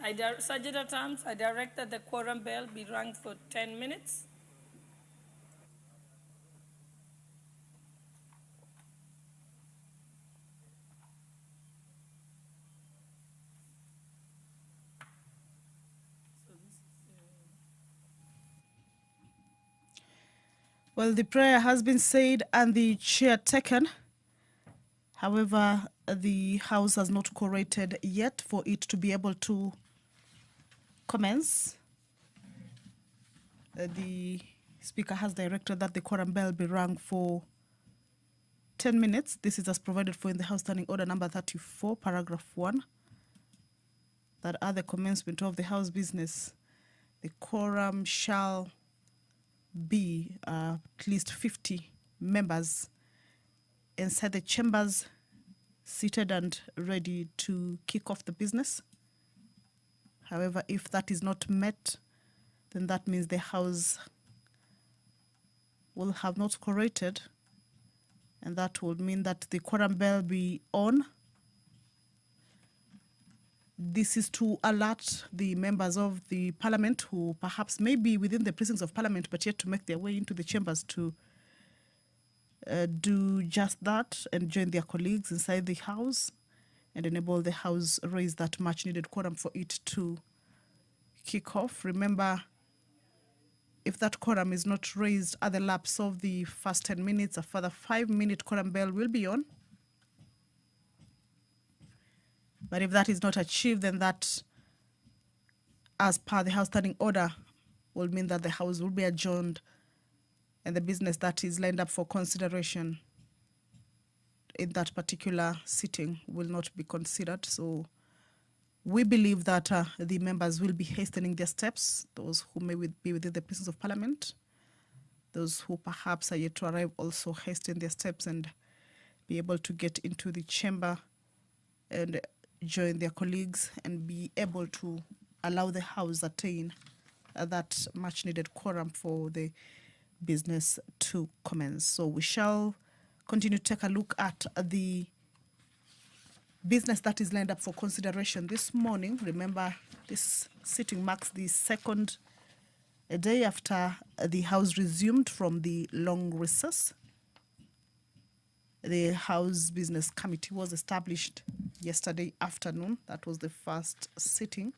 Sajida Terms, I direct that the quorum bell be rung for 10 minutes. Well, the prayer has been said and the chair taken. However, the House has not quorated yet for it to be able to commence. The Speaker has directed that the quorum bell be rung for 10 minutes. This is as provided for in the House Standing Order number 34, paragraph 1, that at the commencement of the House business, the quorum shall be at least 50 members inside the chambers, seated and ready to kick off the business. However, if that is not met, then that means the House will have not quorated, and that would mean that the quorum bell be on. This is to alert the members of the Parliament who perhaps may be within the precincts of Parliament but yet to make their way into the chambers to do just that and join their colleagues inside the House and enable the House raise that much needed quorum for it to kick off. Remember, if that quorum is not raised at the lapse of the first 10 minutes, a further 5-minute quorum bell will be on. But if that is not achieved, then that, as per the House Standing Order, will mean that the House will be adjourned and the business that is lined up for consideration in that particular sitting will not be considered. So we believe that the members will be hastening their steps, those who may be within the precincts of Parliament, those who perhaps are yet to arrive also hasten their steps and be able to get into the chamber and join their colleagues and be able to allow the House attain that much needed quorum for the business to commence. So we shall continue to take a look at the business that is lined up for consideration this morning. Remember, this sitting marks the second day after the House resumed from the long recess. The House Business Committee was established yesterday afternoon. That was the first sitting.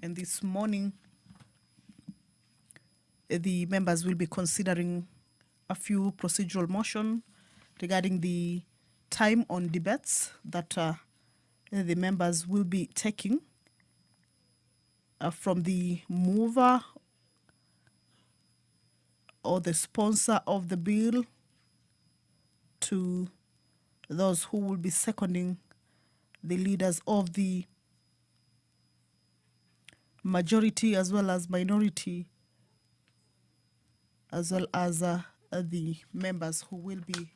And this morning, the members will be considering a few procedural motions regarding the time on debates that the members will be taking from the mover or the sponsor of the bill to those who will be seconding the leaders of the majority as well as minority, as well as the members who will be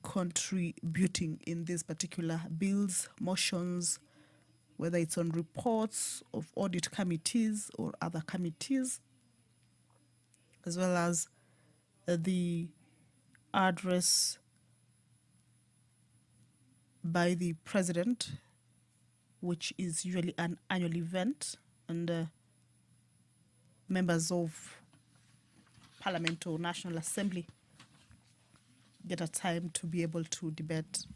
contributing in these particular bills, motions, whether it's on reports of audit committees or other committees, as well as the address by the president, which is usually an annual event, and members of Parliament or National Assembly get a time to be able to debate.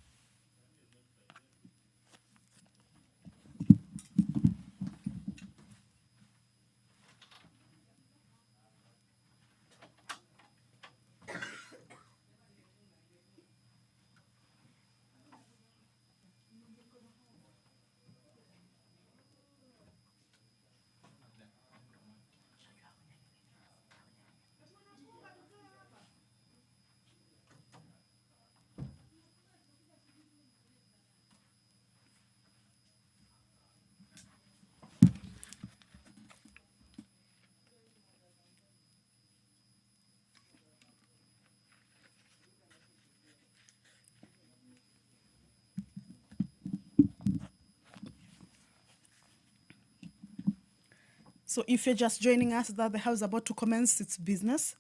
So if you're just joining us, that the House is about to commence its business.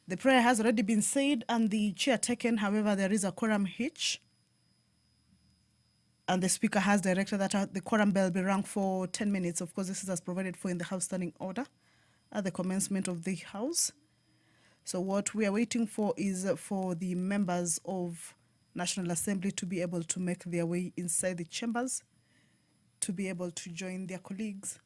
The prayer has already been said and the chair taken. However, there is a quorum hitch. And the Speaker has directed that the quorum bell be rung for 10 minutes. Of course, this is as provided for in the House Standing Order at the commencement of the House. So what we are waiting for is for the members of National Assembly to be able to make their way inside the chambers, to be able to join their colleagues.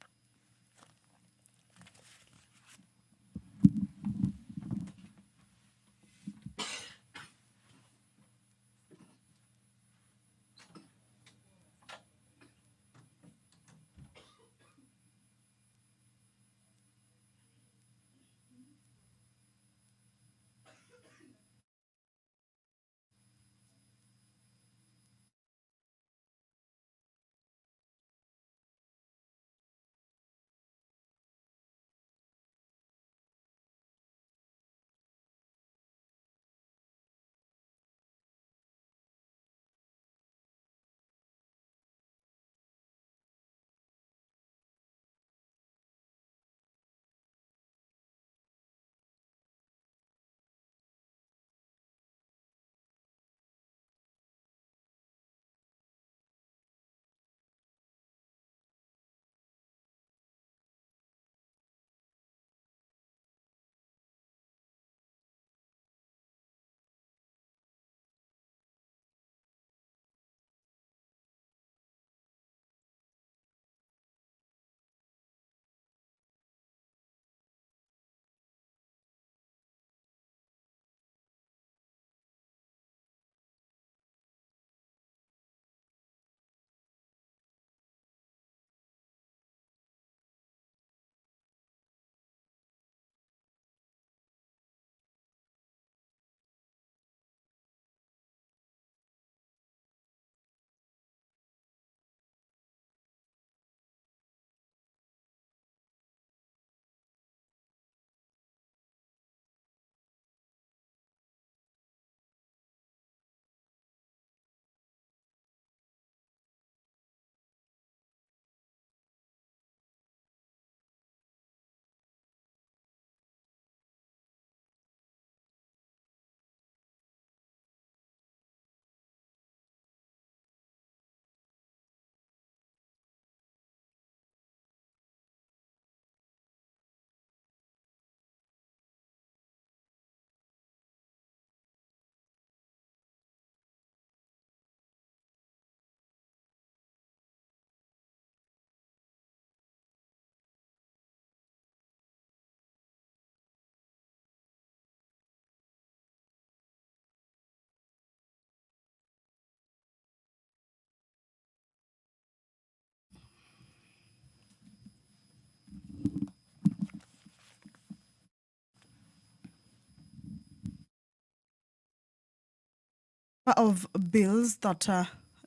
Of bills that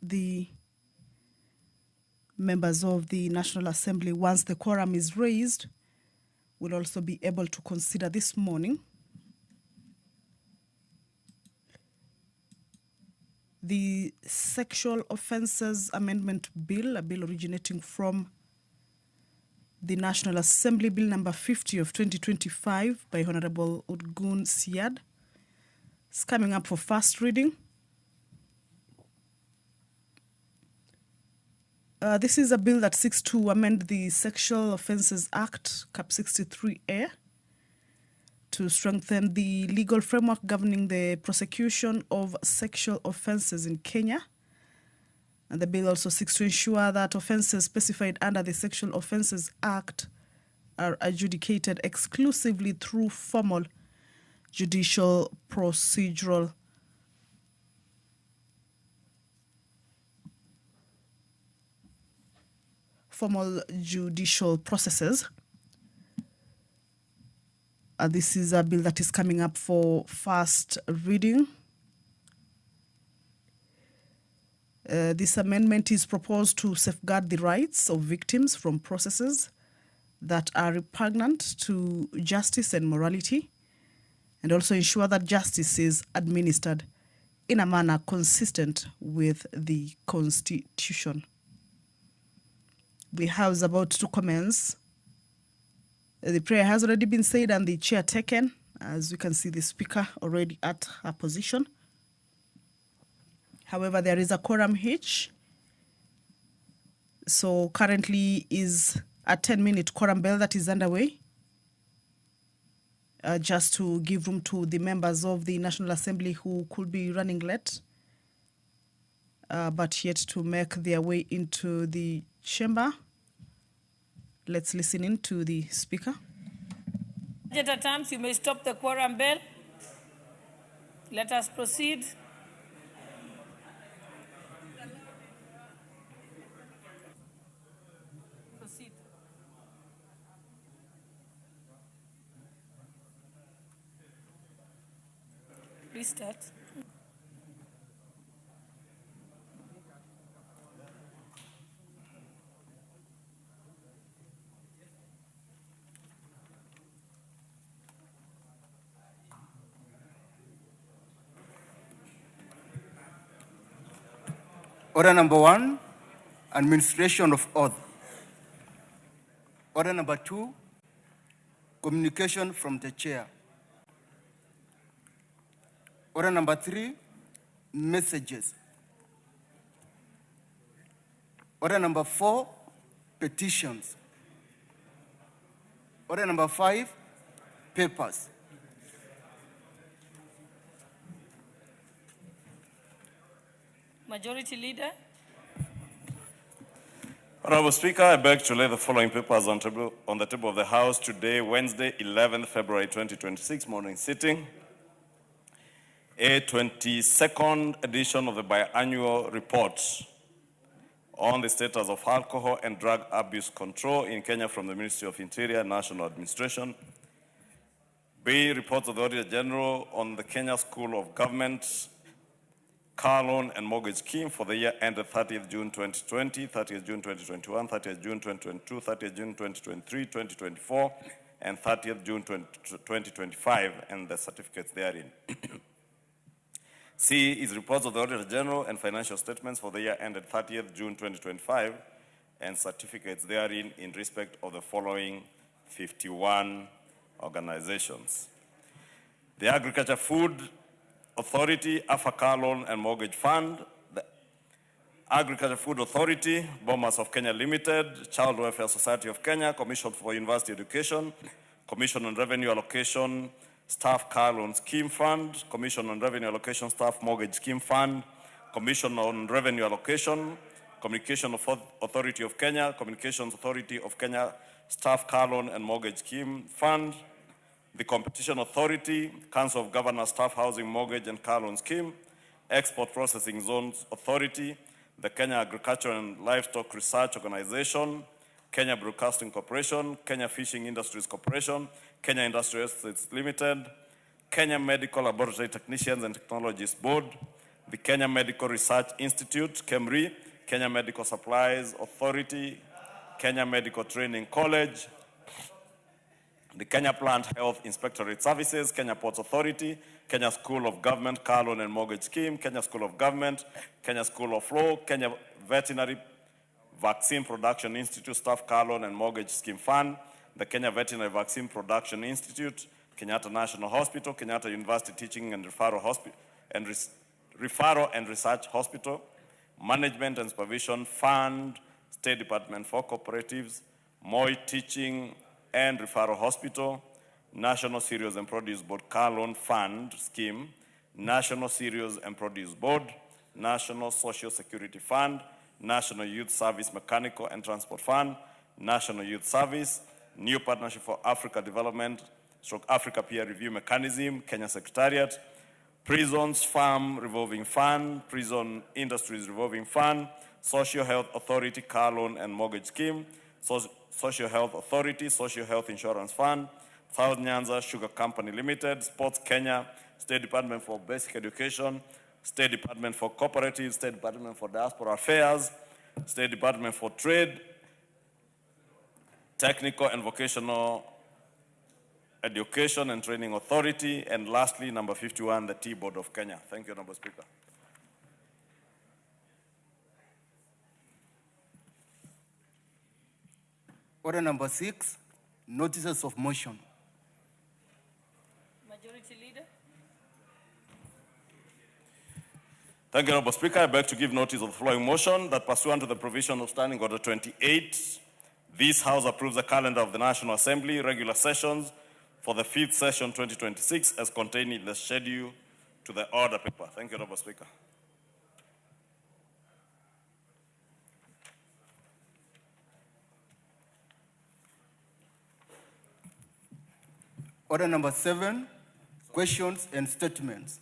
the members of the National Assembly, once the quorum is raised, will also be able to consider this morning. The Sexual Offences Amendment Bill, a bill originating from the National Assembly, Bill number 50 of 2025 by Honorable Udgun Siad, is coming up for first reading. This is a bill that seeks to amend the Sexual Offences Act, Cap 63A, to strengthen the legal framework governing the prosecution of sexual offences in Kenya. And the bill also seeks to ensure that offences specified under the Sexual Offences Act are adjudicated exclusively through formal judicial procedures formal judicial processes. This is a bill that is coming up for first reading. This amendment is proposed to safeguard the rights of victims from processes that are repugnant to justice and morality, and also ensure that justice is administered in a manner consistent with the Constitution. The House is about to commence The prayer has already been said and the chair taken. As we can see, the speaker already at her position. However, there is a quorum hitch. So currently is a 10-minute quorum bell that is underway. Just to give room to the members of the National Assembly who could be running late, but yet to make their way into the chamber. Let's listen in to the speaker. At times, you may stop the quorum bell. Let us proceed. Proceed. Restart. Order number 1, administration of oath. Order number 2, communication from the chair. Order number 3, messages. Order number 4, petitions. Order number 5, papers. Majority Leader. Honorable Speaker, I beg to lay the following papers on the table of the House today, Wednesday, 11th February 2026, morning sitting. A 22nd edition of the biannual report on the status of alcohol and drug abuse control in Kenya from the Ministry of Interior and National Administration. B, reports of the Auditor General on the Kenya School of Government car loan and mortgage scheme for the year ended 30th June 2020, 30th June 2021, 30th June 2022, 30th June 2023, 2024, and 30th June 2025, and the certificates therein. C is reports of the Auditor General and financial statements for the year ended 30th June 2025, and certificates therein in respect of the following 51 organizations: the Agriculture Food Authority, AFA Loan and Mortgage Fund, the Agriculture Food Authority, Bomas of Kenya Limited, Child Welfare Society of Kenya, Commission for University Education, Commission on Revenue Allocation, Staff Car Loan Scheme Fund, Commission on Revenue Allocation, Staff Mortgage Scheme Fund, Commission on Revenue Allocation, Communication Authority of Kenya, Communications Authority of Kenya, Staff Car Loan and Mortgage Scheme Fund, the Competition Authority, Council of Governors Staff Housing Mortgage and Car Loan Scheme, Export Processing Zones Authority, the Kenya Agriculture and Livestock Research Organization, Kenya Broadcasting Corporation, Kenya Fishing Industries Corporation, Kenya Industrial Estates Limited, Kenya Medical Laboratory Technicians and Technologists Board, the Kenya Medical Research Institute, KEMRI, Kenya Medical Supplies Authority, Kenya Medical Training College, the Kenya Plant Health Inspectorate Services, Kenya Ports Authority, Kenya School of Government Car Loan and Mortgage Scheme, Kenya School of Government, Kenya School of Law, Kenya Veterinary Vaccine Production Institute Staff Car Loan and Mortgage Scheme Fund, the Kenya Veterinary Vaccine Production Institute, Kenyatta National Hospital, Kenyatta University Teaching and Referral and Research Hospital, Management and Supervision Fund, State Department for Cooperatives, Moi Teaching and Referral Hospital, National Cereals and Produce Board Car Loan Fund Scheme, National Cereals and Produce Board, National Social Security Fund, National Youth Service Mechanical and Transport Fund, National Youth Service, New Partnership for Africa Development, Africa Peer Review Mechanism, Kenya Secretariat, Prisons Farm Revolving Fund, Prison Industries Revolving Fund, Social Health Authority Car Loan and Mortgage Scheme, Social Health Authority, Social Health Insurance Fund, South Nyanza Sugar Company Limited, Sports Kenya, State Department for Basic Education, State Department for Cooperatives, State Department for Diaspora Affairs, State Department for Trade, Technical and Vocational Education and Training Authority, and lastly, number 51, the Tea Board of Kenya. Thank you, Honorable Speaker. Order number 6, notices of motion. Majority Leader. Thank you, Honorable Speaker. I beg to give notice of the following motion that pursuant to the provision of Standing Order 28, this House approves the calendar of the National Assembly regular sessions for the 5th session 2026 as contained in the schedule to the order paper. Thank you, Honorable Speaker. Order number 7, questions and statements.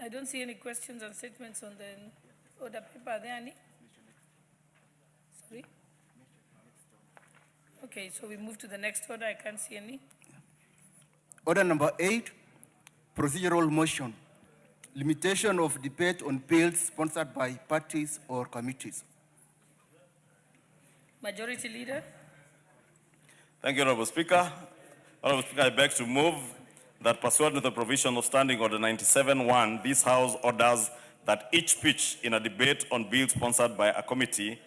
I don't see any questions and statements on the order paper. Are there any? Sorry? Okay, so we move to the next order. I can't see any. Order number 8, procedural motion. Limitation of debate on bills sponsored by parties or committees. Majority Leader. Thank you, Honorable Speaker. Honorable Speaker, I beg to move that pursuant to the provision of Standing Order 97-1, this House orders that each speech in a debate on bill sponsored by a committee,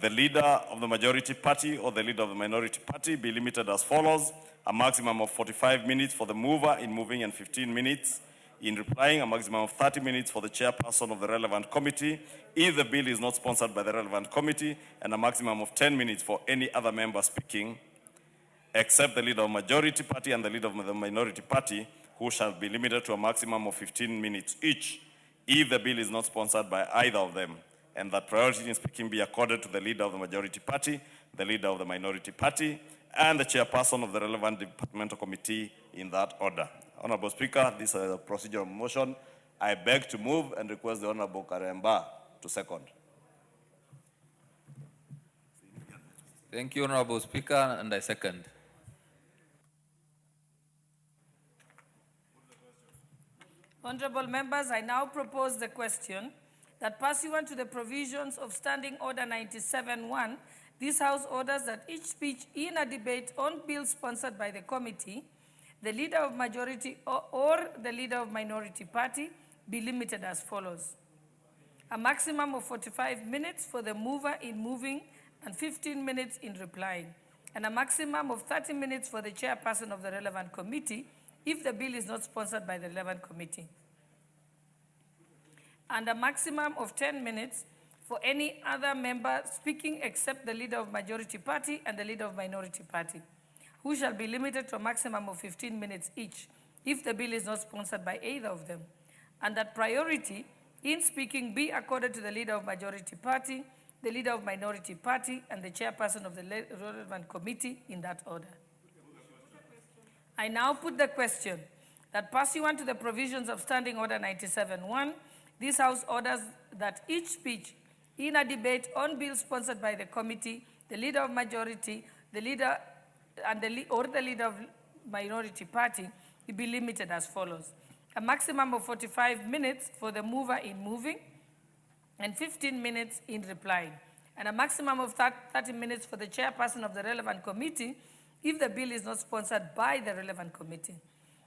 the leader of the majority party or the leader of the minority party be limited as follows: a maximum of 45 minutes for the mover in moving and 15 minutes in replying, a maximum of 30 minutes for the chairperson of the relevant committee if the bill is not sponsored by the relevant committee, and a maximum of 10 minutes for any other member speaking, except the leader of majority party and the leader of the minority party, who shall be limited to a maximum of 15 minutes each if the bill is not sponsored by either of them, and that priority in speaking be accorded to the leader of the majority party, the leader of the minority party, and the chairperson of the relevant departmental committee in that order. Honorable Speaker, this is a procedural motion. I beg to move and request the Honorable Karemba to second. Thank you, Honorable Speaker, and I second. Honorable members, I now propose the question that pursuant to the provisions of Standing Order 97-1, this House orders that each speech in a debate on bills sponsored by the committee, the leader of majority or the leader of minority party be limited as follows: a maximum of 45 minutes for the mover in moving and 15 minutes in replying, and a maximum of 30 minutes for the chairperson of the relevant committee if the bill is not sponsored by the relevant committee, and a maximum of 10 minutes for any other member speaking except the leader of majority party and the leader of minority party, who shall be limited to a maximum of 15 minutes each if the bill is not sponsored by either of them, and that priority in speaking be accorded to the leader of majority party, the leader of minority party, and the chairperson of the relevant committee in that order. I now put the question that pursuant to the provisions of Standing Order 97-1, this House orders that each speech in a debate on bills sponsored by the committee, the leader of majority, the leader and the leader of minority party be limited as follows: a maximum of 45 minutes for the mover in moving and 15 minutes in replying, and a maximum of 30 minutes for the chairperson of the relevant committee if the bill is not sponsored by the relevant committee,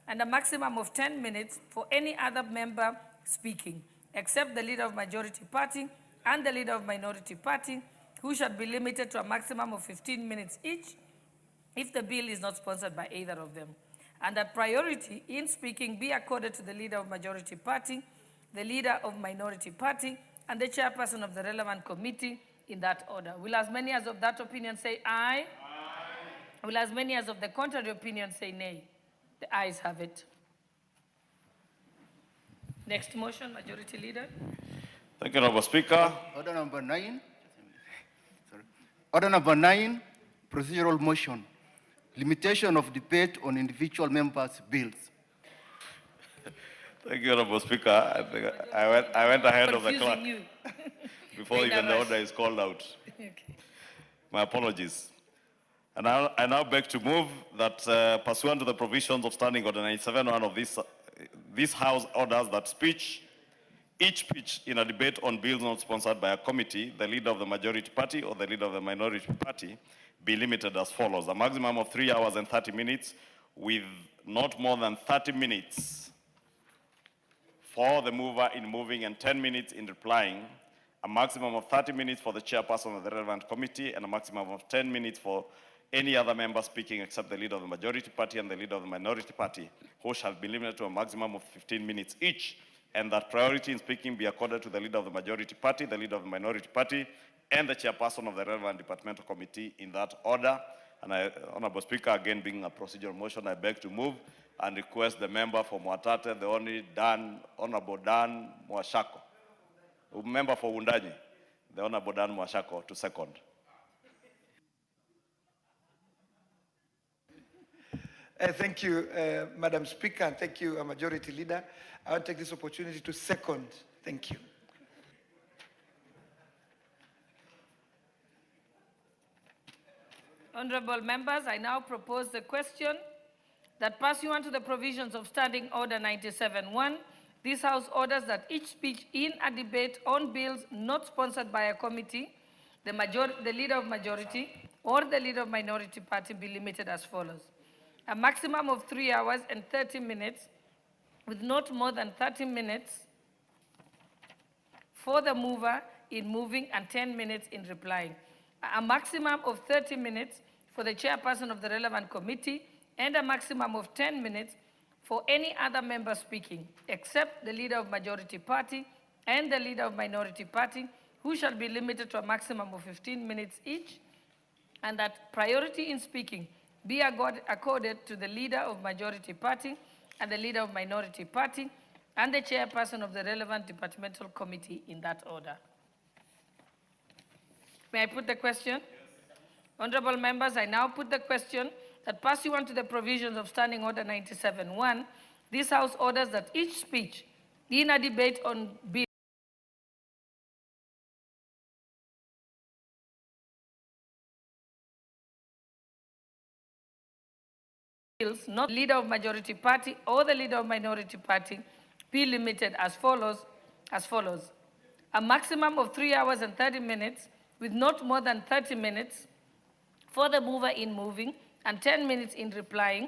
and a maximum of 10 minutes for any other member speaking, except the leader of majority party and the leader of minority party, who shall be limited to a maximum of 15 minutes each if the bill is not sponsored by either of them, and that priority in speaking be accorded to the leader of majority party, the leader of minority party, and the chairperson of the relevant committee in that order. Will as many as of that opinion say aye? Aye. Will as many as of the contrary opinion say nay? The ayes have it. Next motion, Majority Leader. Thank you, Honorable Speaker. Order number 9. Sorry. Order number 9, procedural motion. Limitation of debate on individual members' bills. Thank you, Honorable Speaker. I went ahead of the clock before even the order is called out. Okay. My apologies. And I now beg to move that pursuant to the provisions of Standing Order 97-1 of this House orders that each speech in a debate on bills not sponsored by a committee, the leader of the majority party or the leader of the minority party, be limited as follows: a maximum of 3 hours and 30 minutes with not more than 30 minutes for the mover in moving and 10 minutes in replying, a maximum of 30 minutes for the chairperson of the relevant committee, and a maximum of 10 minutes for any other member speaking except the leader of the majority party and the leader of the minority party, who shall be limited to a maximum of 15 minutes each, and that priority in speaking be accorded to the leader of the majority party, the leader of the minority party, and the chairperson of the relevant departmental committee in that order. And Honorable Speaker, again being a procedural motion, I beg to move and request the member for Mwatate, the only Honorable Dan Mwashako, member for Wundanyi, the Honorable Dan Mwashako, to second. Thank you, Madam Speaker, and thank you, Majority Leader. I want to take this opportunity to second. Thank you. Honorable members, I now propose the question that pursuant to the provisions of Standing Order 97-1, this House orders that each speech in a debate on bills not sponsored by a committee, the leader of majority or the leader of minority party be limited as follows. A maximum of 3 hours and 30 minutes, with not more than 30 minutes for the mover in moving and 10 minutes in replying. A maximum of 30 minutes for the chairperson of the relevant committee, and a maximum of 10 minutes for any other member speaking, except the leader of majority party and the leader of minority party, who shall be limited to a maximum of 15 minutes each, and that priority in speaking be accorded to the leader of majority party and the leader of minority party and the chairperson of the relevant departmental committee in that order. May I put the question? Yes. Honorable members, I now put the question that pursuant to the provisions of Standing Order 97-1, this House orders that each speech in a debate on bills not leader of majority party or the leader of minority party be limited as follows. A maximum of 3 hours and 30 minutes, with not more than 30 minutes for the mover in moving and 10 minutes in replying,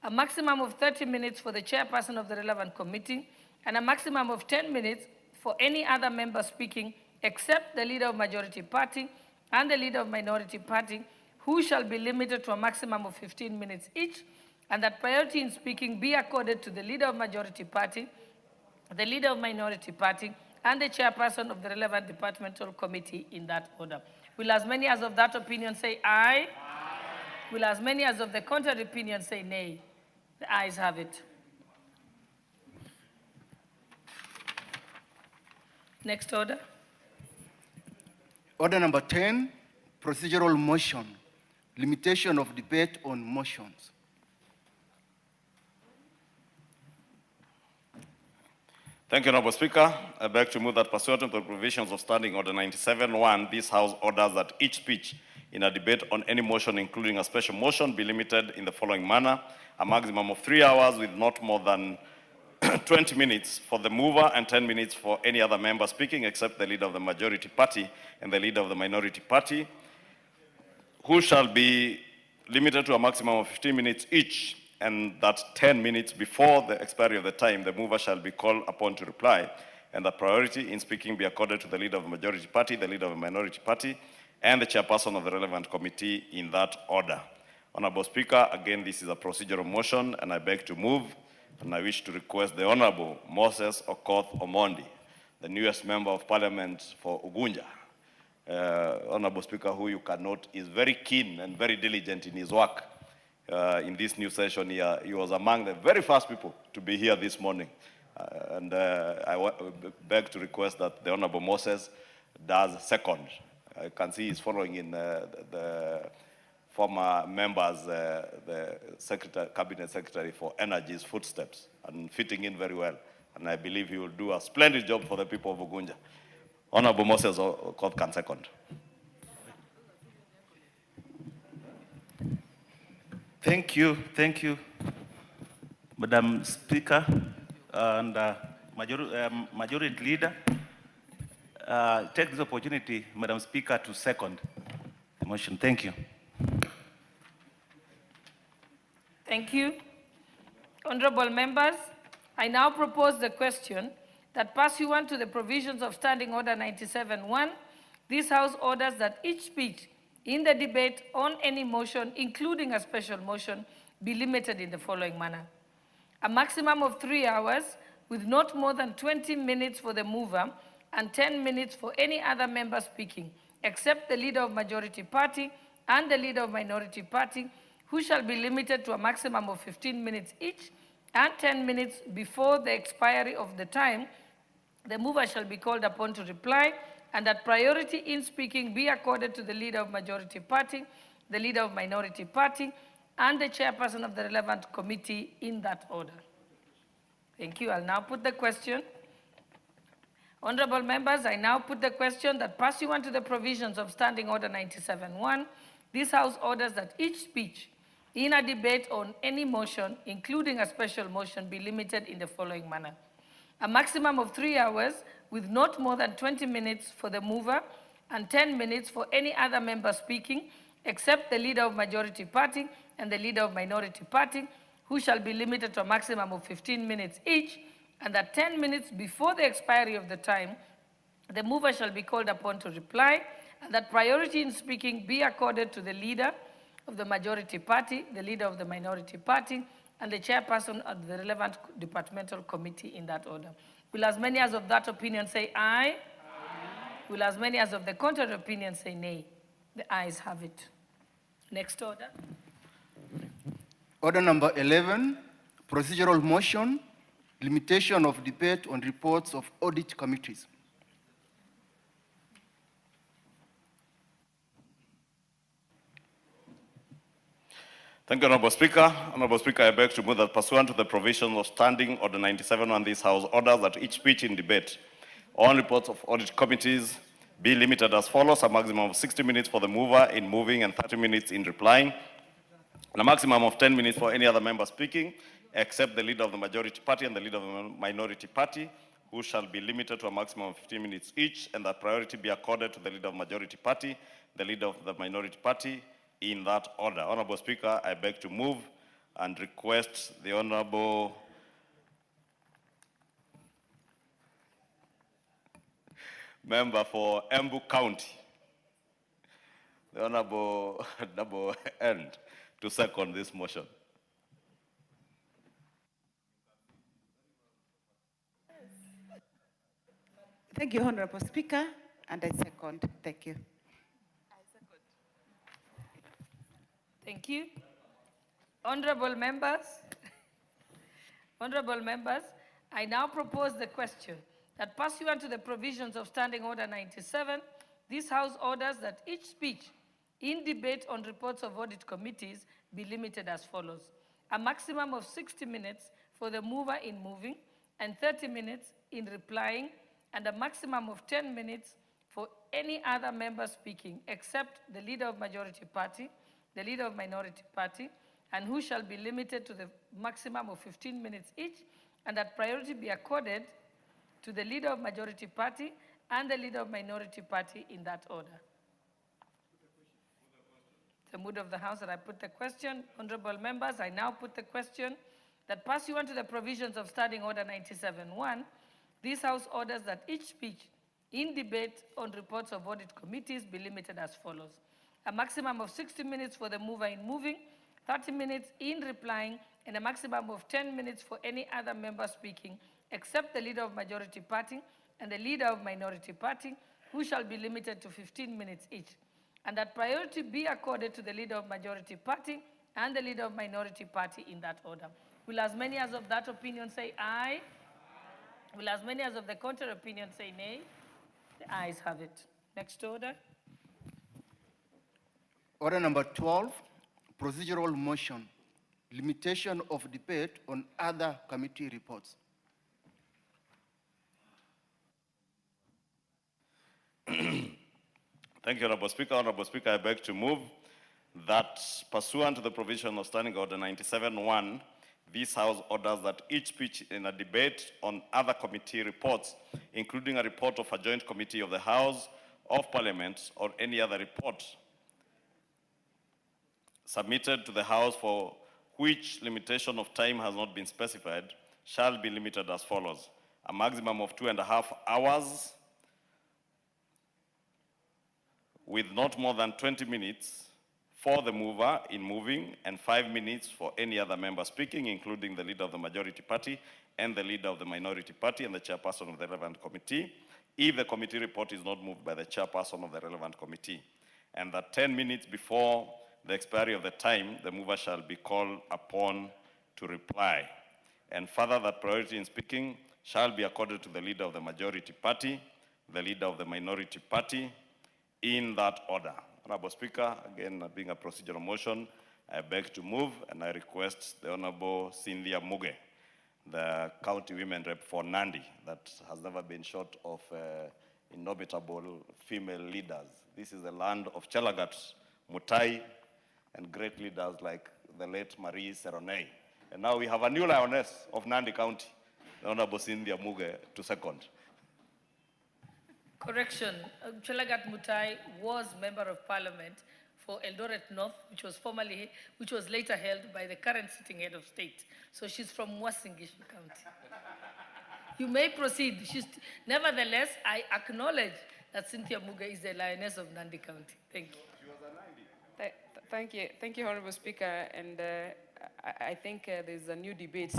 a maximum of 30 minutes for the chairperson of the relevant committee, and a maximum of 10 minutes for any other member speaking except the leader of majority party and the leader of minority party, who shall be limited to a maximum of 15 minutes each, and that priority in speaking be accorded to the leader of majority party, the leader of minority party, and the chairperson of the relevant departmental committee in that order. Will as many as of that opinion say aye? Aye. Will as many as of the contrary opinion say nay? The ayes have it. Next order. Order number 10, procedural motion, limitation of debate on motions. Thank you, Honorable Speaker. I beg to move that pursuant to the provisions of Standing Order 97-1, this House orders that each speech in a debate on any motion, including a special motion, be limited in the following manner: a maximum of 3 hours with not more than 20 minutes for the mover and 10 minutes for any other member speaking except the leader of the majority party and the leader of the minority party, who shall be limited to a maximum of 15 minutes each, and that 10 minutes before the expiry of the time, the mover shall be called upon to reply, and the priority in speaking be accorded to the leader of the majority party, the leader of the minority party, and the chairperson of the relevant committee in that order. Honorable Speaker, again, this is a procedural motion, and I beg to move, and I wish to request the Honorable Moses Okoth Omondi, the newest member of Parliament for Ugunja. Honorable Speaker, who you cannot, is very keen and very diligent in his work. In this new session here, he was among the very first people to be here this morning. I beg to request that the Honorable Moses does second. I can see he's following in the former members, the Cabinet Secretary for Energy's footsteps, and fitting in very well. And I believe he will do a splendid job for the people of Ugunja. Honorable Moses Okoth can second. Thank you, Madam Speaker and Majority Leader. Take this opportunity, Madam Speaker, to second the motion. Thank you. Thank you. Honorable members, I now propose the question that pursuant to the provisions of Standing Order 97-1, this House orders that each speech in the debate on any motion, including a special motion, be limited in the following manner. A maximum of 3 hours with not more than 20 minutes for the mover and 10 minutes for any other member speaking, except the leader of majority party and the leader of minority party, who shall be limited to a maximum of 15 minutes each, and 10 minutes before the expiry of the time, the mover shall be called upon to reply, and that priority in speaking be accorded to the leader of majority party, the leader of minority party, and the chairperson of the relevant committee in that order. Thank you. I'll now put the question. Honorable members, I now put the question that pursuant to the provisions of Standing Order 97-1, this House orders that each speech in a debate on any motion, including a special motion, be limited in the following manner. A maximum of 3 hours with not more than 20 minutes for the mover and 10 minutes for any other member speaking, except the leader of majority party and the leader of minority party, who shall be limited to a maximum of 15 minutes each, and that 10 minutes before the expiry of the time, the mover shall be called upon to reply, and that priority in speaking be accorded to the leader of the majority party, the leader of the minority party, and the chairperson of the relevant departmental committee in that order. Will as many as of that opinion say aye? Aye. Will as many as of the contrary opinion say nay? The ayes have it. Next order. Order number 11, procedural motion, limitation of debate on reports of audit committees. Thank you, Honorable Speaker. Honorable Speaker, I beg to move that pursuant to the provisions of Standing Order 97 on this House orders that each speech in debate on reports of audit committees be limited as follows: a maximum of 60 minutes for the mover in moving and 30 minutes in replying, and a maximum of 10 minutes for any other member speaking, except the leader of the majority party and the leader of the minority party, who shall be limited to a maximum of 15 minutes each, and that priority be accorded to the leader of majority party, the leader of the minority party, in that order. Honorable Speaker, I beg to move and request the Honorable Member for Embu County, the Honorable Double End, to second this motion. Thank you, Honorable Speaker, and I second. Thank you. Thank you. Honorable members, I now propose the question that pursuant to the provisions of Standing Order 97, this House orders that each speech in debate on reports of audit committees be limited as follows: a maximum of 60 minutes for the mover in moving and 30 minutes in replying, and a maximum of 10 minutes for any other member speaking, except the leader of majority party, the leader of minority party, and who shall be limited to the maximum of 15 minutes each, and that priority be accorded to the leader of majority party and the leader of minority party in that order. The mood of the House that I put the question. Honorable members, I now put the question that pursuant to the provisions of Standing Order 97-1, this House orders that each speech in debate on reports of audit committees be limited as follows: a maximum of 60 minutes for the mover in moving, 30 minutes in replying, and a maximum of 10 minutes for any other member speaking, except the leader of majority party and the leader of minority party, who shall be limited to 15 minutes each, and that priority be accorded to the leader of majority party and the leader of minority party in that order. Will as many as of that opinion say aye? Will as many as of the contrary opinion say nay? The ayes have it. Next order. Order number 12, procedural motion, limitation of debate on other committee reports. Thank you, Honorable Speaker. Honorable Speaker, I beg to move that pursuant to the provision of Standing Order 97-1, this House orders that each speech in a debate on other committee reports, including a report of a joint committee of the House of Parliament or any other report submitted to the House for which limitation of time has not been specified, shall be limited as follows: a maximum of 2.5 hours, with not more than 20 minutes for the mover in moving and 5 minutes for any other member speaking, including the leader of the majority party and the leader of the minority party and the chairperson of the relevant committee, if the committee report is not moved by the chairperson of the relevant committee. And that 10 minutes before the expiry of the time, the mover shall be called upon to reply. And further, that priority in speaking shall be accorded to the leader of the majority party, the leader of the minority party, in that order. Honorable Speaker, again, being a procedural motion, I beg to move and I request the Honorable Cynthia Muge, the county women rep for Nandi, that has never been short of indomitable female leaders. This is the land of Chelagat, Mutai, and great leaders like the late Marie Seronei. And now we have a new lioness of Nandi County, the Honorable Cynthia Muge, to second. Correction, Chelagat Mutai was Member of Parliament for Eldoret North, which was later held by the current sitting head of state. So she's from Uasin Gishu County. You may proceed. Nevertheless, I acknowledge that Cynthia Muge is the lioness of Nandi County. Thank you. Thank you, Honorable Speaker. And I think there's a new debate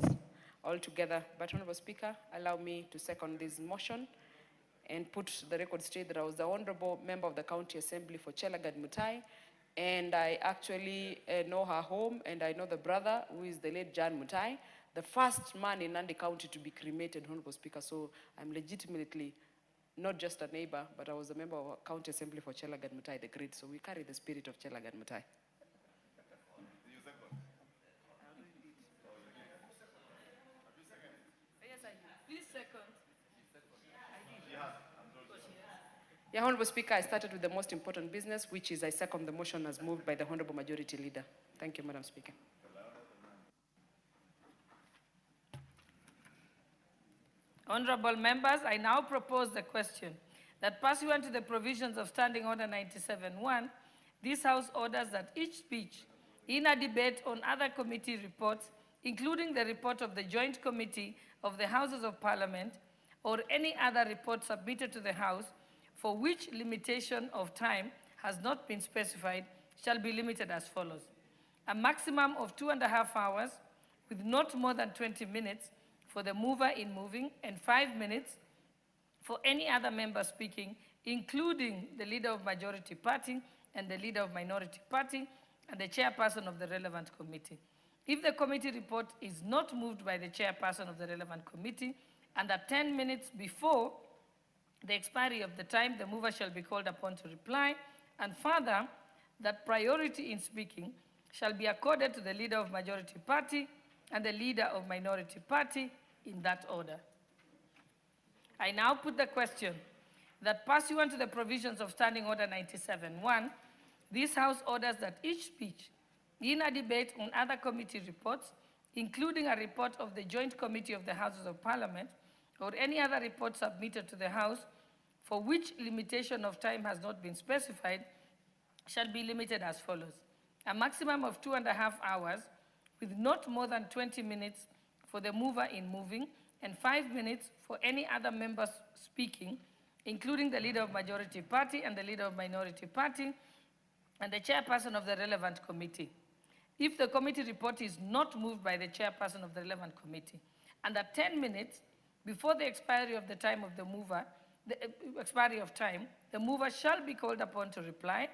altogether. But Honorable Speaker, allow me to second this motion and put the record straight that I was the Honorable Member of the County Assembly for Chelagat Mutai, and I actually know her home, and I know the brother, who is the late John Mutai, the first man in Nandi County to be cremated, Honorable Speaker. So I'm legitimately not just a neighbor, but I was a member of a County Assembly for Chelagat Mutai, the Great. So we carry the spirit of Chelagat Mutai. Please second. Yeah, Honorable Speaker, I started with the most important business, which is I second the motion as moved by the Honorable Majority Leader. Thank you, Madam Speaker. Honorable members, I now propose the question that pursuant to the provisions of Standing Order 97.1, this House orders that each speech in a debate on other committee reports, including the report of the Joint Committee of the Houses of Parliament or any other report submitted to the House for which limitation of time has not been specified, shall be limited as follows. A maximum of 2.5 hours with not more than 20 minutes for the mover in moving and 5 minutes for any other member speaking, including the leader of majority party and the leader of minority party and the chairperson of the relevant committee. If the committee report is not moved by the chairperson of the relevant committee and at 10 minutes before the expiry of the time, the mover shall be called upon to reply, and further, that priority in speaking shall be accorded to the leader of majority party and the leader of minority party in that order. I now put the question that pursuant to the provisions of Standing Order 97.1, this House orders that each speech in a debate on other committee reports, including a report of the Joint Committee of the Houses of Parliament, or any other report submitted to the House for which limitation of time has not been specified, shall be limited as follows. A maximum of 2.5 hours with not more than 20 minutes for the mover in moving and 5 minutes for any other member speaking, including the leader of majority party and the leader of minority party and the chairperson of the relevant committee. If the committee report is not moved by the chairperson of the relevant committee, and at 10 minutes before the expiry of the time of the mover, the mover shall be called upon to reply,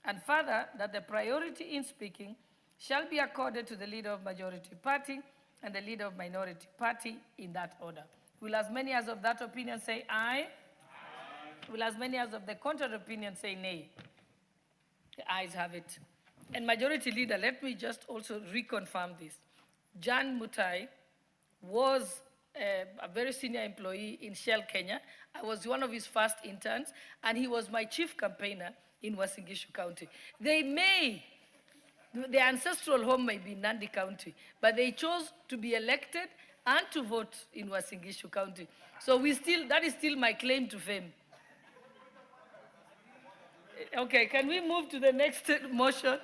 and further, that the priority in speaking shall be accorded to the leader of majority party and the leader of minority party in that order. Will as many as of that opinion say aye? Aye. Will as many as of the contrary opinion say nay? The ayes have it. And Majority Leader, let me just also reconfirm this. Jan Mutai was a very senior employee in Shell Kenya. I was one of his first interns, and he was my chief campaigner in Uasin Gishu County. Their ancestral home may be Nandi County, but they chose to be elected and to vote in Uasin Gishu County. So that is still my claim to fame. Okay, can we move to the next motion?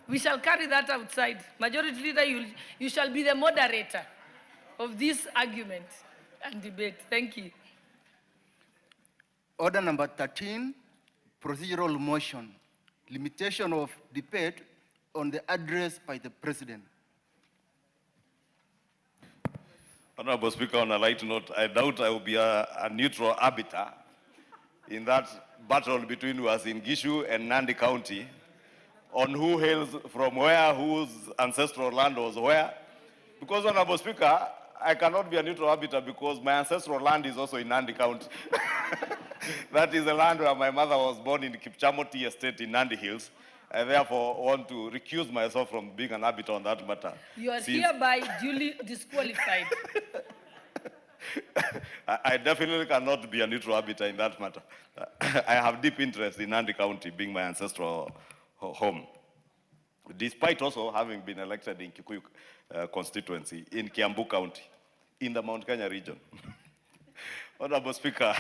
We shall carry that outside. Majority Leader, you shall be the moderator of this argument. and debate. Thank you. Order number 13, procedural motion, limitation of debate on the address by the president. Honorable Speaker, on a light note, I doubt I will be a neutral arbiter in that battle between Uasin Gishu and Nandi County on who hails from where, whose ancestral land was where. Because, Honorable Speaker, I cannot be a neutral arbiter because my ancestral land is also in Nandi County. That is the land where my mother was born in Kipchamoti Estate in Nandi Hills. I therefore want to recuse myself from being an arbiter on that matter. You are hereby duly disqualified. I definitely cannot be a neutral arbiter in that matter. I have deep interest in Nandi County being my ancestral home, despite also having been elected in Kikuyu constituency in Kiambu County, in the Mount Kenya region. Honorable Speaker,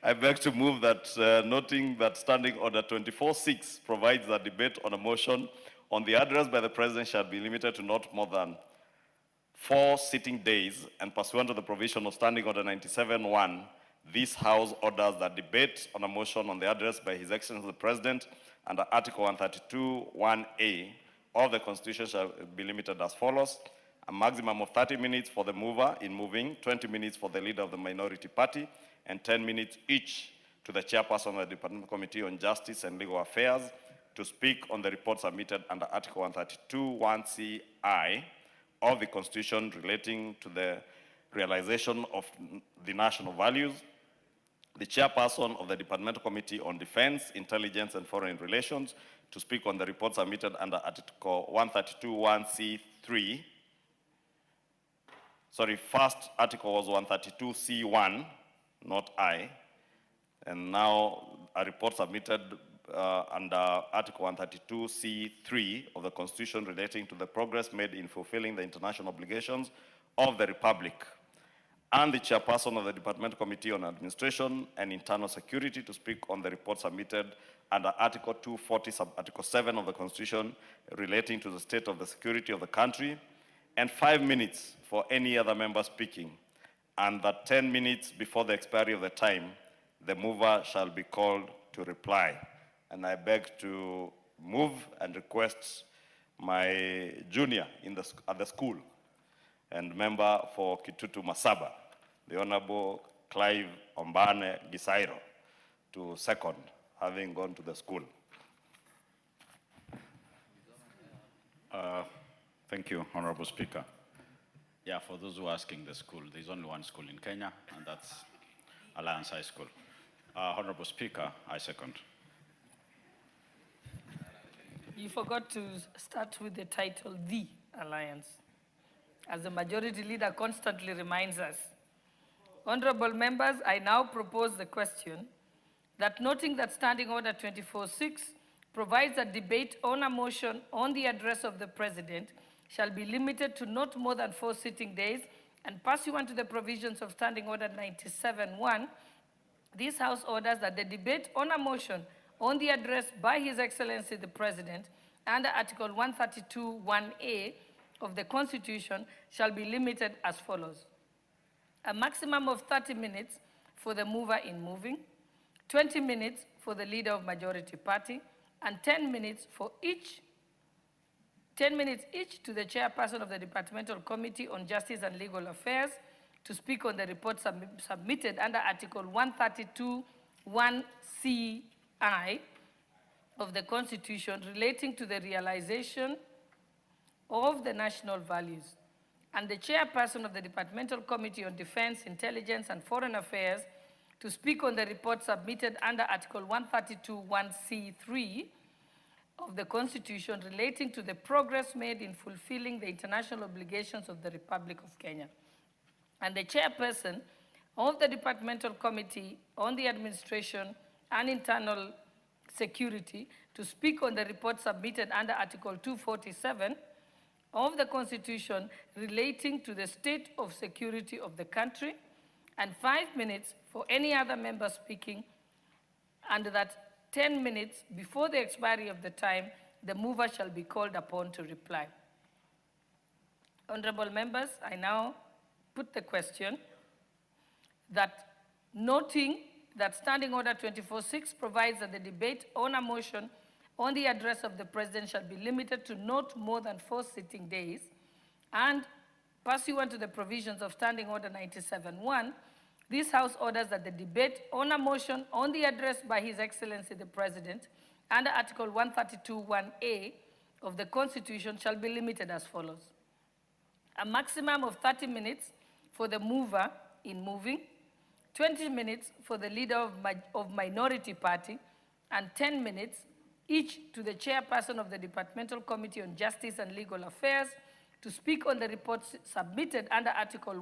I beg to move that, noting that Standing Order 24.6 provides that debate on a motion on the address by the President shall be limited to not more than 4 sitting days, and pursuant to the provision of Standing Order 97.1, this House orders that debate on a motion on the address by His Excellency the President under Article 132.1a of the Constitution shall be limited as follows: a maximum of 30 minutes for the mover in moving, 20 minutes for the leader of the minority party, and 10 minutes each to the chairperson of the Department Committee on Justice and Legal Affairs to speak on the report submitted under Article 132.1ci of the Constitution relating to the realization of the national values. The chairperson of the Departmental Committee on Defense, Intelligence, and Foreign Relations to speak on the report submitted under Article 132.1c3. Sorry, first article was 132c1, not I. And now a report submitted under Article 132c3 of the Constitution relating to the progress made in fulfilling the international obligations of the Republic. And the chairperson of the Departmental Committee on Administration and Internal Security to speak on the report submitted under Article 240, Sub-Article 7 of the Constitution relating to the state of the security of the country, and 5 minutes for any other member speaking, and that 10 minutes before the expiry of the time, the mover shall be called to reply. And I beg to move and request my junior at the school and member for Kitutu Masaba, the Honorable Clive Ombane Gisairo, to second, having gone to the school. Thank you, Honorable Speaker. Yeah, for those who are asking the school, there's only one school in Kenya, and that's Alliance High School. Honorable Speaker, I second. You forgot to start with the title, The Alliance, as the Majority Leader constantly reminds us. Honorable members, I now propose the question that, noting that Standing Order 24.6 provides a debate on a motion on the address of the President shall be limited to not more than 4 sitting days, and pursuant to the provisions of Standing Order 97.1, this House orders that the debate on a motion on the address by His Excellency the President under Article 132.1a of the Constitution shall be limited as follows: a maximum of 30 minutes for the mover in moving, 20 minutes for the leader of majority party, and 10 minutes each to the chairperson of the Departmental Committee on Justice and Legal Affairs to speak on the report submitted under Article 132.1ci of the Constitution relating to the realization of the national values, and the chairperson of the Departmental Committee on Defense, Intelligence, and Foreign Affairs to speak on the report submitted under Article 132.1c3 of the Constitution relating to the progress made in fulfilling the international obligations of the Republic of Kenya. And the chairperson of the Departmental Committee on the Administration and Internal Security to speak on the report submitted under Article 247 of the Constitution relating to the state of security of the country, and 5 minutes for any other member speaking, and that 10 minutes before the expiry of the time, the mover shall be called upon to reply. Honorable members, I now put the question that noting that Standing Order 24-6 provides that the debate on a motion on the address of the President shall be limited to not more than 4 sitting days, and pursuant to the provisions of Standing Order 97-1, this House orders that the debate on a motion on the address by His Excellency the President under Article 132(1)(a) of the Constitution shall be limited as follows. A maximum of 30 minutes for the mover in moving, 20 minutes for the leader of minority party, and 10 minutes each to the chairperson of the Departmental Committee on Justice and Legal Affairs to speak on the reports submitted under Article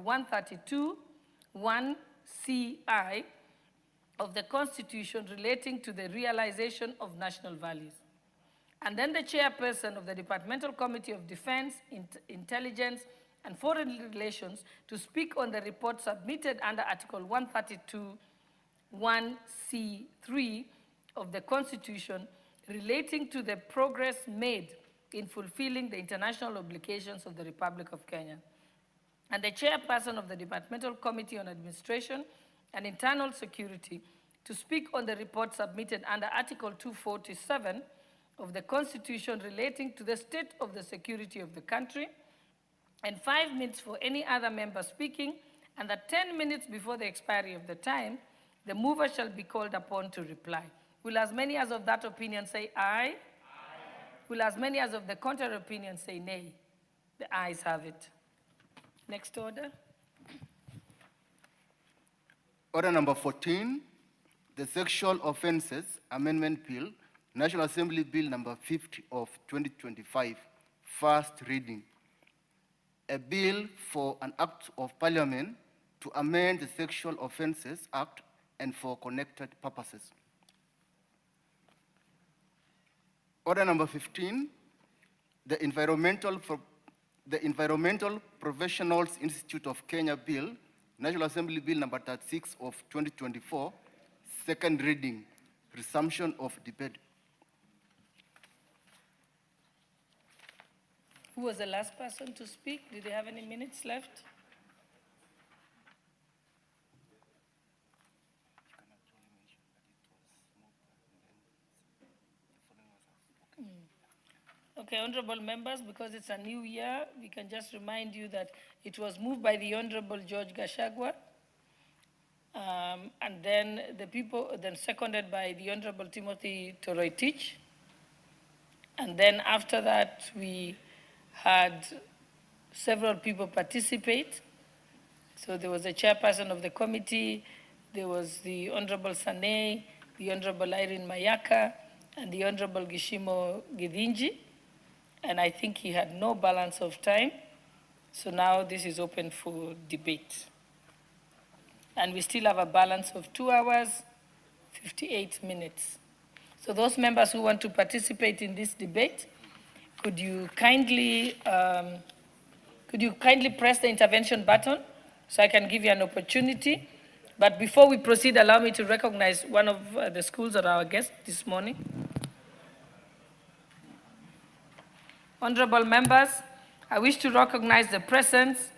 132(1)(ci) of the Constitution relating to the realization of national values. And then the chairperson of the Departmental Committee of Defense, Intelligence, and Foreign Relations to speak on the report submitted under Article 132(1)(c)(3) of the Constitution relating to the progress made in fulfilling the international obligations of the Republic of Kenya. And the chairperson of the Departmental Committee on Administration and Internal Security to speak on the report submitted under Article 247 of the Constitution relating to the state of the security of the country, and 5 minutes for any other member speaking, and that 10 minutes before the expiry of the time, the mover shall be called upon to reply. Will as many as of that opinion say aye? Aye. Will as many as of the contrary opinion say nay? The ayes have it. Next order. Order number 14, the Sexual Offences Amendment Bill, National Assembly Bill number 50 of 2025, first reading. A bill for an act of parliament to amend the Sexual Offences Act and for connected purposes. Order number 15, the Environmental Professionals Institute of Kenya Bill, National Assembly Bill number 36 of 2024, second reading, resumption of debate. Who was the last person to speak? Did they have any minutes left? Okay, honorable members, because it's a new year, we can just remind you that it was moved by the Honorable George Gashagwa, and then seconded by the Honorable Timothy Toroitich. And then after that, we had several people participate. So there was a chairperson of the committee, there was the Honorable Sanei, the Honorable Irene Mayaka, and the Honorable Gishimo Githinji. And I think he had no balance of time. So now this is open for debate. And we still have a balance of 2 hours, 58 minutes. So those members who want to participate in this debate, could you kindly press the intervention button so I can give you an opportunity? But before we proceed, allow me to recognize one of the schools that are our guests this morning. Honorable members, I wish to recognize the presence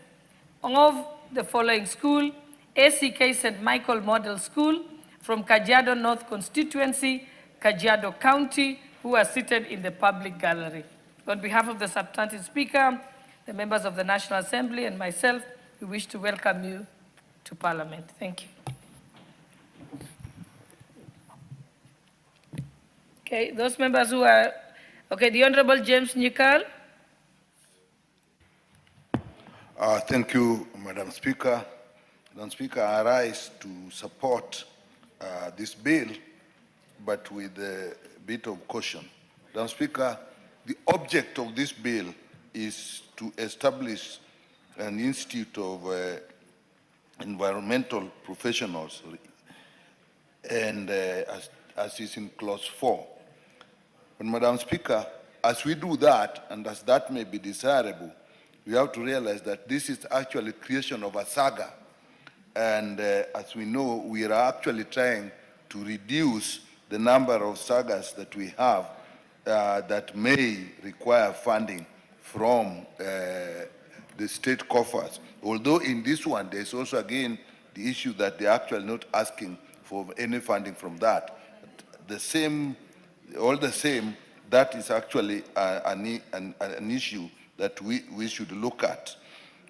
of the following school: ACK St. Michael Model School from Kajiado North Constituency, Kajiado County, who are seated in the public gallery. On behalf of the substantive speaker, the members of the National Assembly, and myself, we wish to welcome you to Parliament. Thank you. Okay, those members who are, okay, the Honorable James Nyikal. Thank you, Madam Speaker. Madam Speaker, I rise to support this bill, but with a bit of caution. Madam Speaker, the object of this bill is to establish an institute of environmental professionals, and as is in clause 4. But Madam Speaker, as we do that, and as that may be desirable, we have to realize that this is actually creation of a saga. And as we know, we are actually trying to reduce the number of sagas that we have that may require funding from the state coffers. Although in this one, there's also again the issue that they're actually not asking for any funding from that. The same, all the same, that is actually an issue that we should look at.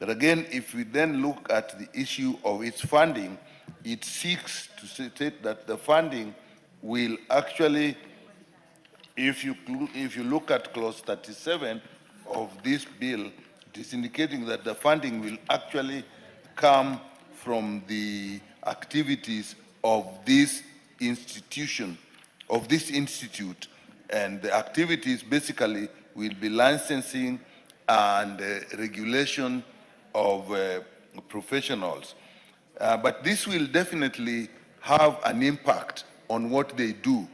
But again, if we then look at the issue of its funding, it seeks to state that the funding will actually, if you look at clause 37 of this bill, it is indicating that the funding will actually come from the activities of this institution, of this institute, and the activities basically will be licensing and regulation of professionals. But this will definitely have an impact on what they do.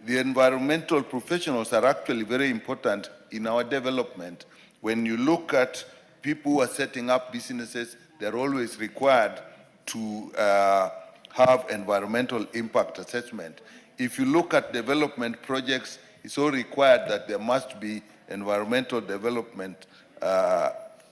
The environmental professionals are actually very important in our development. When you look at people who are setting up businesses, they're always required to have environmental impact assessment. If you look at development projects, it's all required that there must be environmental development,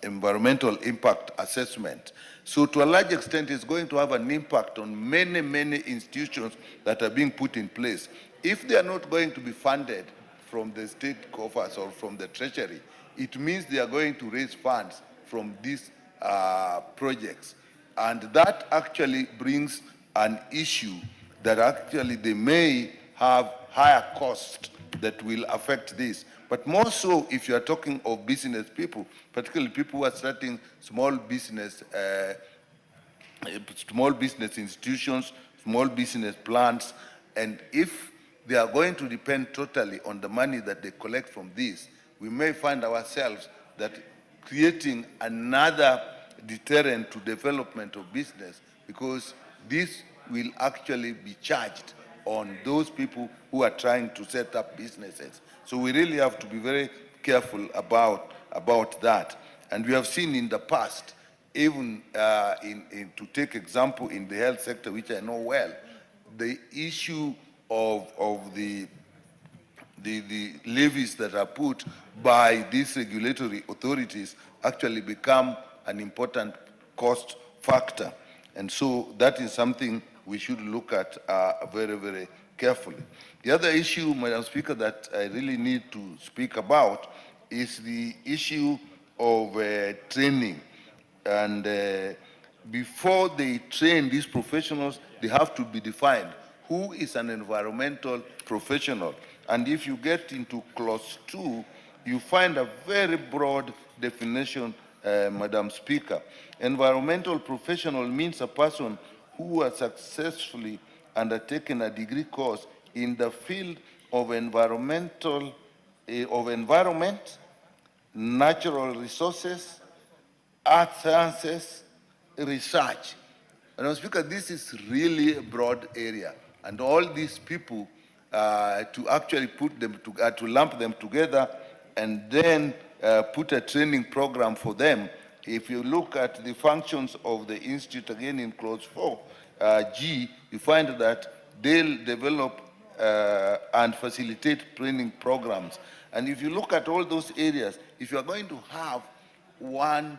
environmental impact assessment. So to a large extent, it's going to have an impact on many, many institutions that are being put in place. If they are not going to be funded from the state coffers or from the treasury, it means they are going to raise funds from these projects. And that actually brings an issue that actually they may have higher costs that will affect this. But more so if you are talking of business people, particularly people who are starting small business institutions, small business plants, and if they are going to depend totally on the money that they collect from this, we may find ourselves that creating another deterrent to development of business, because this will actually be charged on those people who are trying to set up businesses. So we really have to be very careful about that. And we have seen in the past, even to take example in the health sector, which I know well, the issue of the levies that are put by these regulatory authorities actually become an important cost factor. And so that is something we should look at very, very carefully. The other issue, Madam Speaker, that I really need to speak about is the issue of training. And before they train these professionals, they have to be defined. Who is an environmental professional? And if you get into clause 2, you find a very broad definition, Madam Speaker. Environmental professional means a person who has successfully undertaken a degree course in the field of environment, natural resources, earth sciences, research. Madam Speaker, this is really a broad area, and all these people to actually put them to lump them together and then put a training program for them. If you look at the functions of the institute again in clause 4, G, you find that they'll develop and facilitate training programs. And if you look at all those areas, if you are going to have one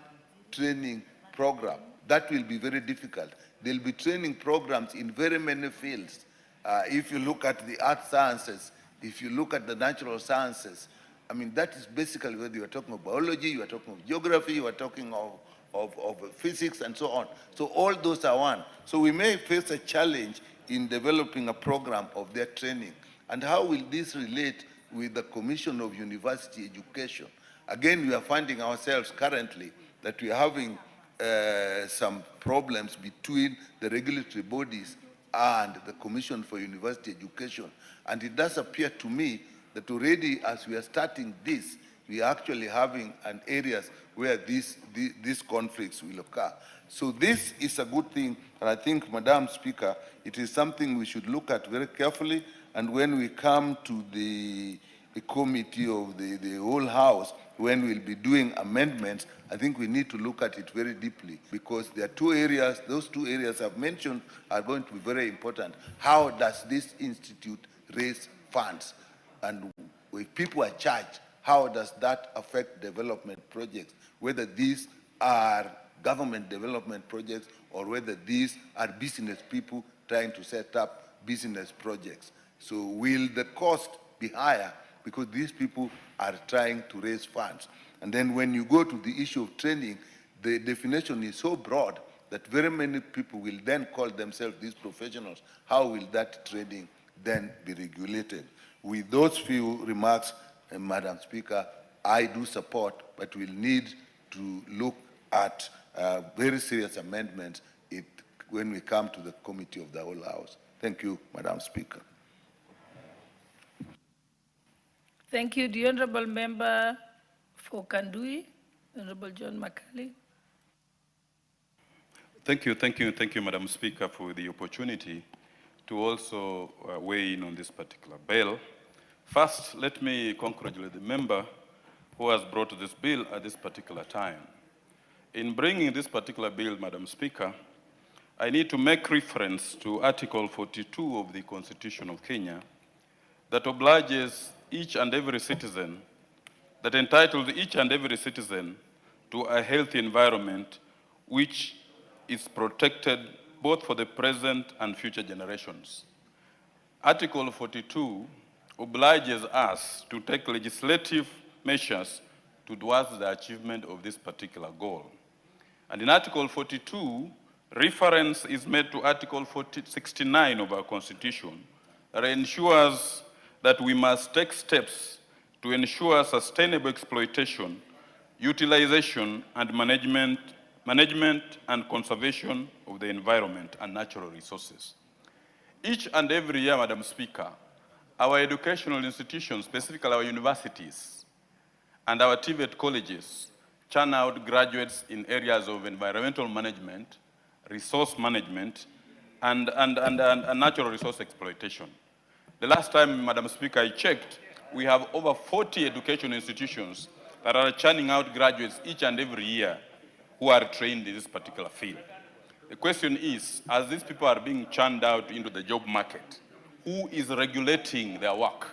training program, that will be very difficult. There'll be training programs in very many fields. If you look at the earth sciences, if you look at the natural sciences, I mean, that is basically whether you are talking of biology, you are talking of geography, you are talking of physics, and so on. So all those are one. So we may face a challenge in developing a program of their training. And how will this relate with the Commission of University Education? Again, we are finding ourselves currently that we are having some problems between the regulatory bodies and the Commission for University Education. And it does appear to me that already as we are starting this, we are actually having an areas where these conflicts will occur. So this is a good thing, and I think, Madam Speaker, it is something we should look at very carefully, and when we come to the committee of the whole House, when we'll be doing amendments, I think we need to look at it very deeply, because there are two areas, those two areas I've mentioned are going to be very important. How does this institute raise funds? And if people are charged, how does that affect development projects? Whether these are government development projects or whether these are business people trying to set up business projects. So will the cost be higher because these people are trying to raise funds? And then when you go to the issue of training, the definition is so broad that very many people will then call themselves these professionals. How will that training then be regulated? With those few remarks, Madam Speaker, I do support, but we'll need to look at very serious amendments when we come to the committee of the whole House. Thank you, Madam Speaker. Thank you. The Honorable Member for Kandui, Honorable John Makali. Thank you, Madam Speaker, for the opportunity to also weigh in on this particular bill. First, let me congratulate the member who has brought this bill at this particular time. In bringing this particular bill, Madam Speaker, I need to make reference to Article 42 of the Constitution of Kenya that obliges each and every citizen, that entitles each and every citizen to a healthy environment which is protected both for the present and future generations. Article 42 obliges us to take legislative measures towards the achievement of this particular goal. And in Article 42, reference is made to Article 69 of our Constitution that ensures that we must take steps to ensure sustainable exploitation, utilization, and management and conservation of the environment and natural resources. Each and every year, Madam Speaker, our educational institutions, specifically our universities and our TVET colleges, churn out graduates in areas of environmental management, resource management, and natural resource exploitation. The last time, Madam Speaker, I checked, we have over 40 education institutions that are churning out graduates each and every year who are trained in this particular field. The question is, as these people are being churned out into the job market, who is regulating their work?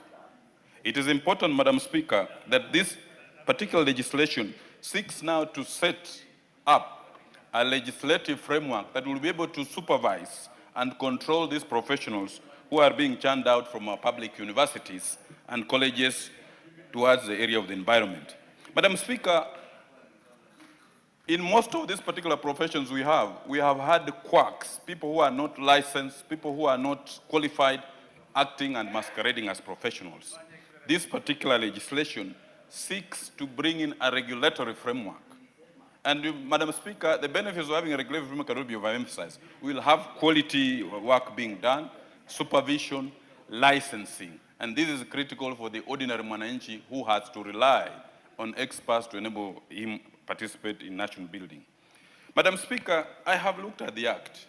It is important, Madam Speaker, that this particular legislation seeks now to set up a legislative framework that will be able to supervise and control these professionals who are being churned out from our public universities and colleges towards the area of the environment. Madam Speaker, in most of these particular professions we have had quacks, people who are not licensed, people who are not qualified, acting and masquerading as professionals. This particular legislation seeks to bring in a regulatory framework. And Madam Speaker, the benefits of having a regulatory framework cannot be overemphasized. We will have quality work being done, supervision, licensing. And this is critical for the ordinary Mwananchi who has to rely on experts to enable him participate in nation building. Madam Speaker, I have looked at the Act,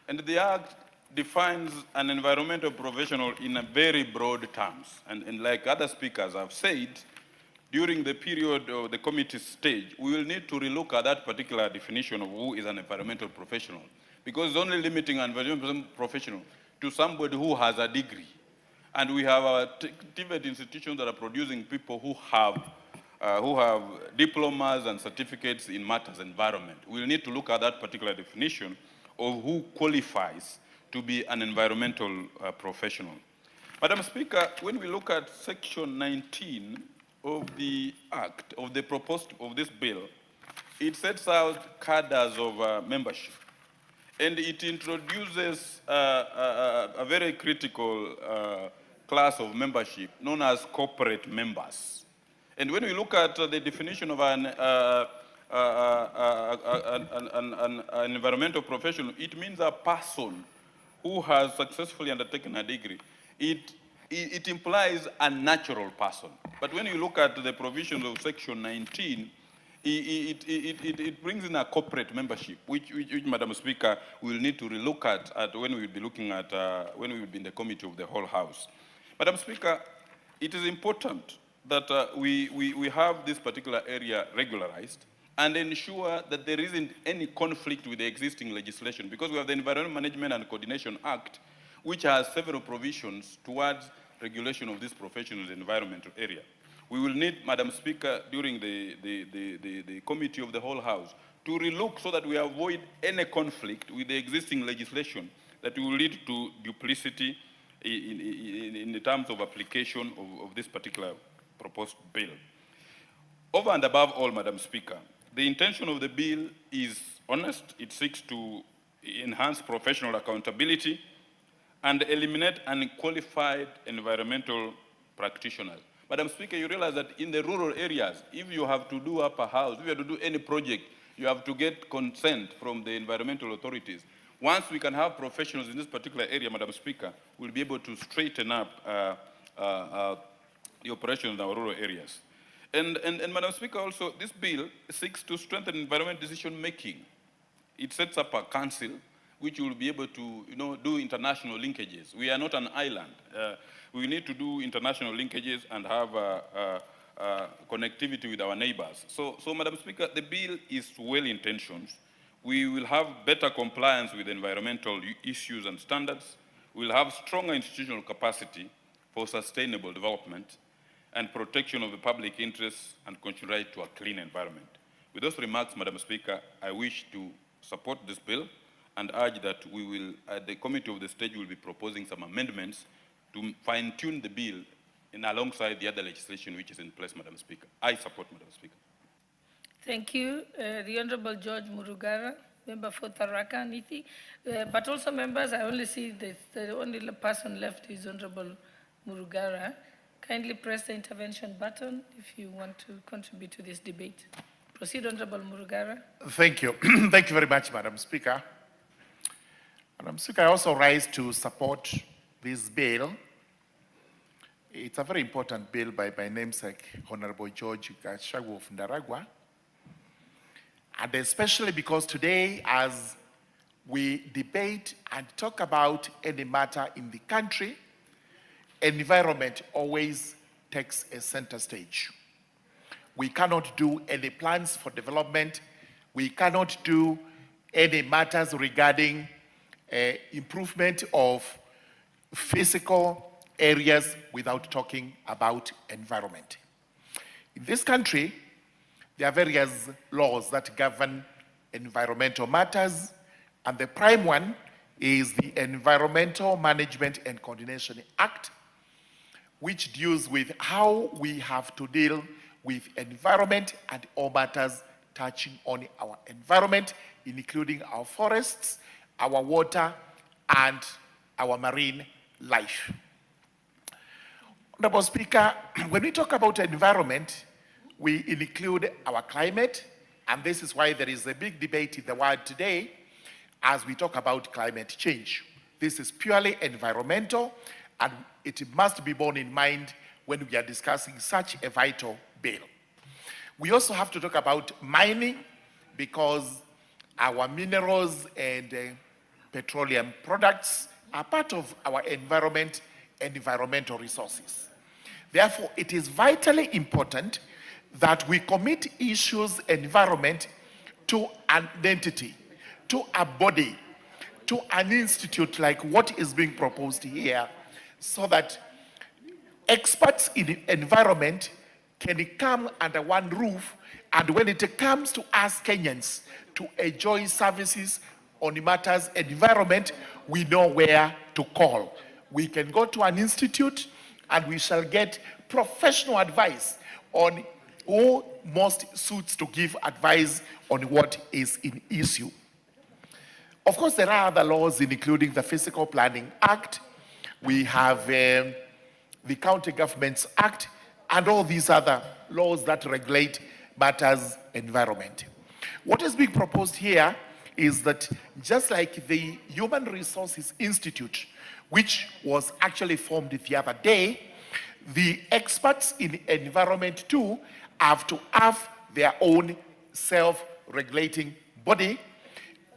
and the Act defines an environmental professional in a very broad terms. And like other speakers have said, during the period of the committee stage, we will need to relook at that particular definition of who is an environmental professional, because it's only limiting an environmental professional to somebody who has a degree. And we have our TVET institutions that are producing people who have diplomas and certificates in matters environment. We'll need to look at that particular definition of who qualifies to be an environmental professional. Madam Speaker, when we look at section 19 of the Act, of the proposed of this bill, it sets out cadres of membership. And it introduces a very critical class of membership known as corporate members. And when we look at the definition of an environmental professional, it means a person who has successfully undertaken a degree. It implies a natural person. But when you look at the provisions of section 19, it brings in a corporate membership, which Madam Speaker, we will need to relook at when we will be looking at, when we will be in the committee of the whole House. Madam Speaker, it is important that we have this particular area regularized and ensure that there isn't any conflict with the existing legislation, because we have the Environmental Management and Coordination Act, which has several provisions towards regulation of this profession in the environmental area. We will need, Madam Speaker, during the committee of the whole House, to relook so that we avoid any conflict with the existing legislation that will lead to duplicity in terms of application of this particular proposed bill. Over and above all, Madam Speaker, the intention of the bill is honest. It seeks to enhance professional accountability and eliminate unqualified environmental practitioners. Madam Speaker, you realize that in the rural areas, if you have to do up a house, if you have to do any project, you have to get consent from the environmental authorities. Once we can have professionals in this particular area, Madam Speaker, we'll be able to straighten up the operations in our rural areas. And Madam Speaker, also, this bill seeks to strengthen environment decision-making. It sets up a council which will be able to, do international linkages. We are not an island. We need to do international linkages and have connectivity with our neighbors. So, Madam Speaker, the bill is well-intentioned. We will have better compliance with environmental issues and standards. We'll have stronger institutional capacity for sustainable development and protection of the public interests and constitutional right to a clean environment. With those remarks, Madam Speaker, I wish to support this bill and urge that we will, at the committee of the stage, will be proposing some amendments to fine-tune the bill alongside the other legislation which is in place, Madam Speaker. I support, Madam Speaker. Thank you. The Honorable George Murugara, member for Tharaka Nithi. But also members, I only see the only person left is Honorable Murugara. Kindly press the intervention button if you want to contribute to this debate. Proceed, Honorable Murugara. Thank you. Thank you very much, Madam Speaker. Madam Speaker, I also rise to support this bill. It's a very important bill by my namesake, Honorable George Gachagua of Ndaragwa. And especially because today, as we debate and talk about any matter in the country, environment always takes a center stage. We cannot do any plans for development. We cannot do any matters regarding improvement of physical areas without talking about environment. In this country, there are various laws that govern environmental matters, and the prime one is the Environmental Management and Coordination Act, which deals with how we have to deal with environment and all matters touching on our environment, including our forests, our water, and our marine life. Honorable Speaker, when we talk about environment, we include our climate, and this is why there is a big debate in the world today as we talk about climate change. This is purely environmental, and it must be borne in mind when we are discussing such a vital bill. We also have to talk about mining, because our minerals and petroleum products are part of our environment and environmental resources. Therefore, it is vitally important that we commit issues environment to an entity, to a body, to an institute like what is being proposed here, so that experts in environment can come under one roof, and when it comes to us Kenyans to enjoy services on matters environment, we know where to call. We can go to an institute and we shall get professional advice on who most suits to give advice on what is in issue. Of course, there are other laws, including the Physical Planning Act. We have the County Governments Act, and all these other laws that regulate matters environment. What is being proposed here is that just like the Human Resources Institute, which was actually formed the other day, the experts in environment too have to have their own self-regulating body,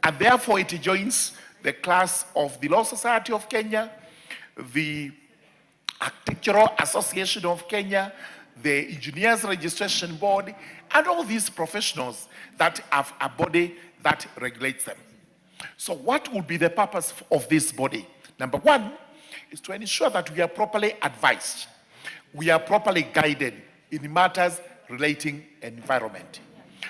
and therefore it joins the class of the Law Society of Kenya, the Architectural Association of Kenya, the Engineers Registration Board, and all these professionals that have a body that regulates them. So what would be the purpose of this body? Number one is to ensure that we are properly advised, we are properly guided in matters relating environment.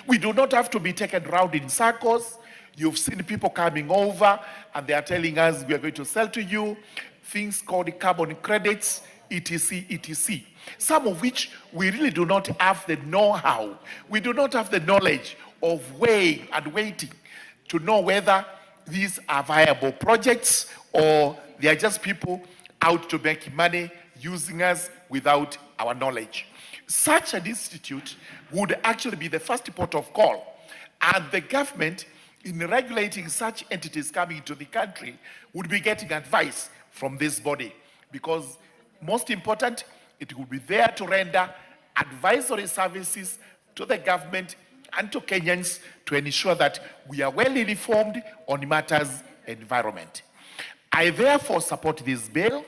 We do not have to be taken round in circles. You've seen people coming over and they are telling us we are going to sell to you things called carbon credits, etc., etc. Some of which we really do not have the know-how. We do not have the knowledge of weighing and waiting to know whether these are viable projects or they are just people out to make money using us without our knowledge. Such an institute would actually be the first port of call, and the government in regulating such entities coming into the country would be getting advice from this body, because most important, it will be there to render advisory services to the government and to Kenyans to ensure that we are well informed on matters environment. I therefore support this bill.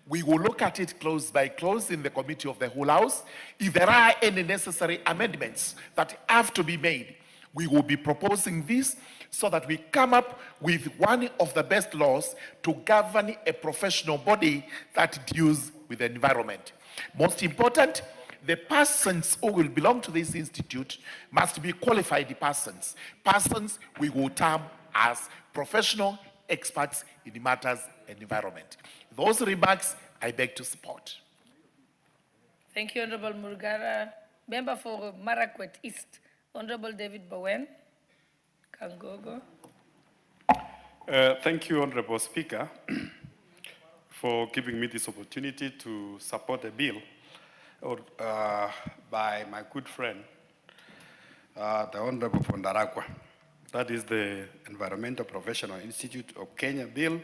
We will look at it close by close in the committee of the whole house. If there are any necessary amendments that have to be made, we will be proposing this so that we come up with one of the best laws to govern a professional body that deals with the environment. Most important, the persons who will belong to this institute must be qualified persons. Persons we will term as professional experts in the matters environment. Those remarks I beg to support. Thank you, Honorable Murgara. Member for Marakwet East, Honorable David Bowen. Kangogo. Thank you, Honorable Speaker, for giving me this opportunity to support the bill by my good friend, the Honorable Fondarakwa. That is the Environmental Professional Institute of Kenya Bill,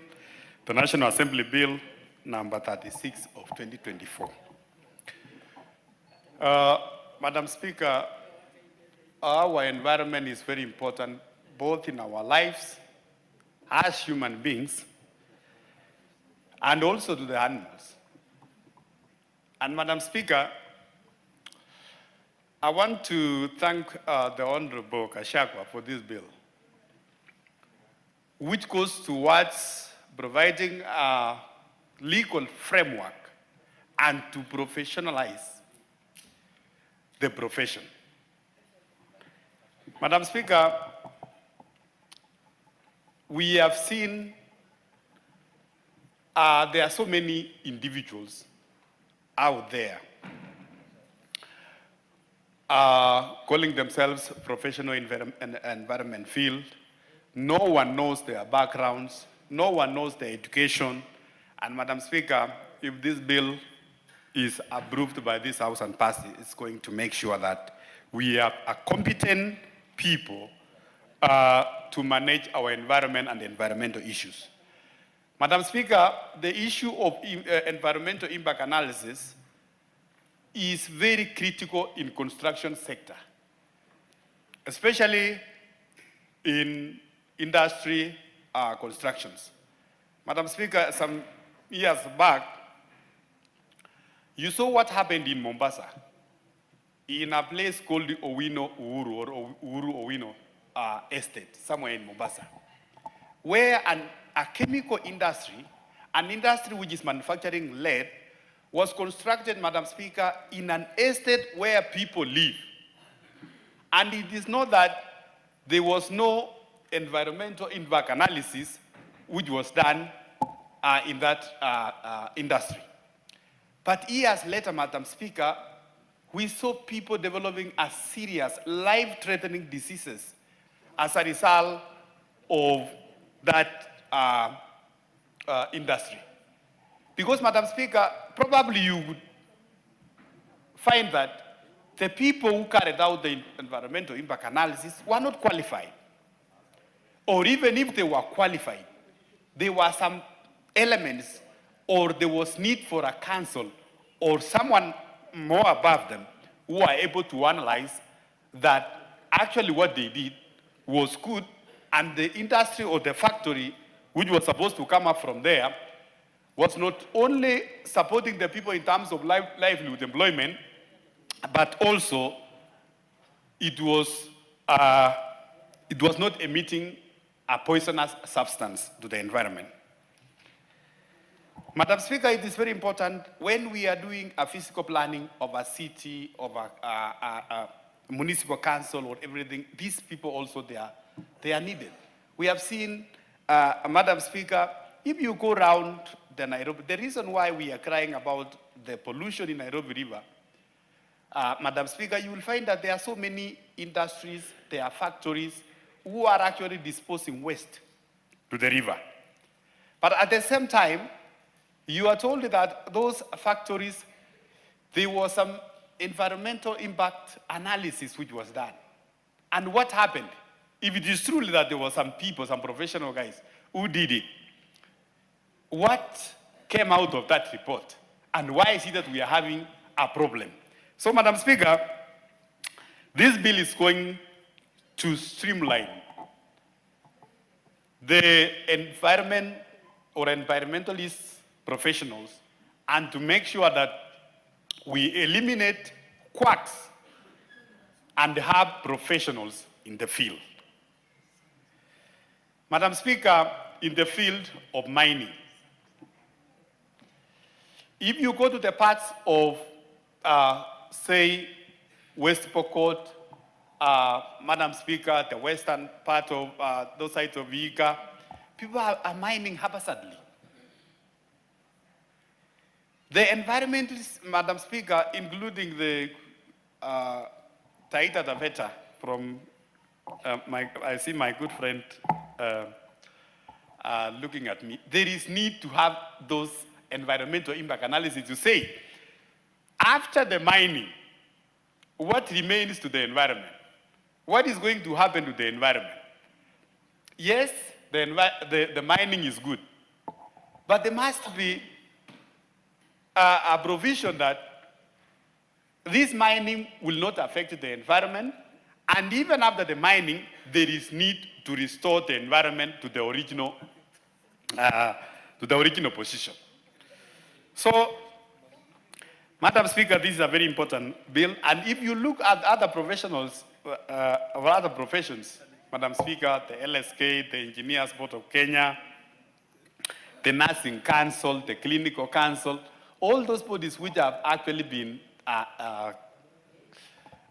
the National Assembly Bill number 36 of 2024. Madam Speaker, our environment is very important, both in our lives as human beings and also to the animals. And Madam Speaker, I want to thank the Honorable Kashagwa for this bill, which goes towards providing a legal framework and to professionalize the profession. Madam Speaker, we have seen there are so many individuals out there calling themselves professional environment field. No one knows their backgrounds. No one knows their education. And Madam Speaker, if this bill is approved by this House and passed, it's going to make sure that we have a competent people to manage our environment and environmental issues. Madam Speaker, the issue of environmental impact analysis is very critical in construction sector, especially in industry constructions. Madam Speaker, some years back, you saw what happened in Mombasa, in a place called the Owino Uhuru or Uhuru Owino Estate, somewhere in Mombasa, where a chemical industry, an industry which is manufacturing lead, was constructed, Madam Speaker, in an estate where people live. And it is not that there was no environmental impact analysis which was done in that industry. But years later, Madam Speaker, we saw people developing a serious, life-threatening diseases as a result of that industry. Because, Madam Speaker, probably you would find that the people who carried out the environmental impact analysis were not qualified. Or even if they were qualified, there were some elements or there was need for a council or someone more above them who are able to analyze that actually what they did was good, and the industry or the factory which was supposed to come up from there was not only supporting the people in terms of livelihood employment, but also it was not emitting a poisonous substance to the environment. Madam Speaker, it is very important when we are doing a physical planning of a city, of municipal council or everything, these people also, they are needed. We have seen, Madam Speaker, if you go around the Nairobi, the reason why we are crying about the pollution in Nairobi River, Madam Speaker, you will find that there are so many industries, there are factories who are actually disposing waste to the river. But at the same time, you are told that those factories, there was some environmental impact analysis which was done. And what happened? If it is true that there were some people, some professional guys who did it, what came out of that report? And why is it that we are having a problem? So, Madam Speaker, this bill is going to streamline the environment or environmentalist professionals and to make sure that we eliminate quacks and have professionals in the field. Madam Speaker, in the field of mining, if you go to the parts of, say, West Pokot, Madam Speaker, the western part of those sides of Viga, people are mining haphazardly. The environmentalists, Madam Speaker, including the Taita Taveta from, I see my good friend looking at me, there is need to have those environmental impact analysis to say, after the mining, what remains to the environment? What is going to happen to the environment? Yes, the mining is good, but there must be a provision that this mining will not affect the environment, and even after the mining, there is need to restore the environment to the original position. So, Madam Speaker, this is a very important bill, and if you look at other professionals, or other professions, Madam Speaker, the LSK, the Engineers Board of Kenya, the Nursing Council, the Clinical Council, all those bodies which have actually been are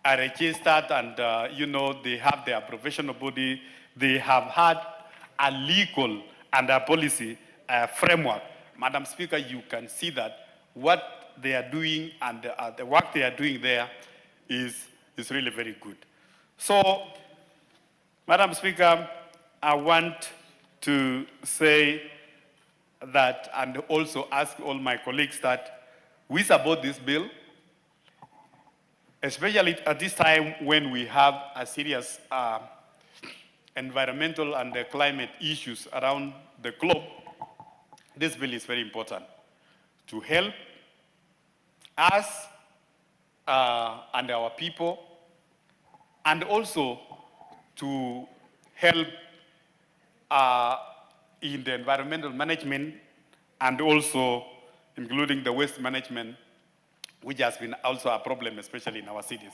registered and, you know, they have their professional body, they have had a legal and a policy framework. Madam Speaker, you can see that what they are doing and the work they are doing there is really very good. So, Madam Speaker, I want to say that and also ask all my colleagues that we support this bill, especially at this time when we have a serious environmental and climate issues around the globe. This bill is very important to help us and our people, and also to help in the environmental management and also including the waste management, which has been also a problem, especially in our cities.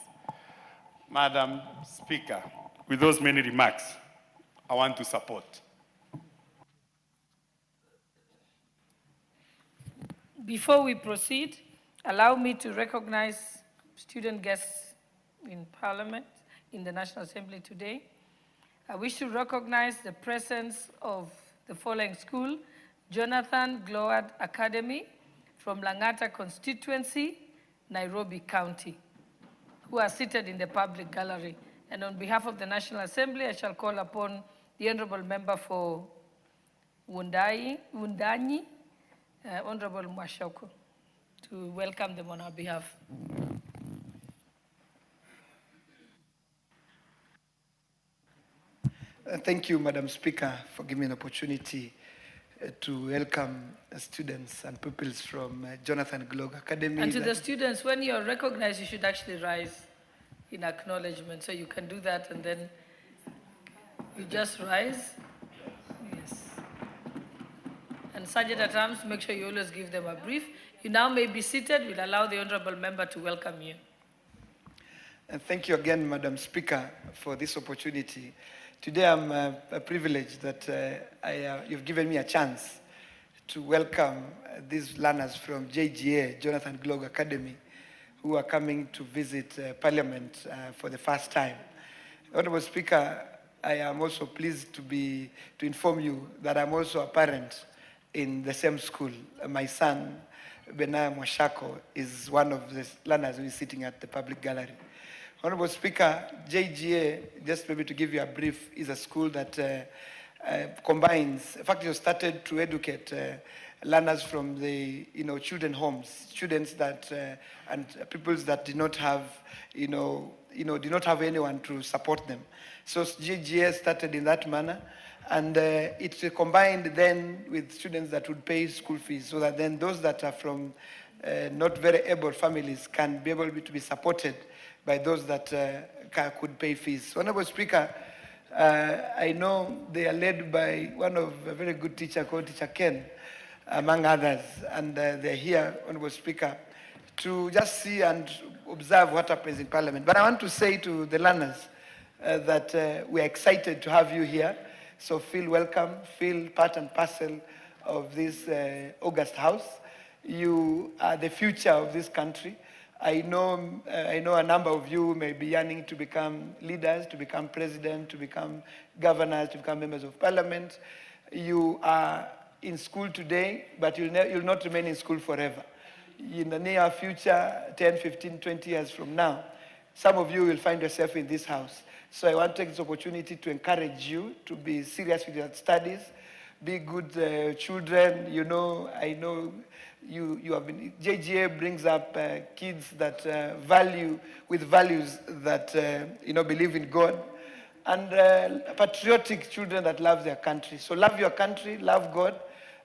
Madam Speaker, with those many remarks, I want to support. Before we proceed, allow me to recognize student guests in Parliament, in the National Assembly today. I wish to recognize the presence of the following school: Jonathan Gloward Academy from Langata constituency, Nairobi County, who are seated in the public gallery. And on behalf of the National Assembly, I shall call upon the Honorable Member for Wundanyi, Honorable Mwashoko, to welcome them on our behalf. Thank you, Madam Speaker, for giving me an opportunity to welcome students and pupils from Jonathan Gloward Academy. And to the students, when you're recognized, you should actually rise in acknowledgement. So you can do that and then you just rise. Yes. And Sergeant at Arms, make sure you always give them a brief. You now may be seated. We'll allow the Honorable Member to welcome you. And thank you again, Madam Speaker, for this opportunity. Today I'm privileged that you've given me a chance to welcome these learners from JGA, Jonathan Gloward Academy, who are coming to visit Parliament for the first time. Honorable Speaker, I am also pleased to inform you that I'm also a parent in the same school. My son, Benaya Mwashako, is one of the learners who is sitting at the public gallery. Honorable Speaker, JGA, just maybe to give you a brief, is a school that combines, in fact, it was started to educate learners from the children homes, students that and peoples that did not have did not have anyone to support them. So JGA started in that manner, and it's combined then with students that would pay school fees, so that then those that are from not very able families can be able to be supported by those that could pay fees. So, Honorable Speaker, I know they are led by one of a very good teacher called Teacher Ken, among others, and they're here, Honorable Speaker, to just see and observe what happens in Parliament. But I want to say to the learners that we are excited to have you here, so feel welcome, feel part and parcel of this August House. You are the future of this country. I know a number of you may be yearning to become leaders, to become president, to become governors, to become members of parliament. You are in school today, but you'll not remain in school forever. In the near future, 10, 15, 20 years from now, some of you will find yourself in this house. So I want to take this opportunity to encourage you to be serious with your studies, be good children. I know you have been, JGA brings up kids that with values that, believe in God, and patriotic children that love their country. So love your country, love God,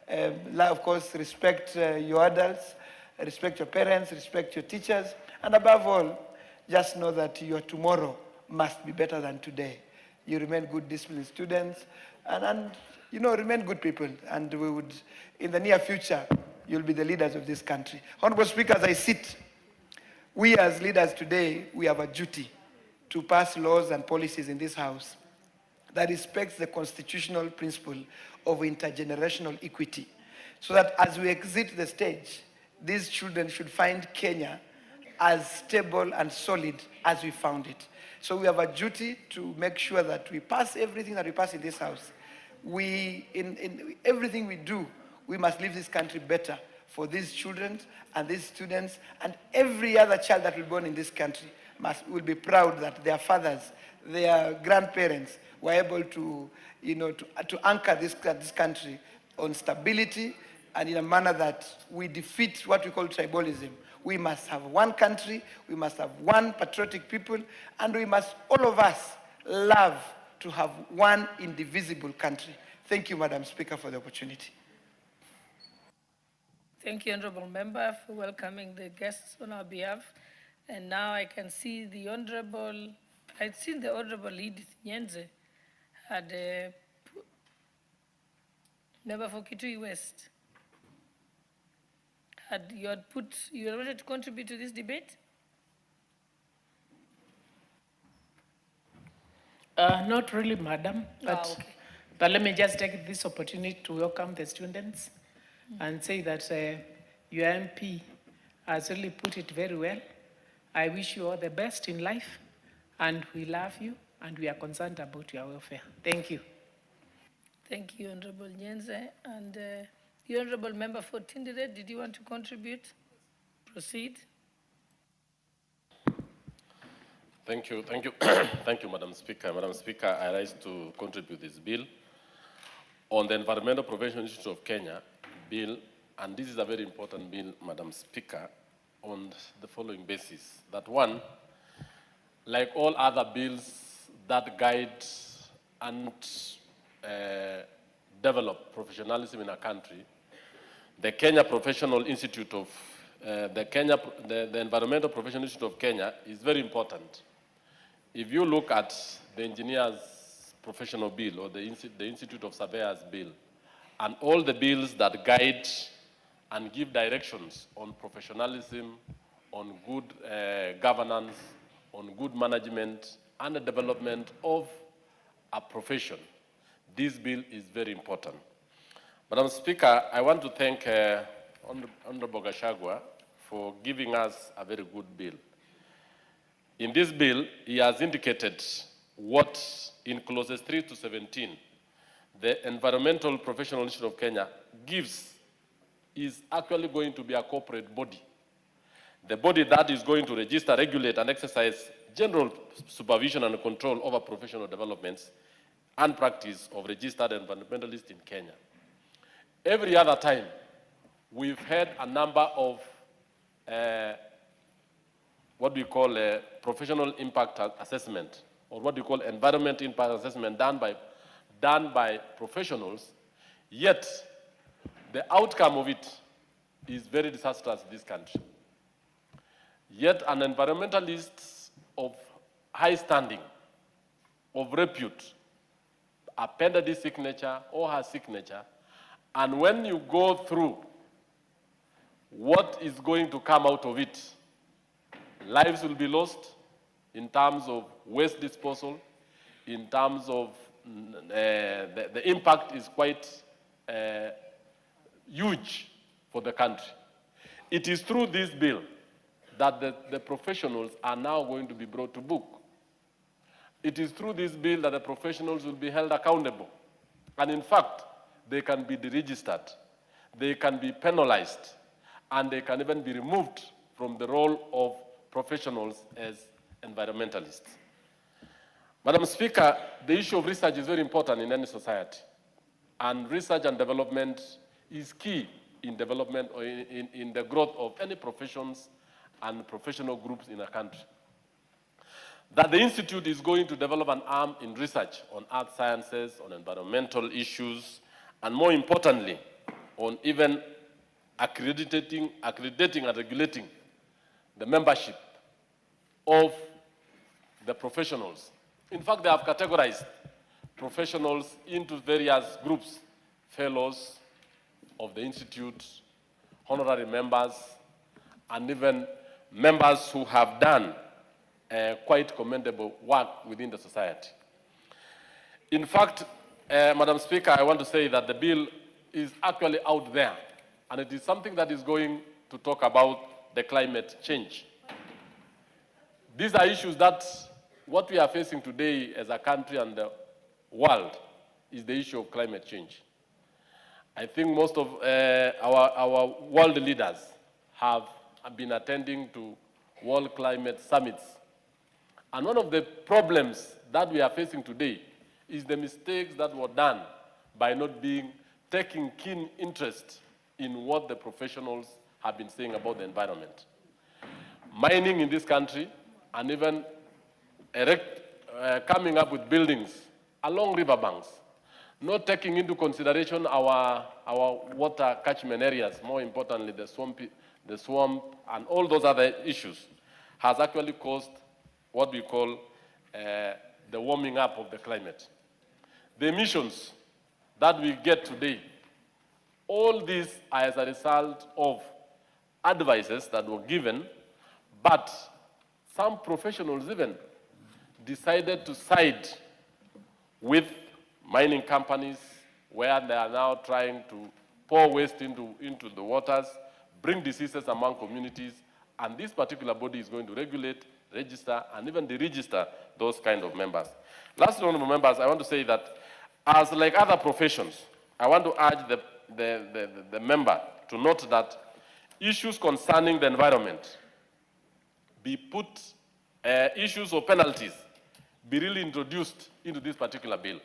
of course, respect your adults, respect your parents, respect your teachers, and above all, just know that your tomorrow must be better than today. You remain good, disciplined students, and remain good people, and we would, in the near future, you'll be the leaders of this country. Honorable Speaker, as I sit, we as leaders today, we have a duty to pass laws and policies in this house that respects the constitutional principle of intergenerational equity, so that as we exit the stage, these children should find Kenya as stable and solid as we found it. So we have a duty to make sure that we pass everything that we pass in this house. In everything we do, we must leave this country better for these children and these students, and every other child that will be born in this country will be proud that their fathers, their grandparents were able to anchor this country on stability and in a manner that we defeat what we call tribalism. We must have one country, we must have one patriotic people, and we must, all of us, love to have one indivisible country. Thank you, Madam Speaker, for the opportunity. Thank you, Honorable Member, for welcoming the guests on our behalf. And now I can see the Honorable, I'd seen the Honorable Edith Nyenze had member for Kitui West. You wanted to contribute to this debate? Not really, Madam, but, okay. But let me just take this opportunity to welcome the students and say that your MP has really put it very well. I wish you all the best in life, and we love you, and we are concerned about your welfare. Thank you. Thank you, Honorable Nyenze. And the Honorable Member for Tindere, did you want to contribute? Proceed. Thank you. Thank you, Madam Speaker. Madam Speaker, I rise to contribute this bill on the Environmental Protection Institute of Kenya bill, and this is a very important bill, Madam Speaker, on the following basis. That one, like all other bills that guide and develop professionalism in a country, the Kenya Professional Institute of the Environmental Professional Institute of Kenya is very important. If you look at the engineer's professional bill or the Institute of Surveyors bill, and all the bills that guide and give directions on professionalism, on good governance, on good management, and the development of a profession, this bill is very important. Madam Speaker, I want to thank Honorable Gashagwa for giving us a very good bill. In this bill, he has indicated what in clauses 3 to 17, the Environmental Professional Institute of Kenya gives is actually going to be a corporate body. The body that is going to register, regulate, and exercise general supervision and control over professional developments and practice of registered environmentalists in Kenya. Every other time, we've had a number of what we call a professional impact assessment, or what we call environment impact assessment done by professionals, yet the outcome of it is very disastrous in this country. Yet an environmentalist of high standing, of repute, appended his signature or her signature, and when you go through what is going to come out of it, lives will be lost in terms of waste disposal, in terms of the impact is quite huge for the country. It is through this bill that the professionals are now going to be brought to book. It is through this bill that the professionals will be held accountable. And in fact, they can be deregistered, they can be penalized, and they can even be removed from the role of professionals as environmentalists. Madam Speaker, the issue of research is very important in any society. And research and development is key in development or in the growth of any professions and professional groups in a country. That the Institute is going to develop an arm in research on earth sciences, on environmental issues, and more importantly, on even accrediting and regulating the membership of the professionals. In fact, they have categorized professionals into various groups: fellows of the Institute, honorary members, and even members who have done quite commendable work within the society. In fact, Madam Speaker, I want to say that the bill is actually out there, and it is something that is going to talk about the climate change. These are issues that what we are facing today as a country and the world is the issue of climate change. I think most of our world leaders have been attending to world climate summits. And one of the problems that we are facing today is the mistakes that were done by not taking keen interest in what the professionals have been saying about the environment. Mining in this country, and even coming up with buildings along riverbanks, not taking into consideration our water catchment areas, more importantly the swamp and all those other issues, has actually caused what we call the warming up of the climate. The emissions that we get today, all these are as a result of advices that were given, but some professionals even decided to side with mining companies where they are now trying to pour waste into the waters, bring diseases among communities, and this particular body is going to regulate, register, and even deregister those kind of members. Lastly, honorable members, I want to say that as like other professions, I want to urge the member to note that issues concerning the environment be put, issues or penalties be really introduced into this particular bill.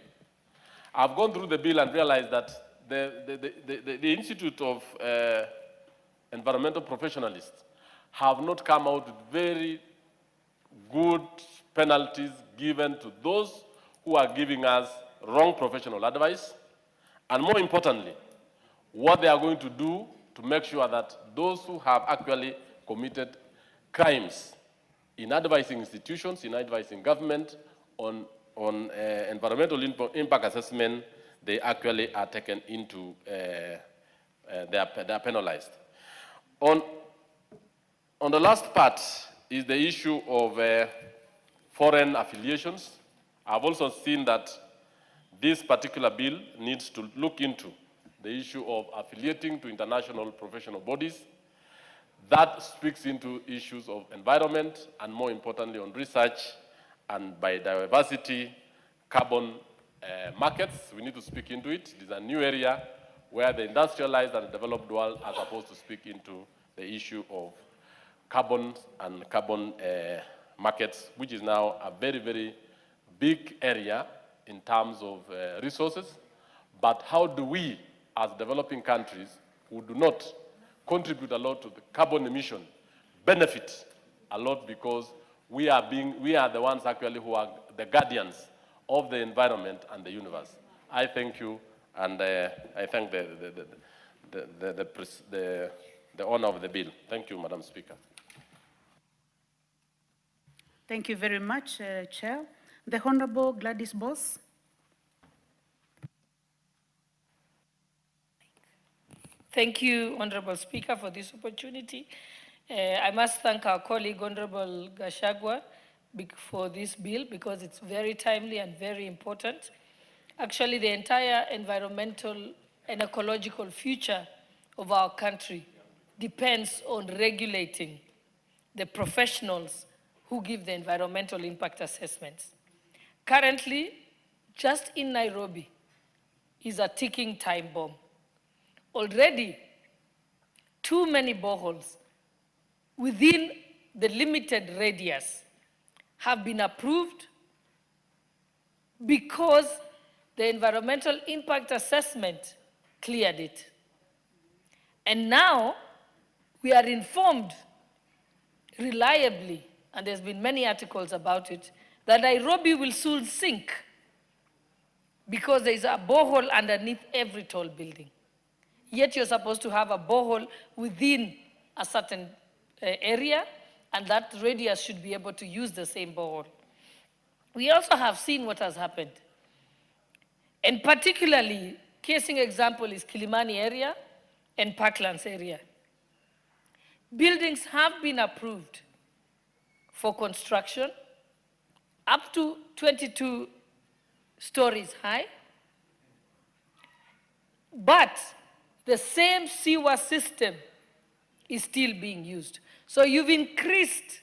I've gone through the bill and realized that the Institute of Environmental Professionalists have not come out with very good penalties given to those who are giving us wrong professional advice, and more importantly, what they are going to do to make sure that those who have actually committed crimes in advising institutions, in advising government on environmental impact assessment, they actually are taken into, they are penalized. On the last part is the issue of foreign affiliations. I've also seen that this particular bill needs to look into the issue of affiliating to international professional bodies. that speaks into issues of environment and more importantly on research and biodiversity, carbon markets. We need to speak into it. It is a new area where the industrialized and developed world are supposed to speak into the issue of carbon and carbon markets, which is now a very, very big area in terms of resources. But how do we, as developing countries who do not contribute a lot to the carbon emission, benefit a lot because we are the ones actually who are the guardians of the environment and the universe. I thank you, and I thank the owner of the bill. Thank you, Madam Speaker. Thank you very much, Chair. The Honorable Gladys Boss. Thank you, Honorable Speaker, for this opportunity. I must thank our colleague, Honorable Gashagwa, for this bill because it's very timely and very important. Actually, the entire environmental and ecological future of our country depends on regulating the professionals who give the environmental impact assessments. Currently, just in Nairobi is a ticking time bomb. Already, too many boreholes within the limited radius have been approved because the environmental impact assessment cleared it. And now we are informed reliably, and there's been many articles about it, that Nairobi will soon sink because there's a borehole underneath every tall building. Yet you're supposed to have a borehole within a certain area, and that radius should be able to use the same borehole. We also have seen what has happened. And particularly, casing example is Kilimani area and Parklands area. Buildings have been approved for construction up to 22 stories high, but the same sewer system is still being used. So you've increased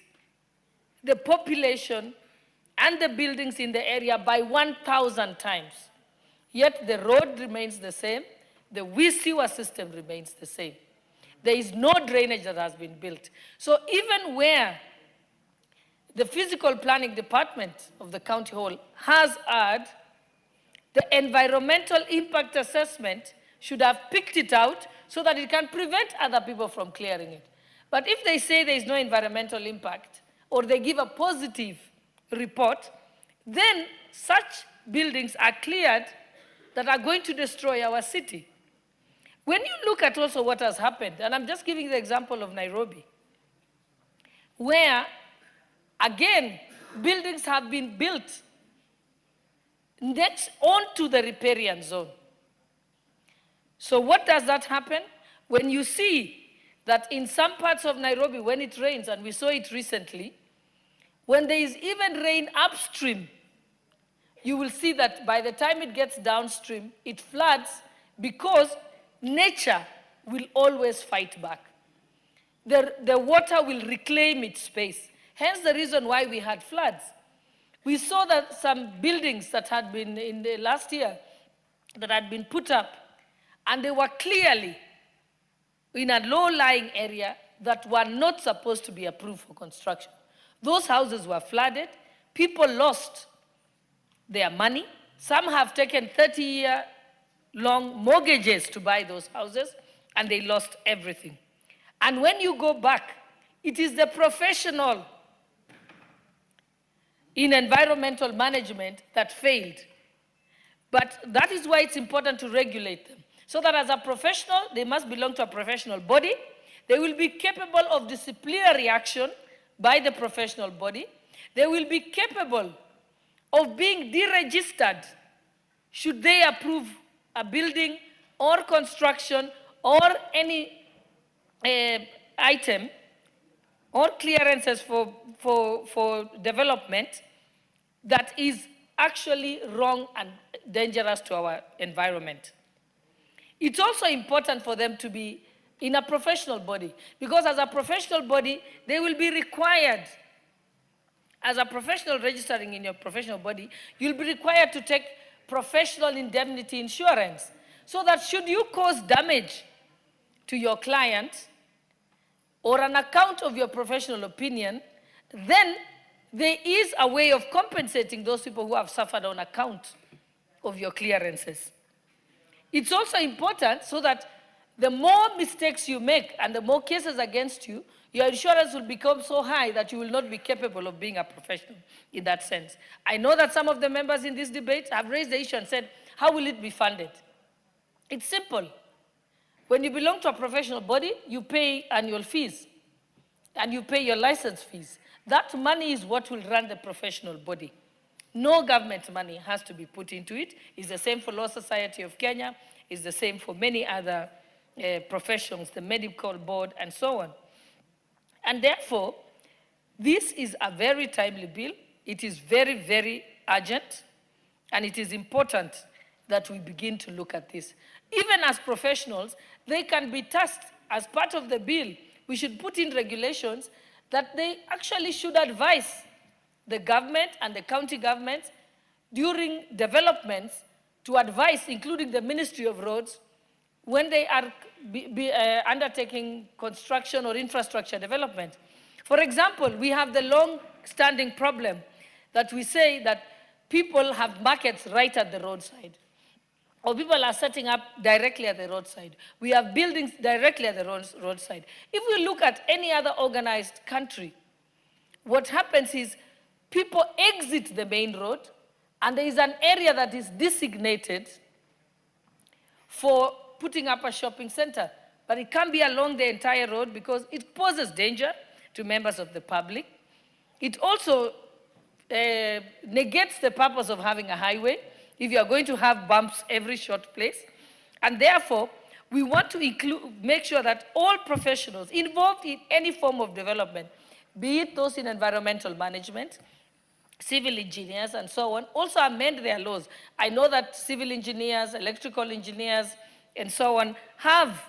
the population and the buildings in the area by 1,000 times. Yet the road remains the same, the sewer system remains the same. There is no drainage that has been built. So even where the physical planning department of the county hall has had the environmental impact assessment should have picked it out so that it can prevent other people from clearing it. But if they say there is no environmental impact or they give a positive report, then such buildings are cleared that are going to destroy our city. When you look at also what has happened, and I'm just giving the example of Nairobi, where, again, buildings have been built next onto the riparian zone. So what does that happen? When you see that in some parts of Nairobi, when it rains, and we saw it recently, when there is even rain upstream, you will see that by the time it gets downstream, it floods because nature will always fight back. The water will reclaim its space. Hence the reason why we had floods. We saw that some buildings that had been in the last year that had been put up, and they were clearly in a low-lying area that were not supposed to be approved for construction. Those houses were flooded. People lost their money. Some have taken 30-year-long mortgages to buy those houses, and they lost everything. And when you go back, it is the professional in environmental management that failed. But that is why it's important to regulate them. So that as a professional, they must belong to a professional body. They will be capable of disciplinary action by the professional body. They will be capable of being deregistered should they approve a building or construction or any item or clearances for development that is actually wrong and dangerous to our environment. It's also important for them to be in a professional body. Because as a professional body, they will be required, as a professional registering in your professional body, you'll be required to take professional indemnity insurance, so that should you cause damage to your client or an account of your professional opinion, then there is a way of compensating those people who have suffered on account of your clearances. It's also important so that the more mistakes you make and the more cases against you, your insurance will become so high that you will not be capable of being a professional in that sense. I know that some of the members in this debate have raised the issue and said, how will it be funded? It's simple. When you belong to a professional body, you pay annual fees and you pay your license fees. That money is what will run the professional body. No government money has to be put into it. It's the same for Law Society of Kenya. It's the same for many other professions, the medical board, and so on. And therefore, this is a very timely bill. It is very, very urgent, and it is important that we begin to look at this. Even as professionals, they can be tasked as part of the bill. We should put in regulations that they actually should advise the government and the county governments during developments to advise, including the Ministry of Roads, when they are undertaking construction or infrastructure development. For example, we have the long-standing problem that we say that people have markets right at the roadside, or people are setting up directly at the roadside. We have buildings directly at the roadside. If we look at any other organized country, what happens is people exit the main road, and there is an area that is designated for putting up a shopping center. But it can't be along the entire road because it poses danger to members of the public. It also negates the purpose of having a highway if you are going to have bumps every short place. And therefore, we want to make sure that all professionals involved in any form of development, be it those in environmental management, civil engineers, and so on, also amend their laws. I know that civil engineers, electrical engineers, and so on have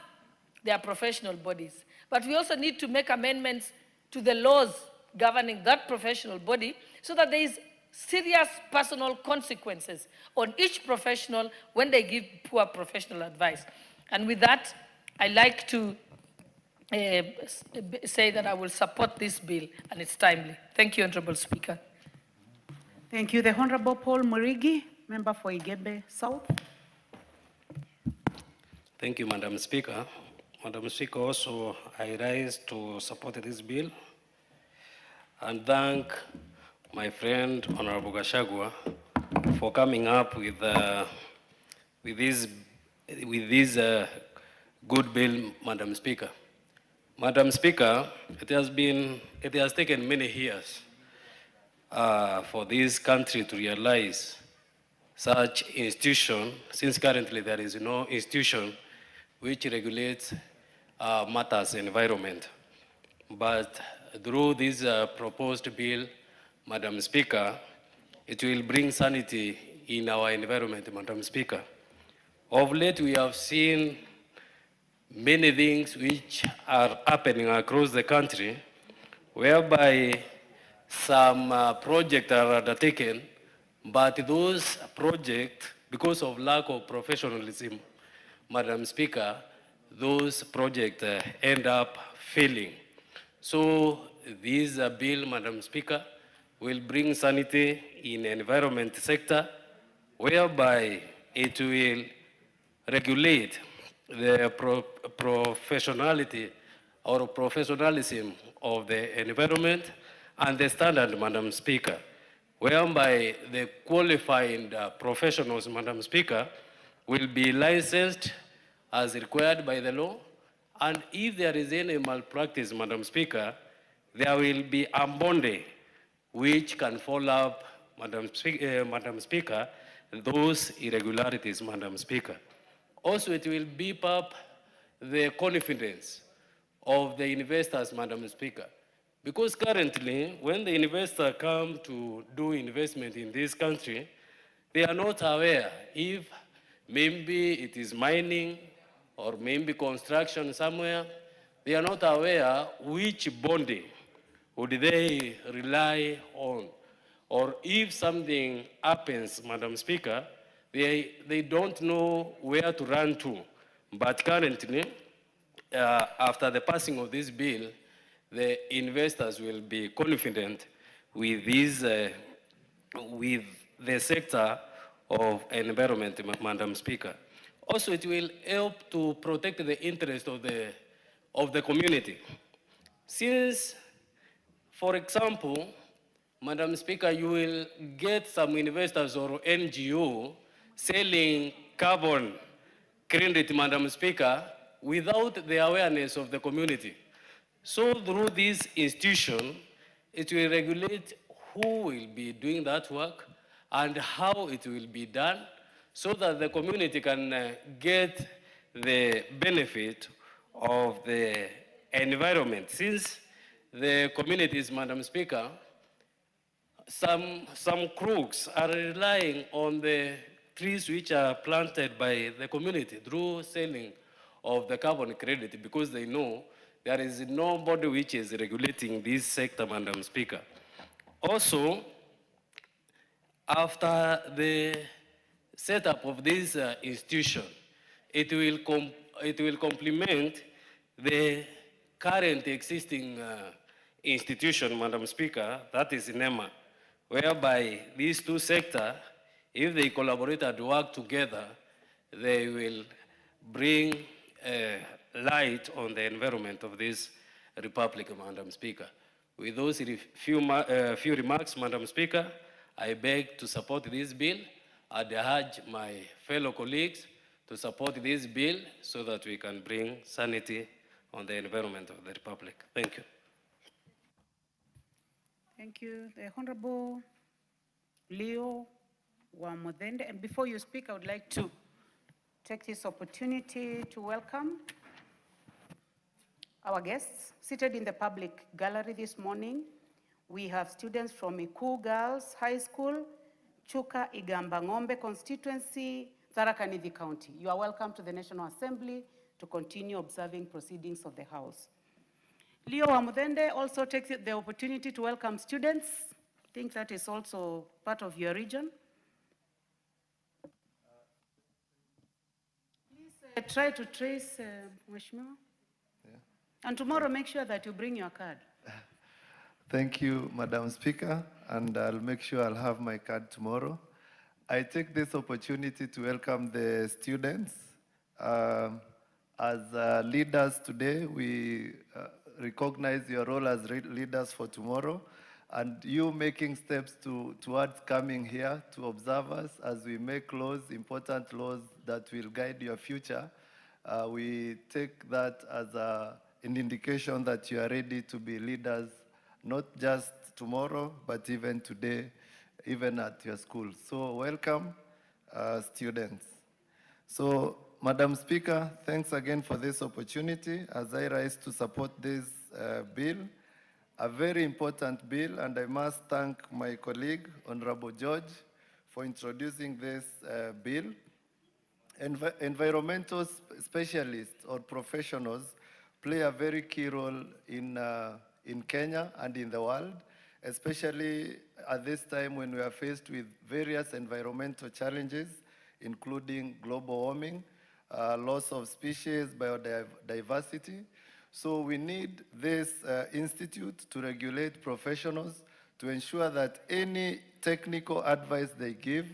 their professional bodies. But we also need to make amendments to the laws governing that professional body so that there is serious personal consequences on each professional when they give poor professional advice. And with that, I like to say that I will support this bill, and it's timely. Thank you, Honorable Speaker. Thank you. The Honorable Paul Murigi, member for Igembe South. Thank you, Madam Speaker. Madam Speaker, also I rise to support this bill and thank my friend Honorable Gashagwa for coming up with this good bill, Madam Speaker. Madam Speaker, it has taken many years for this country to realize such institution, since currently there is no institution which regulates matters environment. But through this proposed bill, Madam Speaker, it will bring sanity in our environment, Madam Speaker. Of late, we have seen many things which are happening across the country, whereby some projects are undertaken, but those projects, because of lack of professionalism, Madam Speaker, those projects end up failing. So this bill, Madam Speaker, will bring sanity in the environment sector, whereby it will regulate the professionality or professionalism of the environment and the standard, Madam Speaker, whereby the qualified professionals, Madam Speaker, will be licensed as required by the law. And if there is any malpractice, Madam Speaker, there will be a body which can follow up, Madam Speaker, those irregularities, Madam Speaker. Also, it will beef up the confidence of the investors, Madam Speaker. Because currently, when the investor come to do investment in this country, they are not aware if maybe it is mining or maybe construction somewhere, they are not aware which body would they rely on. Or if something happens, Madam Speaker, they don't know where to run to. But currently, after the passing of this bill, the investors will be confident with this, with the sector of environment, Madam Speaker. Also, it will help to protect the interest of the community. Since, for example, Madam Speaker, you will get some investors or NGO selling carbon credit, Madam Speaker, without the awareness of the community. So through this institution, it will regulate who will be doing that work and how it will be done so that the community can get the benefit of the environment. Since the communities, Madam Speaker, some crooks are relying on the trees which are planted by the community through selling of the carbon credit because they know there is nobody which is regulating this sector, Madam Speaker. Also, after the setup of this institution, it will complement the current existing institution, Madam Speaker, that is NEMA, whereby these two sectors, if they collaborate and work together, they will bring light on the environment of this republic, Madam Speaker. With those few remarks, Madam Speaker, I beg to support this bill. I urge my fellow colleagues to support this bill so that we can bring sanity on the environment of the republic. Thank you. Thank you. The Honorable Leo Wamudende. And before you speak, I would like to take this opportunity to welcome our guests seated in the public gallery this morning. We have students from Ikuu Girls High School, Chuka Igamba Ng'ombe constituency, Tharaka Nithi County. You are welcome to the National Assembly to continue observing proceedings of the House. Leo Wamudende also takes the opportunity to welcome students. I think that is also part of your region. Please try to trace Mheshimiwa. And tomorrow, make sure that you bring your card. Thank you, Madam Speaker, and I'll make sure I'll have my card tomorrow. I take this opportunity to welcome the students. As leaders today, we recognize your role as leaders for tomorrow, and you making steps towards coming here to observe us as we make laws, important laws that will guide your future. We take that as an indication that you are ready to be leaders, not just tomorrow, but even today, even at your school. So welcome, students. So, Madam Speaker, thanks again for this opportunity as I rise to support this bill, a very important bill, and I must thank my colleague, Honorable George, for introducing this bill. Environmental specialists or professionals play a very key role in Kenya and in the world, especially at this time when we are faced with various environmental challenges, including global warming, loss of species, biodiversity. So we need this institute to regulate professionals to ensure that any technical advice they give,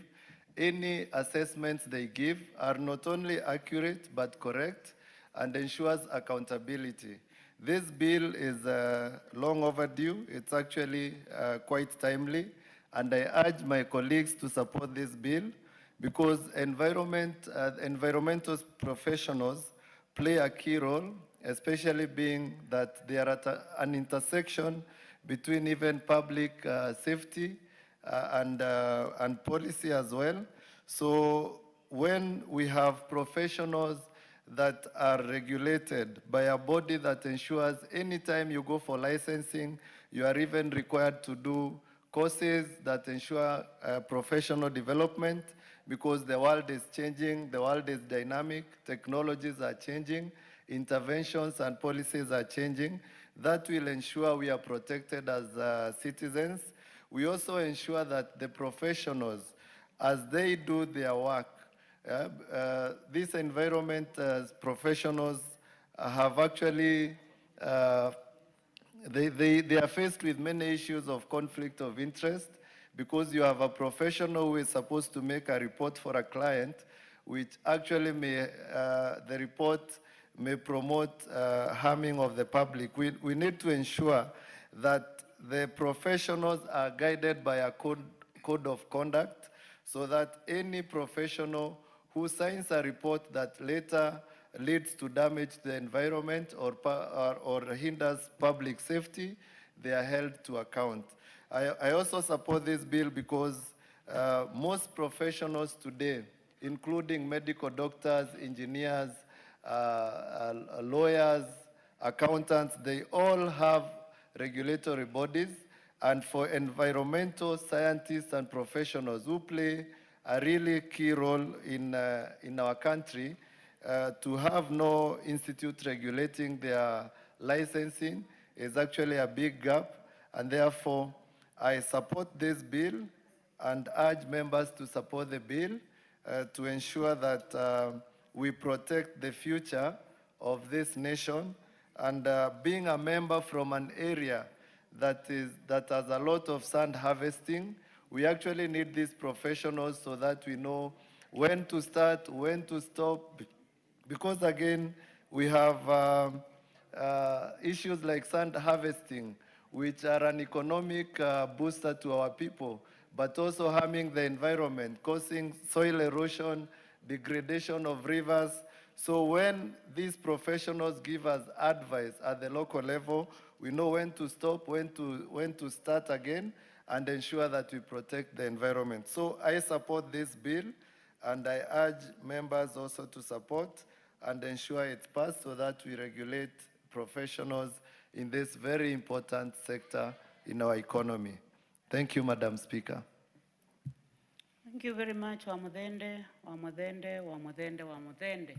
any assessments they give are not only accurate but correct and ensures accountability. This bill is long overdue. It's actually quite timely, and I urge my colleagues to support this bill because environmental professionals play a key role, especially being that they are at an intersection between even public safety and policy as well. So when we have professionals that are regulated by a body that ensures anytime you go for licensing, you are even required to do courses that ensure professional development, because the world is changing, the world is dynamic, technologies are changing, interventions and policies are changing. That will ensure we are protected as citizens. We also ensure that the professionals, as they do their work, this environment professionals have actually, they are faced with many issues of conflict of interest, because you have a professional who is supposed to make a report for a client, which actually may, the report may promote harming of the public. We need to ensure that the professionals are guided by a code of conduct, so that any professional who signs a report that later leads to damage to the environment or hinders public safety, they are held to account. I also support this bill because most professionals today, including medical doctors, engineers, lawyers, accountants, they all have regulatory bodies. And for environmental scientists and professionals who play a really key role in our country, to have no institute regulating their licensing is actually a big gap, and therefore I support this bill and urge members to support the bill to ensure that we protect the future of this nation. And being a member from an area that has a lot of sand harvesting, we actually need these professionals so that we know when to start, when to stop, because again, we have issues like sand harvesting, which are an economic booster to our people, but also harming the environment, causing soil erosion, degradation of rivers. So when these professionals give us advice at the local level, we know when to stop, when to start again, and ensure that we protect the environment. So I support this bill, and I urge members also to support and ensure it's passed so that we regulate professionals in this very important sector in our economy. Thank you, Madam Speaker. Thank you very much, Wamudende, Wamudende, Wamudende, Wamudende.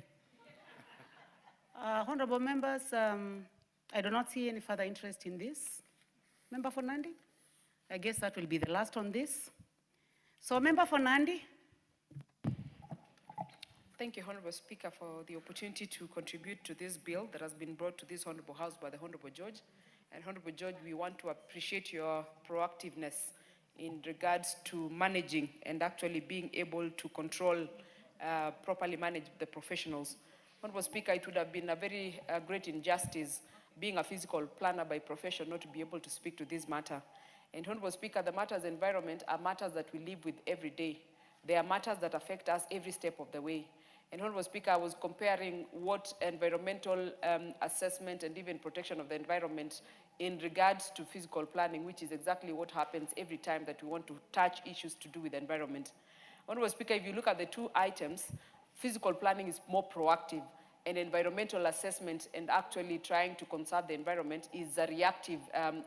Honorable members, I do not see any further interest in this. Member for Nandi? I guess that will be the last on this. So, Member for Nandi? Thank you, Honorable Speaker, for the opportunity to contribute to this bill that has been brought to this Honorable House by the Honorable George. And Honorable George, we want to appreciate your proactiveness in regards to managing and actually being able to control, properly manage the professionals. Honorable Speaker, it would have been a very great injustice, being a physical planner by profession, not to be able to speak to this matter. And Honorable Speaker, the matters environment are matters that we live with every day. They are matters that affect us every step of the way. And Honorable Speaker, I was comparing what environmental assessment and even protection of the environment in regards to physical planning, which is exactly what happens every time that we want to touch issues to do with the environment. Honorable Speaker, if you look at the two items, physical planning is more proactive, and environmental assessment and actually trying to conserve the environment is a reactive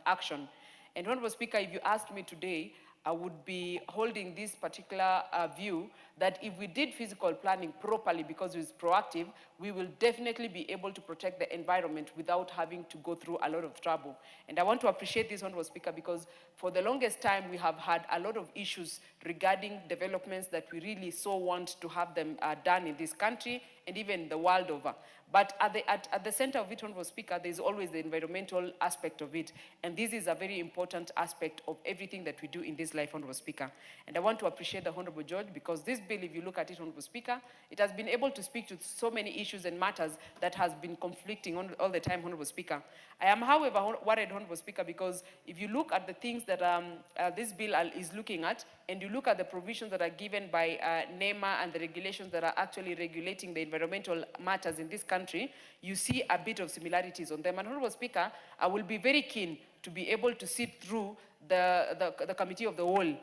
action. And Honorable Speaker, if you asked me today, I would be holding this particular view that if we did physical planning properly because it's proactive, we will definitely be able to protect the environment without having to go through a lot of trouble. And I want to appreciate this, Honorable Speaker, because for the longest time we have had a lot of issues regarding developments that we really so want to have them done in this country and even the world over. But at the center of it, Honorable Speaker, there's always the environmental aspect of it. And this is a very important aspect of everything that we do in this life, Honorable Speaker. And I want to appreciate the Honorable George because this bill, if you look at it, Honorable Speaker, it has been able to speak to so many issues and matters that has been conflicting all the time, Honorable Speaker. I am, however, worried, Honorable Speaker, because if you look at the things that this bill is looking at, and you look at the provisions that are given by NEMA and the regulations that are actually regulating the environmental matters in this country, you see a bit of similarities on them. And Honorable Speaker, I will be very keen to be able to sit through the committee of the whole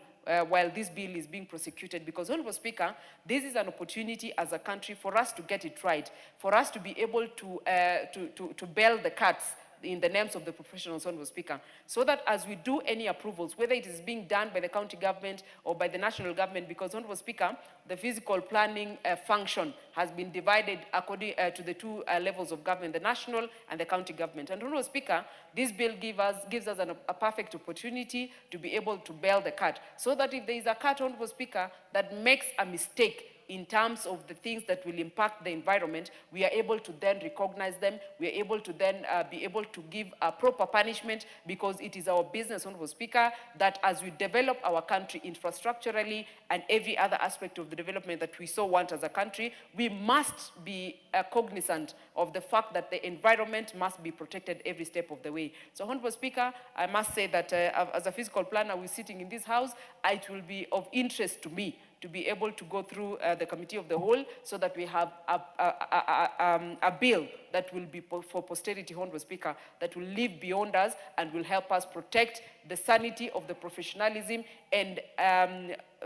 while this bill is being prosecuted, because, Honorable Speaker, this is an opportunity as a country for us to get it right, for us to be able to bail the cats in the names of the professionals, Honorable Speaker, so that as we do any approvals, whether it is being done by the county government or by the national government, because Honorable Speaker, the physical planning function has been divided according to the two levels of government, the national and the county government. And Honorable Speaker, this bill gives us a perfect opportunity to be able to bail the cat, so that if there is a cat, Honorable Speaker, that makes a mistake in terms of the things that will impact the environment, we are able to then recognize them. We are able to then be able to give a proper punishment, because it is our business, Honorable Speaker, that as we develop our country infrastructurally and every other aspect of the development that we so want as a country, we must be cognizant of the fact that the environment must be protected every step of the way. So, Honorable Speaker, I must say that as a physical planner who is sitting in this house, it will be of interest to me to be able to go through the committee of the whole, so that we have a bill that will be for posterity, Honorable Speaker, that will live beyond us and will help us protect the sanity of the professionalism and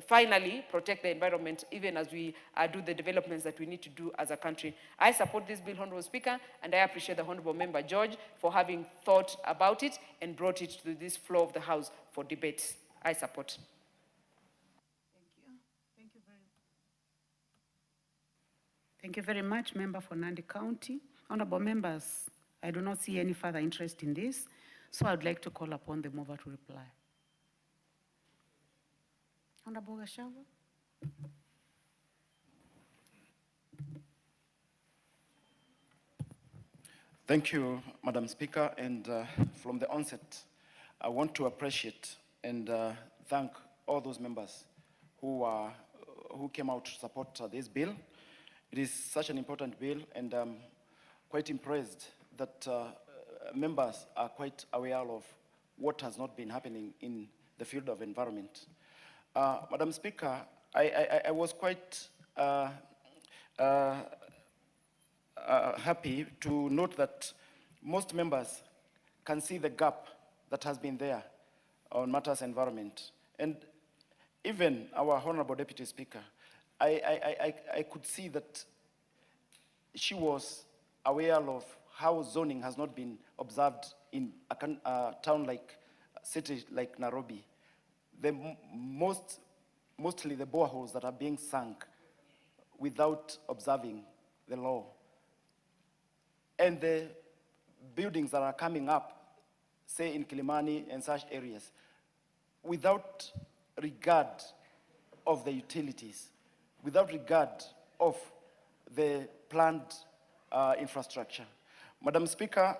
finally protect the environment, even as we do the developments that we need to do as a country. I support this bill, Honorable Speaker, and I appreciate the Honorable Member George for having thought about it and brought it to this floor of the House for debate. I support. Thank you very much, Member for Nandi County. Honorable members, I do not see any further interest in this, so I would like to call upon the mover to reply. Honorable Gachagua. Thank you, Madam Speaker, and from the onset, I want to appreciate and thank all those members who came out to support this bill. It is such an important bill, and I'm quite impressed that members are quite aware of what has not been happening in the field of environment. Madam Speaker, I was quite happy to note that most members can see the gap that has been there on matters environment. And even our Honorable Deputy Speaker, I could see that she was aware of how zoning has not been observed in a town like, city like Nairobi. Mostly the boreholes that are being sunk without observing the law. And the buildings that are coming up, say in Kilimani and such areas, without regard of the utilities, without regard of the planned infrastructure. Madam Speaker,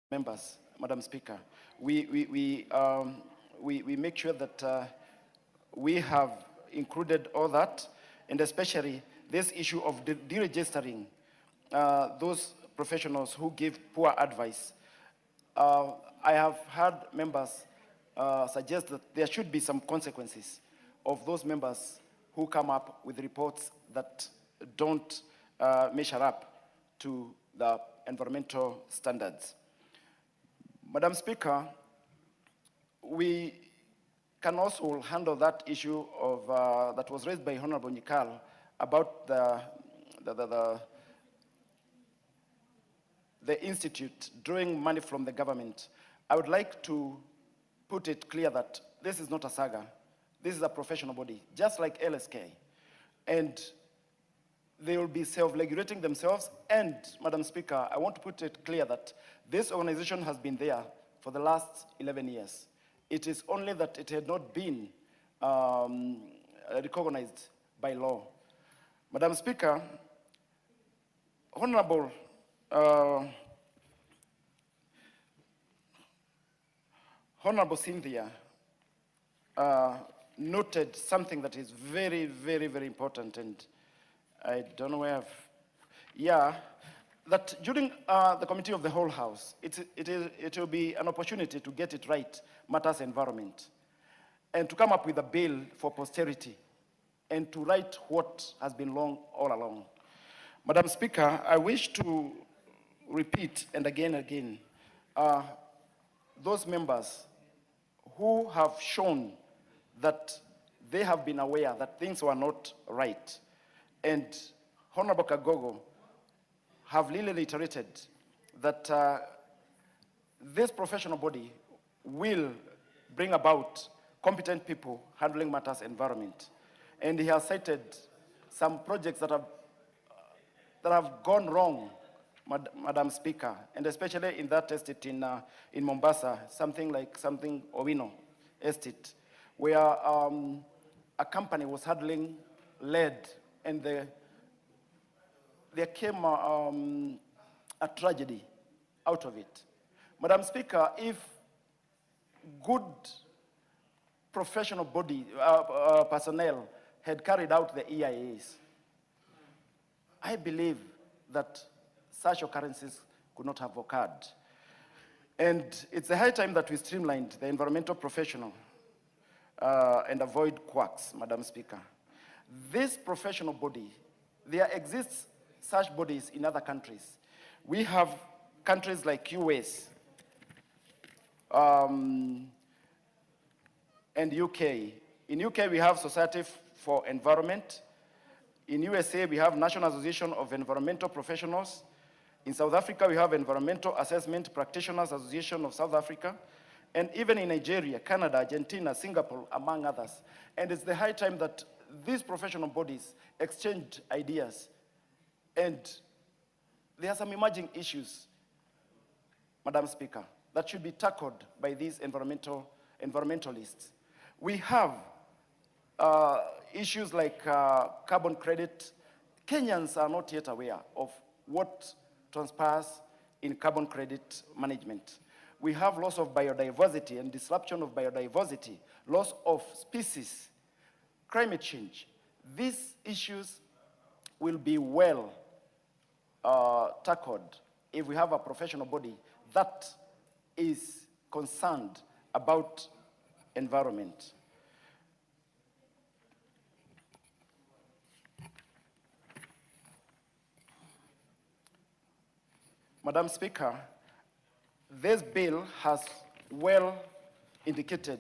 members, Madam Speaker, we make sure that we have included all that, and especially this issue of deregistering those professionals who give poor advice. I have heard members suggest that there should be some consequences of those members who come up with reports that don't measure up to the environmental standards. Madam Speaker, we can also handle that issue of that was raised by Honorable Nyikal about the institute drawing money from the government. I would like to put it clear that this is not a saga. This is a professional body, just like LSK. And they will be self-regulating themselves. And, Madam Speaker, I want to put it clear that this organization has been there for the last 11 years. It is only that it had not been recognized by law. Madam Speaker, Honorable Cynthia noted something that is very, very, very important, and I don't know where that during the Committee of the Whole House, it will be an opportunity to get it right, matters environment, and to come up with a bill for posterity, and to right what has been wrong all along. Madam Speaker, I wish to repeat and again, those members who have shown that they have been aware that things were not right. And Honorable Kagogo have really reiterated that this professional body will bring about competent people handling matters environment. And he has cited some projects that have gone wrong, Madam Speaker, and especially in that estate in Mombasa, something Owino estate, where a company was handling lead, and there came a tragedy out of it. Madam Speaker, if good professional body personnel had carried out the EIAs, I believe that such occurrences could not have occurred. And it's a high time that we streamlined the environmental professional and avoid quacks, Madam Speaker. This professional body, there exists such bodies in other countries. We have countries like US and UK. In UK, we have Society for Environment. In USA, we have National Association of Environmental Professionals. In South Africa, we have Environmental Assessment Practitioners Association of South Africa. And even in Nigeria, Canada, Argentina, Singapore, among others. And it's the high time that these professional bodies exchange ideas. And there are some emerging issues, Madam Speaker, that should be tackled by these environmentalists. We have issues like carbon credit. Kenyans are not yet aware of what transpires in carbon credit management. We have loss of biodiversity and disruption of biodiversity, loss of species, climate change. These issues will be well tackled if we have a professional body that is concerned about environment. Madam Speaker, this bill has well indicated,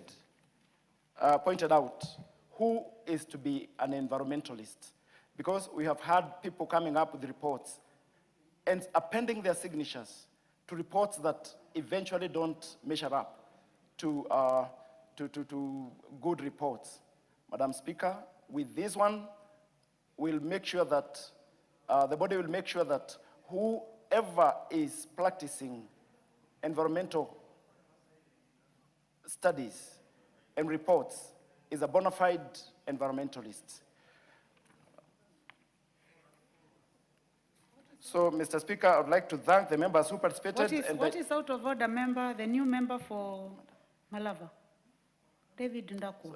pointed out who is to be an environmentalist, because we have had people coming up with reports and appending their signatures to reports that eventually don't measure up to good reports. Madam Speaker, with this one, we'll make sure that the body will make sure that whoever is practicing environmental studies and reports is a bona fide environmentalist. So, Mr. Speaker, I would like to thank the members who participated. What is out of order, member, the new member for Malava? David Ndaku.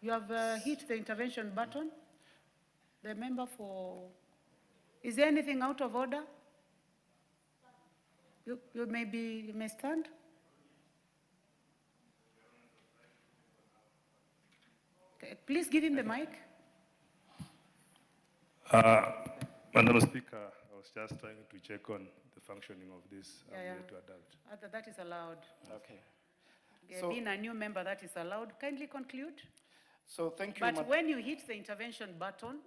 You have hit the intervention button. The member for... Is there anything out of order? You may stand. Okay, please give him the mic. Madam Speaker, I was just trying to check on the functioning of this. I'm here to adapt. That is allowed. Okay. Being a new member, that is allowed. Kindly conclude. So thank you. But when you hit the intervention button,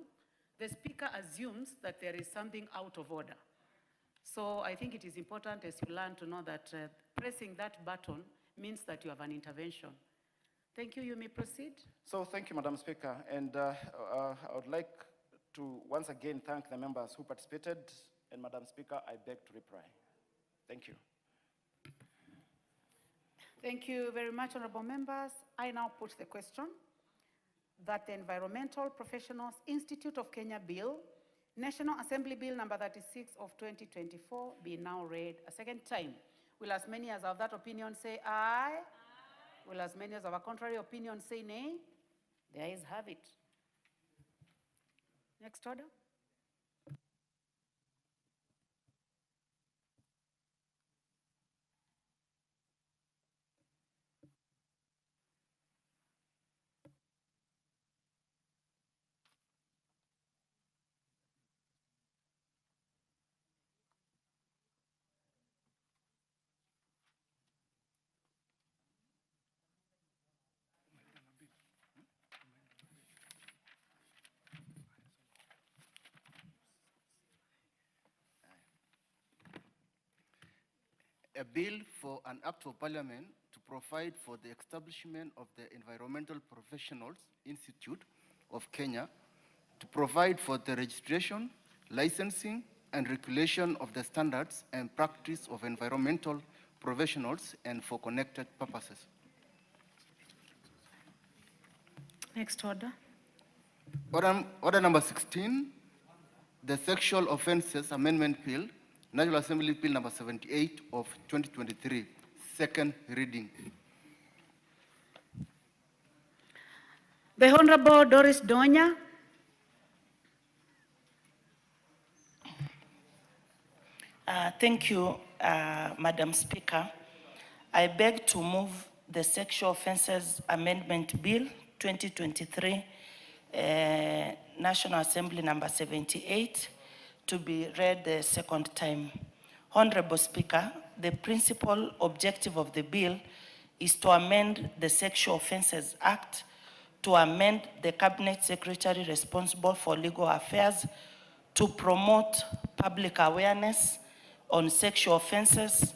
the speaker assumes that there is something out of order. So I think it is important as you learn to know that pressing that button means that you have an intervention. Thank you. You may proceed. So thank you, Madam Speaker. And I would like to once again thank the members who participated. And Madam Speaker, I beg to reply. Thank you. Thank you very much, honorable members. I now put the question that the Environmental Professionals Institute of Kenya Bill, National Assembly Bill number 36 of 2024 be now read a second time. Will as many as of that opinion say aye? Aye. Will as many as of a contrary opinion say nay? The ayes have it. Next order. a bill for an act of parliament to provide for the establishment of the Environmental Professionals Institute of Kenya, to provide for the registration, licensing, and regulation of the standards and practice of environmental professionals and for connected purposes. Next order. Order number 16, the Sexual Offences Amendment Bill, National Assembly Bill number 78 of 2023, second reading. The Honorable Doris Donya. Thank you, Madam Speaker. I beg to move the Sexual Offences Amendment Bill 2023, National Assembly number 78, to be read the second time. Honorable Speaker, the principal objective of the bill is to amend the Sexual Offences Act, to amend the Cabinet Secretary responsible for legal affairs, to promote public awareness on sexual offenses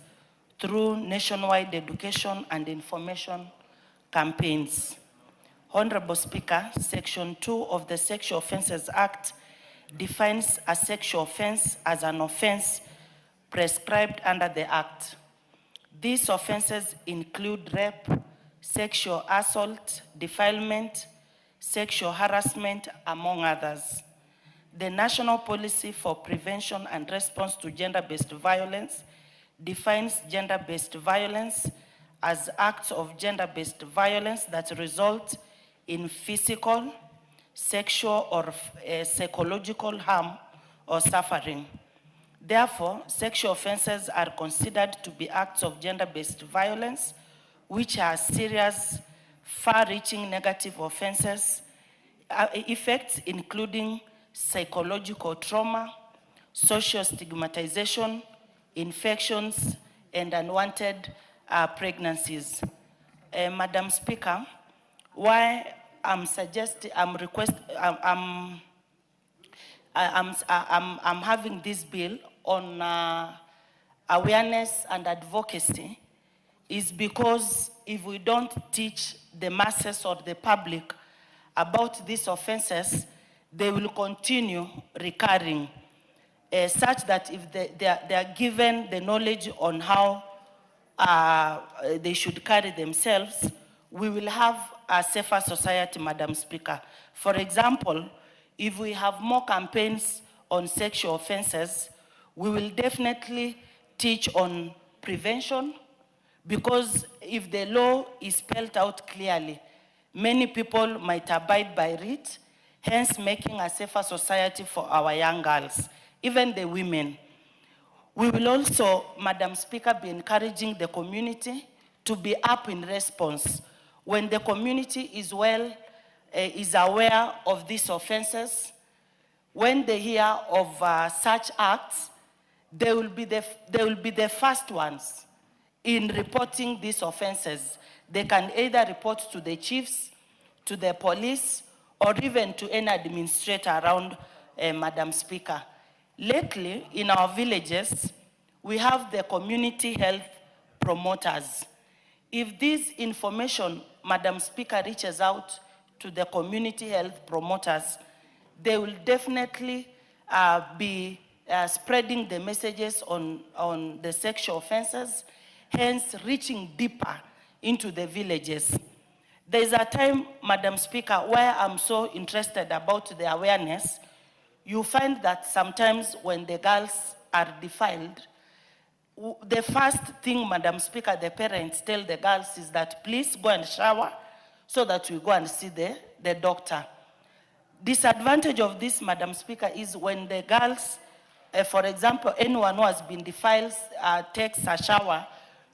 through nationwide education and information campaigns. Honorable Speaker, Section 2 of the Sexual Offences Act defines a sexual offense as an offense prescribed under the Act. These offenses include rape, sexual assault, defilement, sexual harassment, among others. The National Policy for Prevention and Response to Gender-Based Violence defines gender-based violence as acts of gender-based violence that result in physical, sexual, or psychological harm or suffering. Therefore, sexual offenses are considered to be acts of gender-based violence, which are serious, far-reaching negative offenses, effects including psychological trauma, social stigmatization, infections, and unwanted pregnancies. Madam Speaker, why I'm having this bill on awareness and advocacy is because if we don't teach the masses or the public about these offenses, they will continue recurring, such that if they are given the knowledge on how they should carry themselves, we will have a safer society, Madam Speaker. For example, if we have more campaigns on sexual offenses, we will definitely teach on prevention, because if the law is spelled out clearly, many people might abide by it, hence making a safer society for our young girls, even the women. We will also, Madam Speaker, be encouraging the community to be up in response. When the community is aware of these offenses, when they hear of such acts, they will be the first ones in reporting these offenses. They can either report to the chiefs, to the police, or even to any administrator around, Madam Speaker. Lately, in our villages, we have the community health promoters. If this information, Madam Speaker, reaches out to the community health promoters, they will definitely be spreading the messages on the sexual offenses, hence reaching deeper into the villages. There's a time, Madam Speaker, where I'm so interested about the awareness. You find that sometimes when the girls are defiled, the first thing, Madam Speaker, the parents tell the girls is that please go and shower so that we go and see the doctor. Disadvantage of this, Madam Speaker, is when the girls, for example, anyone who has been defiled takes a shower,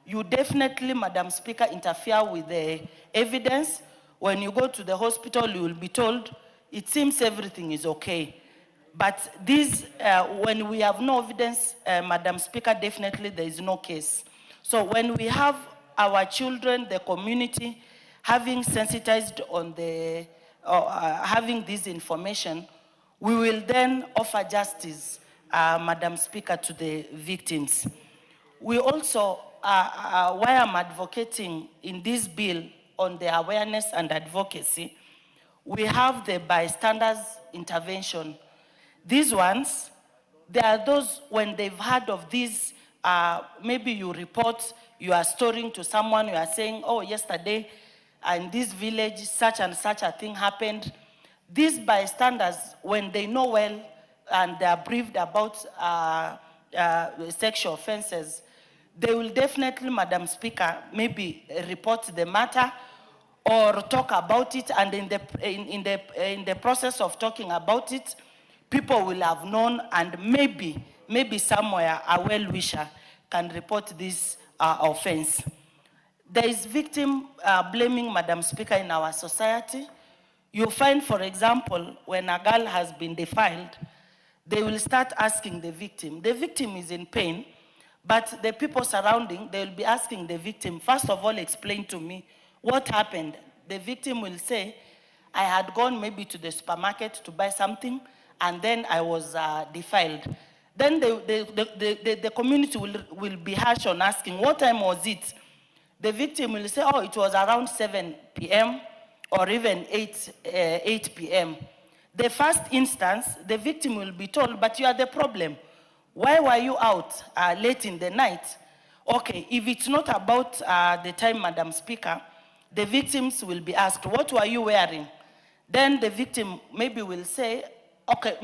you definitely, Madam Speaker, interfere with the evidence. When you go to the hospital, you will be told, it seems everything is okay. But this, when we have no evidence, Madam Speaker, definitely there is no case. So when we have our children, the community, having sensitized on the, having this information, we will then offer justice, Madam Speaker, to the victims. We also why I'm advocating in this bill on the awareness and advocacy, we have the bystanders intervention. These ones, there are those when they've heard of these, maybe you report, you are storing to someone, you are saying, oh, yesterday in this village, such and such a thing happened. These bystanders, when they know well and they are briefed about sexual offenses, they will definitely, Madam Speaker, maybe report the matter or talk about it, and in the process of talking about it, people will have known, and maybe somewhere a well-wisher can report this offense. There is victim blaming, Madam Speaker, in our society. You find, for example, when a girl has been defiled, they will start asking the victim. The victim is in pain, but the people surrounding, they will be asking the victim, first of all, explain to me what happened. The victim will say, I had gone maybe to the supermarket to buy something, and then I was defiled. Then the community will be harsh on asking, what time was it? The victim will say, oh, it was around 7 p.m. or even 8 p.m. The first instance, the victim will be told, but you are the problem. Why were you out late in the night? Okay, if it's not about the time, Madam Speaker, the victims will be asked, what were you wearing? Then the victim maybe will say, okay,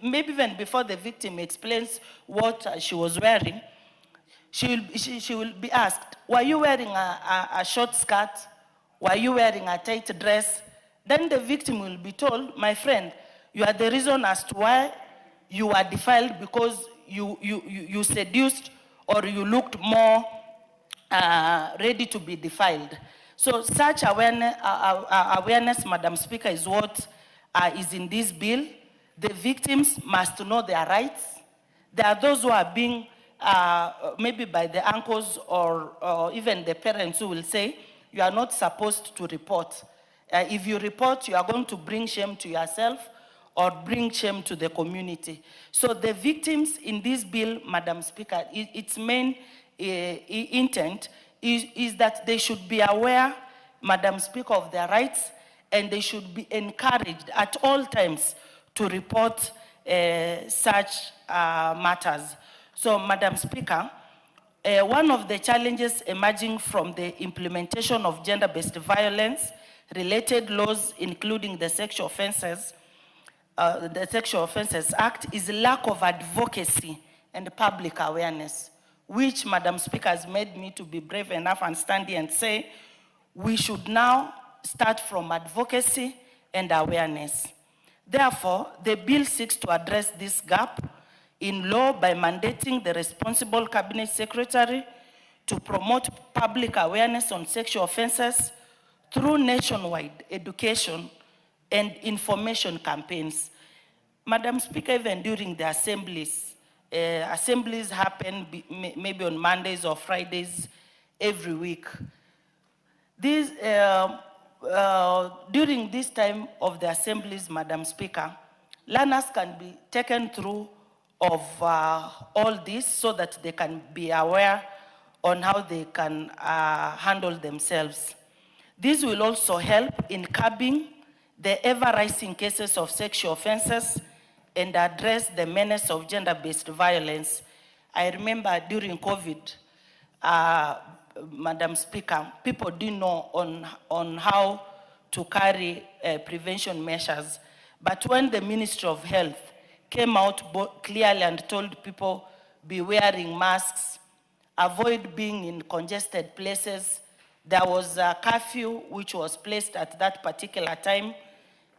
maybe even before the victim explains what she was wearing, she will be asked, were you wearing a short skirt? Were you wearing a tight dress? Then the victim will be told, my friend, you are the reason as to why you were defiled, because you seduced or you looked more ready to be defiled. So such awareness, Madam Speaker, is what is in this bill. The victims must know their rights. There are those who are being, maybe by the uncles or even the parents, who will say, you are not supposed to report. If you report, you are going to bring shame to yourself or bring shame to the community. So the victims in this bill, Madam Speaker, its main intent is that they should be aware, Madam Speaker, of their rights, and they should be encouraged at all times to report such matters. So, Madam Speaker, one of the challenges emerging from the implementation of gender-based violence-related laws, including the Sexual Offences Act, is lack of advocacy and public awareness, which, Madam Speaker, has made me to be brave enough and stand here and say, we should now start from advocacy and awareness. Therefore, the bill seeks to address this gap in law by mandating the responsible cabinet secretary to promote public awareness on sexual offenses through nationwide education and information campaigns. Madam Speaker, even during the assemblies, assemblies happen maybe on Mondays or Fridays every week. These, during this time of the assemblies, Madam Speaker, learners can be taken through of all this so that they can be aware on how they can handle themselves. This will also help in curbing the ever-rising cases of sexual offenses and address the menace of gender-based violence. I remember during COVID, Madam Speaker, people didn't know on how to carry prevention measures. But when the Ministry of Health came out clearly and told people, be wearing masks, avoid being in congested places, there was a curfew which was placed at that particular time,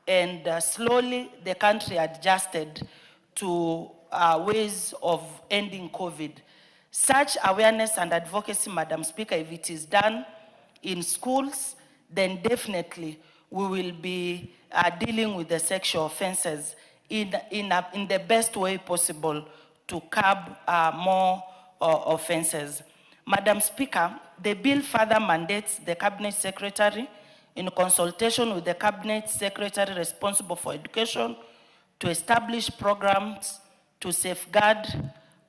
and slowly the country adjusted to ways of ending COVID. Such awareness and advocacy, Madam Speaker, if it is done in schools, then definitely we will be dealing with the sexual offenses in the best way possible to curb more offenses. Madam Speaker, the bill further mandates the Cabinet Secretary, in consultation with the Cabinet Secretary responsible for education, to establish programs to safeguard,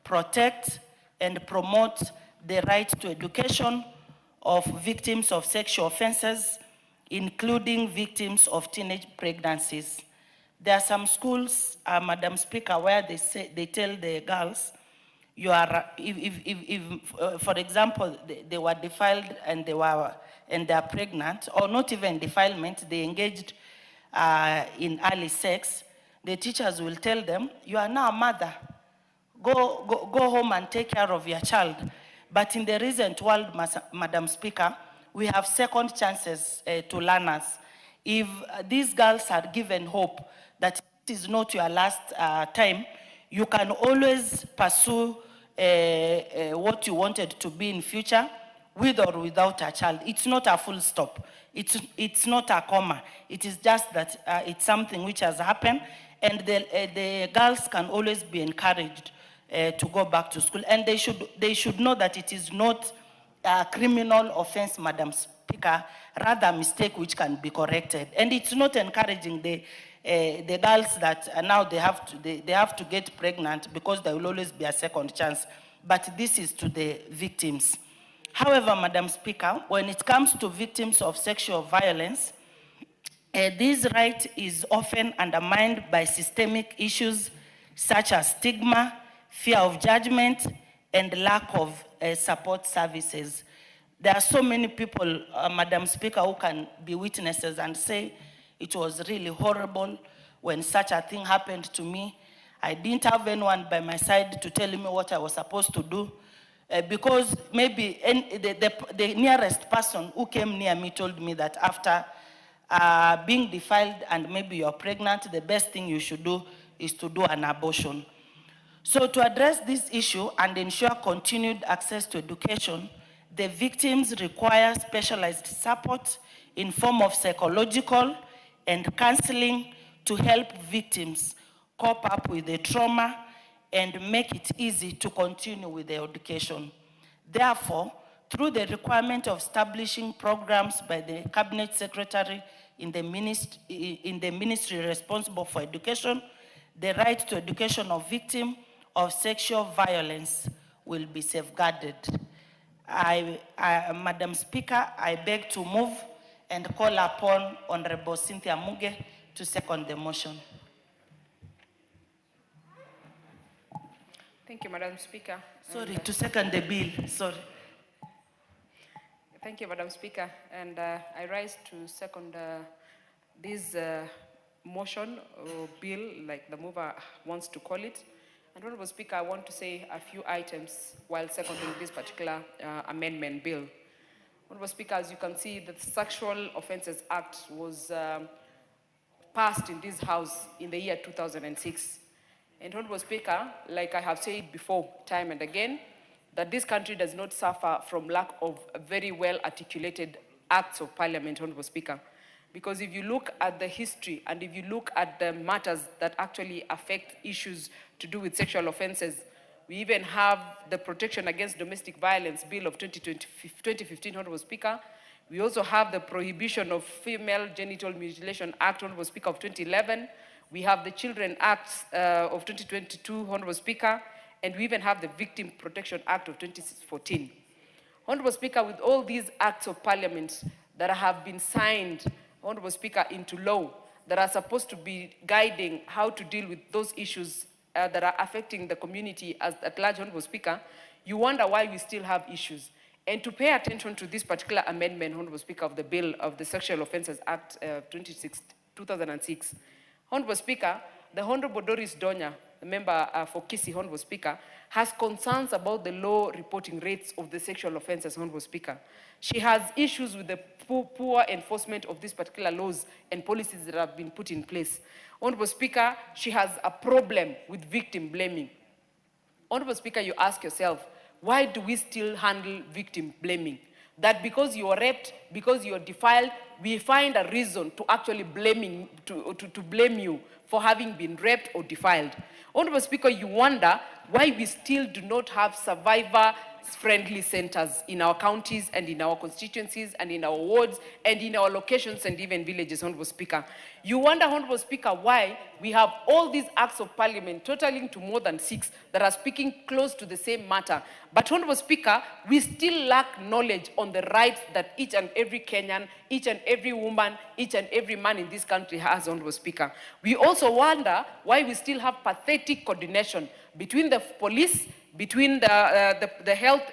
protect, and promote the right to education of victims of sexual offenses, including victims of teenage pregnancies. There are some schools, Madam Speaker, where they tell the girls, you are, for example, they were defiled and they are pregnant, or not even defilement, they engaged in early sex, the teachers will tell them, you are now a mother. Go home and take care of your child. But in the recent world, Madam Speaker, we have second chances to learners. If these girls are given hope that it is not your last time, you can always pursue what you wanted to be in future, with or without a child. It's not a full stop. It's not a comma. It is just that it's something which has happened, and the girls can always be encouraged to go back to school. And they should know that it is not a criminal offense, Madam Speaker, rather a mistake which can be corrected. And it's not encouraging the girls that now they have to get pregnant because there will always be a second chance. But this is to the victims. However, Madam Speaker, when it comes to victims of sexual violence, this right is often undermined by systemic issues such as stigma, fear of judgment, and lack of support services. There are so many people, Madam Speaker, who can be witnesses and say, it was really horrible when such a thing happened to me. I didn't have anyone by my side to tell me what I was supposed to do. Because maybe the nearest person who came near me told me that after being defiled and maybe you're pregnant, the best thing you should do is to do an abortion. So to address this issue and ensure continued access to education, the victims require specialized support in form of psychological and counseling to help victims cope up with the trauma and make it easy to continue with their education. Therefore, through the requirement of establishing programs by the Cabinet Secretary in the ministry responsible for education, the right to education of victims of sexual violence will be safeguarded. Madam Speaker, I beg to move and call upon Honorable Cynthia Muge to second the motion. Thank you, Madam Speaker. Sorry, to second the bill, sorry. Thank you, Madam Speaker. And I rise to second this motion or bill, like the mover wants to call it. And Honorable Speaker, I want to say a few items while seconding this particular amendment bill. Honorable Speaker, as you can see, the Sexual Offences Act was passed in this House in the year 2006. And Honorable Speaker, like I have said before, time and again, that this country does not suffer from lack of very well articulated acts of parliament, Honorable Speaker. Because if you look at the history and if you look at the matters that actually affect issues to do with sexual offenses, we even have the Protection Against Domestic Violence Bill of 2015, Honorable Speaker. We also have the Prohibition of Female Genital Mutilation Act, Honorable Speaker, of 2011. We have the Children Act of 2022, Honorable Speaker, and we even have the Victim Protection Act of 2014. Honorable Speaker, with all these acts of parliament that have been signed, Honorable Speaker, into law, that are supposed to be guiding how to deal with those issues that are affecting the community at large, Honorable Speaker, you wonder why we still have issues. And to pay attention to this particular amendment, Honorable Speaker, of the bill of the Sexual Offences Act 2006, Honorable Speaker, the Honorable Doris Donya, the member for Kisii, Honorable Speaker, has concerns about the low reporting rates of the sexual offences, Honorable Speaker. She has issues with the poor enforcement of these particular laws and policies that have been put in place. Honorable Speaker, she has a problem with victim blaming. Honorable Speaker, you ask yourself, why do we still handle victim blaming? That because you are raped, because you are defiled, we find a reason to actually blame you for having been raped or defiled. Honorable Speaker, you wonder why we still do not have survivor child-friendly centers in our counties and in our constituencies and in our wards and in our locations and even villages, Honorable Speaker. You wonder, Honorable Speaker, why we have all these acts of parliament totaling to more than 6 that are speaking close to the same matter. But, Honorable Speaker, we still lack knowledge on the rights that each and every Kenyan, each and every woman, each and every man in this country has, Honorable Speaker. We also wonder why we still have pathetic coordination between the police, between the health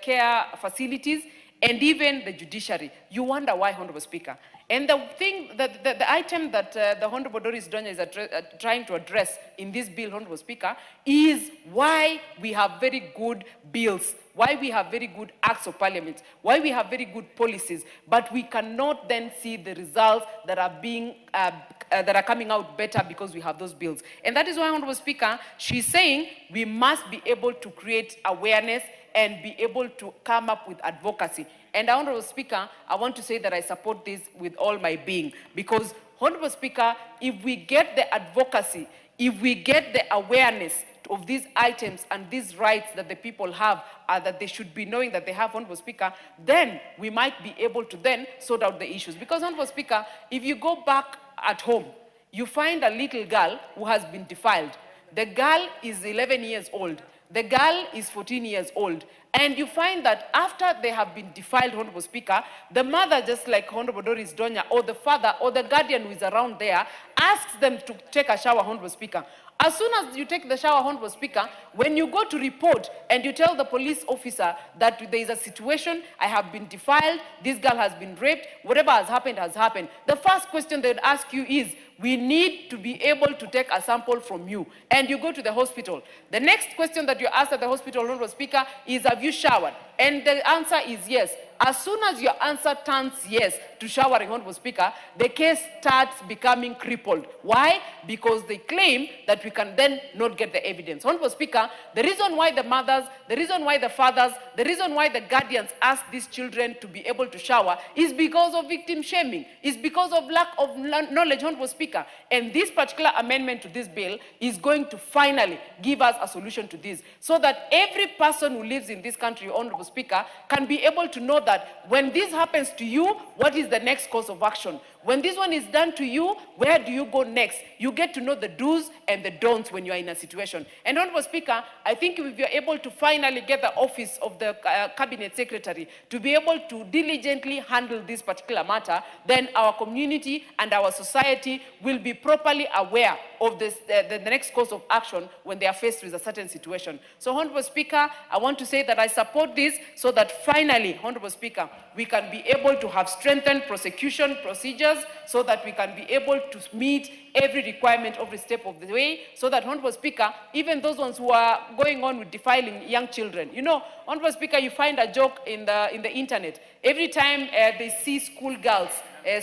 care facilities, and even the judiciary. You wonder why, Honorable Speaker. And the thing, the item that the Honorable Doris Donya is trying to address in this bill, Honorable Speaker, is why we have very good bills, why we have very good acts of parliament, why we have very good policies, but we cannot then see the results that are being that are coming out better because we have those bills. And that is why, Honorable Speaker, she's saying we must be able to create awareness and be able to come up with advocacy. And, Honorable Speaker, I want to say that I support this with all my being, because, Honorable Speaker, if we get the advocacy, if we get the awareness of these items and these rights that the people have, that they should be knowing that they have, Honorable Speaker, then we might be able to then sort out the issues. Because, Honorable Speaker, if you go back at home, you find a little girl who has been defiled. The girl is 11 years old. The girl is 14 years old. And you find that after they have been defiled, Honorable Speaker, the mother, just like Honorable Doris Donya, or the father, or the guardian who is around there, asks them to take a shower, Honorable Speaker. As soon as you take the shower, Honorable Speaker, when you go to report and you tell the police officer that there is a situation, I have been defiled, this girl has been raped, whatever has happened, the first question they would ask you is, we need to be able to take a sample from you. And you go to the hospital. The next question that you ask at the hospital, Honorable Speaker, is, have you showered? And the answer is yes. As soon as your answer turns yes to showering, Honorable Speaker, the case starts becoming crippled. Why? Because they claim that we can then not get the evidence. Honorable Speaker, the reason why the mothers, the reason why the fathers, the reason why the guardians ask these children to be able to shower is because of victim shaming, is because of lack of knowledge, Honorable Speaker. And this particular amendment to this bill is going to finally give us a solution to this, so that every person who lives in this country, Honorable Speaker, can be able to know that when this happens to you, what is the next course of action? When this one is done to you, where do you go next? You get to know the do's and the don'ts when you are in a situation. And, Honorable Speaker, I think if you're able to finally get the office of the Cabinet Secretary to be able to diligently handle this particular matter, then our community and our society will be properly aware of this, the next course of action when they are faced with a certain situation. So, Honorable Speaker, I want to say that I support this so that finally, Honorable Speaker, we can be able to have strengthened prosecution procedures so that we can be able to meet every requirement every step of the way, so that, Honorable Speaker, even those ones who are going on with defiling young children, you know, Honorable Speaker, you find a joke in the internet. Every time they see school girls,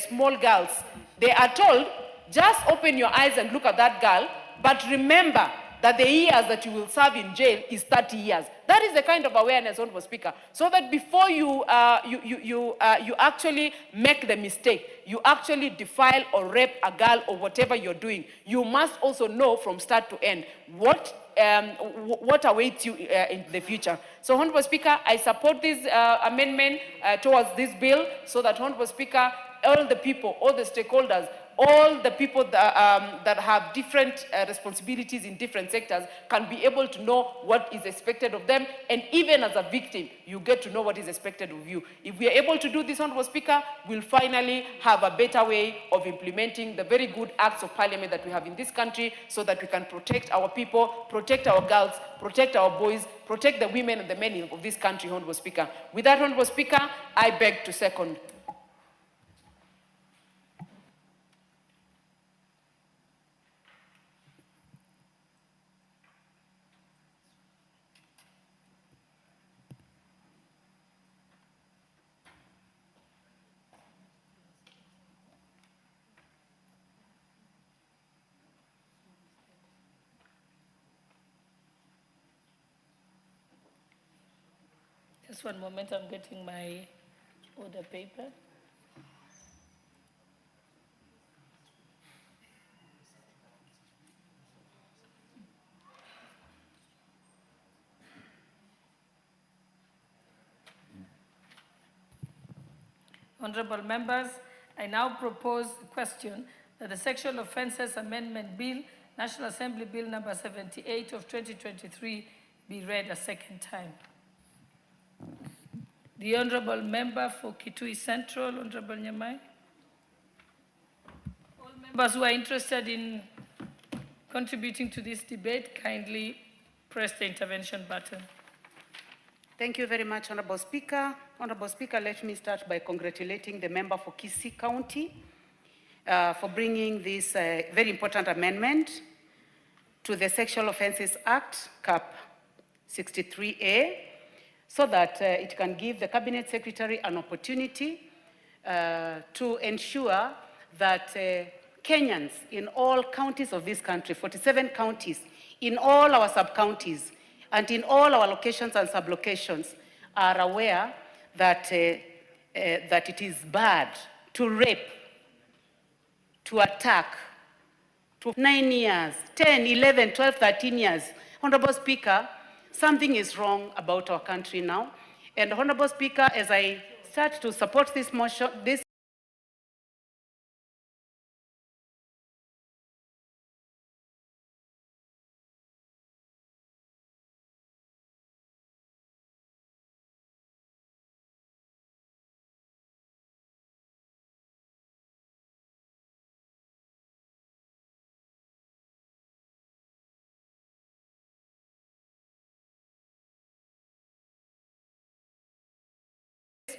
small girls, they are told, just open your eyes and look at that girl, but remember that the years that you will serve in jail is 30 years. That is the kind of awareness, Honorable Speaker, so that before you actually make the mistake, you actually defile or rape a girl or whatever you're doing, you must also know from start to end what awaits you in the future. So, Honorable Speaker, I support this amendment towards this bill, so that, Honorable Speaker, all the people, all the stakeholders, all the people that have different responsibilities in different sectors can be able to know what is expected of them, and even as a victim, you get to know what is expected of you. If we are able to do this, Honorable Speaker, we'll finally have a better way of implementing the very good acts of parliament that we have in this country, so that we can protect our people, protect our girls, protect our boys, protect the women and the men of this country, Honorable Speaker. With that, Honorable Speaker, I beg to second. Just one moment, I'm getting my order paper. Honorable members, I now propose the question that the Sexual Offences Amendment Bill, National Assembly Bill number 78 of 2023, be read a second time. The Honorable Member for Kitui Central, Honorable Nyamai. All members who are interested in contributing to this debate, kindly press the intervention button. Thank you very much, Honorable Speaker. Honorable Speaker, let me start by congratulating the member for Kisii County for bringing this very important amendment to the Sexual Offences Act, CAP 63A, so that it can give the Cabinet Secretary an opportunity to ensure that Kenyans in all counties of this country, 47 counties, in all our sub-counties, and in all our locations and sub-locations, are aware that, that it is bad to rape, to attack, to 9 years, 10, 11, 12, 13 years. Honorable Speaker, something is wrong about our country now. And Honorable Speaker, as I start to support this motion, this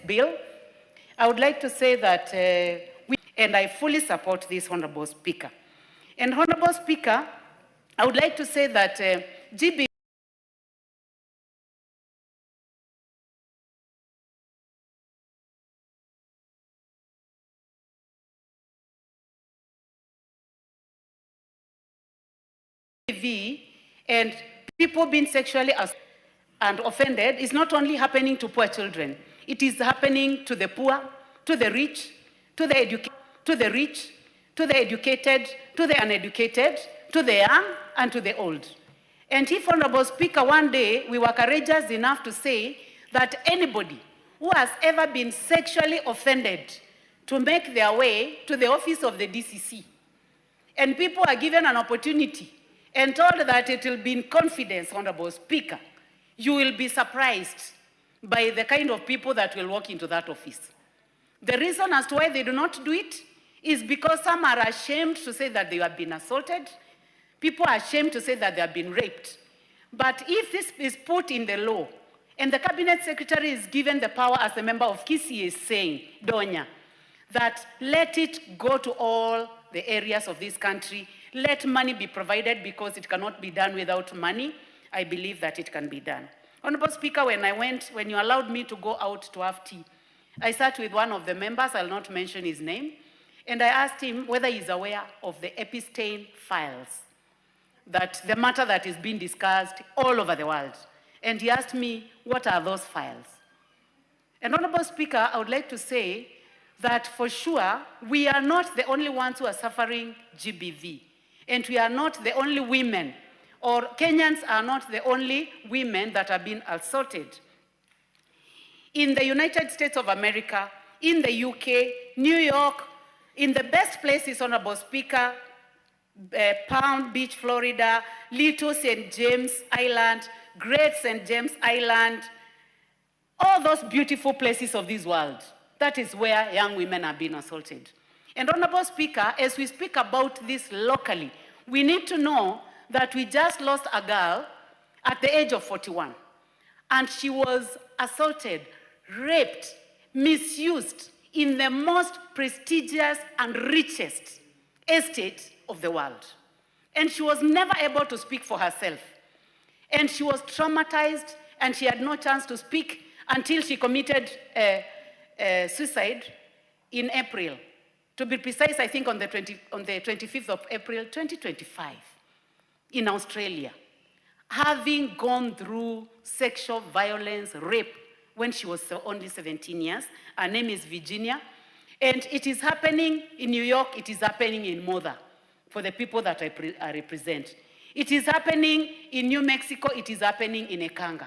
bill, I would like to say that and I fully support this, Honorable Speaker. And Honorable Speaker, I would like to say that GB and people being sexually assaulted and offended is not only happening to poor children, it is happening to the poor, to the rich, to the educated, to the rich, to the educated, to the uneducated, to the young, and to the old. And if, Honorable Speaker, one day we were courageous enough to say that anybody who has ever been sexually offended to make their way to the office of the DCC, and people are given an opportunity and told that it will be in confidence, Honorable Speaker, you will be surprised by the kind of people that will walk into that office. The reason as to why they do not do it is because some are ashamed to say that they have been assaulted. People are ashamed to say that they have been raped. But if this is put in the law, and the Cabinet Secretary is given the power, as the member of Kisii is saying, Donya, that let it go to all the areas of this country, let money be provided because it cannot be done without money, I believe that it can be done. Honorable Speaker, when you allowed me to go out to have tea, I sat with one of the members, I'll not mention his name, and I asked him whether he's aware of the Epstein files, that the matter that is being discussed all over the world. And he asked me, what are those files? And Honorable Speaker, I would like to say that for sure, we are not the only ones who are suffering GBV. And we are not the only women, or Kenyans are not the only women that are being assaulted. In the United States of America, in the UK, New York, in the best places, Honorable Speaker, Palm Beach, Florida, Little St. James Island, Great St. James Island, all those beautiful places of this world, that is where young women are being assaulted. And Honorable Speaker, as we speak about this locally, we need to know that we just lost a girl at the age of 41. And she was assaulted, raped, misused in the most prestigious and richest estate of the world. And she was never able to speak for herself. And she was traumatized, and she had no chance to speak until she committed suicide in April. To be precise, I think on the 25th of April, 2025, in Australia, having gone through sexual violence, rape, when she was only 17 years. Her name is Virginia. And it is happening in New York, it is happening in Mother, for the people that I represent. It is happening in New Mexico, it is happening in Ekanga.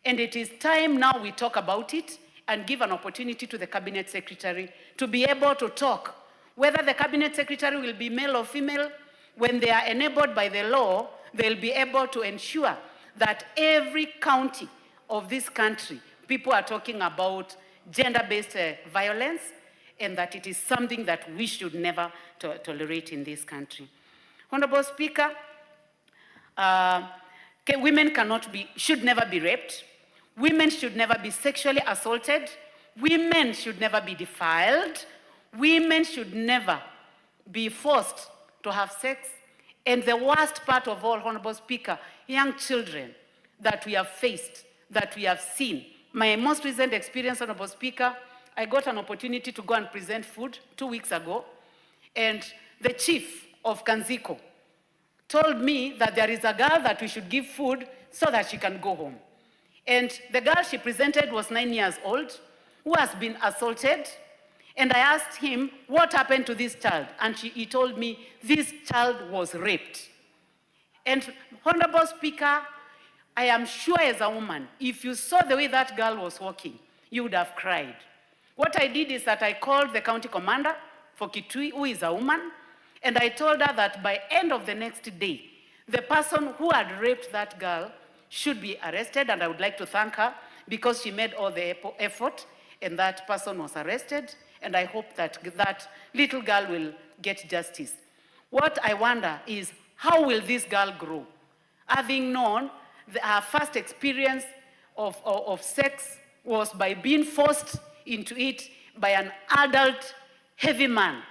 And it is time now we talk about it, and give an opportunity to the cabinet secretary to be able to talk. Whether the cabinet secretary will be male or female, when they are enabled by the law, they'll be able to ensure that every county of this country, people are talking about gender-based violence, and that it is something that we should never tolerate in this country. Honorable Speaker, women should never be raped. Women should never be sexually assaulted. Women should never be defiled. Women should never be forced to have sex. And the worst part of all, Honorable Speaker, young children that we have faced, that we have seen. My most recent experience, Honorable Speaker, I got an opportunity to go and present food 2 weeks ago, and the chief of Kanziko told me that there is a girl that we should give food so that she can go home. And the girl she presented was 9 years old, who has been assaulted. And I asked him, what happened to this child? And he told me, this child was raped. And Honorable Speaker, I am sure as a woman, if you saw the way that girl was walking, you would have cried. What I did is that I called the county commander for Kitui, who is a woman, and I told her that by end of the next day, the person who had raped that girl should be arrested, and I would like to thank her because she made all the effort, and that person was arrested, and I hope that that little girl will get justice. What I wonder is, how will this girl grow? Having known her first experience of sex was by being forced into it by an adult, heavy man.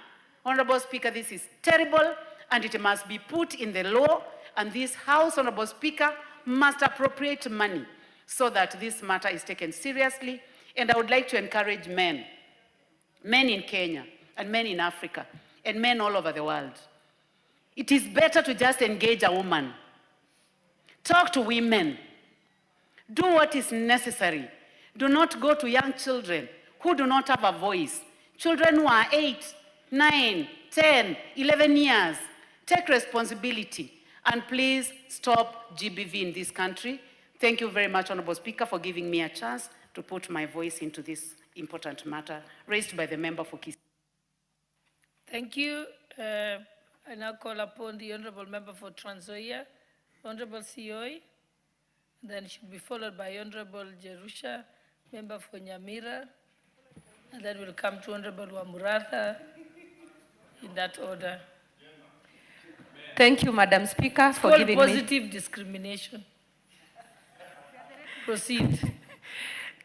Honorable Speaker, this is terrible, and it must be put in the law, and this House, Honorable Speaker, must appropriate money so that this matter is taken seriously. And I would like to encourage men in Kenya, and men in Africa, and men all over the world. It is better to just engage a woman. Talk to women. Do what is necessary. Do not go to young children who do not have a voice. Children who are 8, 9, 10, 11 years. Take responsibility. And please stop GBV in this country. Thank you very much, Honorable Speaker, for giving me a chance to put my voice into this important matter raised by the member for Kisii. Thank you. I now call upon the Honorable Member for Trans Nzoia, Honorable Sioi, then should be followed by Honorable Jerusha, Member for Nyamira, and then we'll come to Honorable Wamuratha in that order. Thank you, Madam Speaker, for giving me... positive discrimination. Proceed.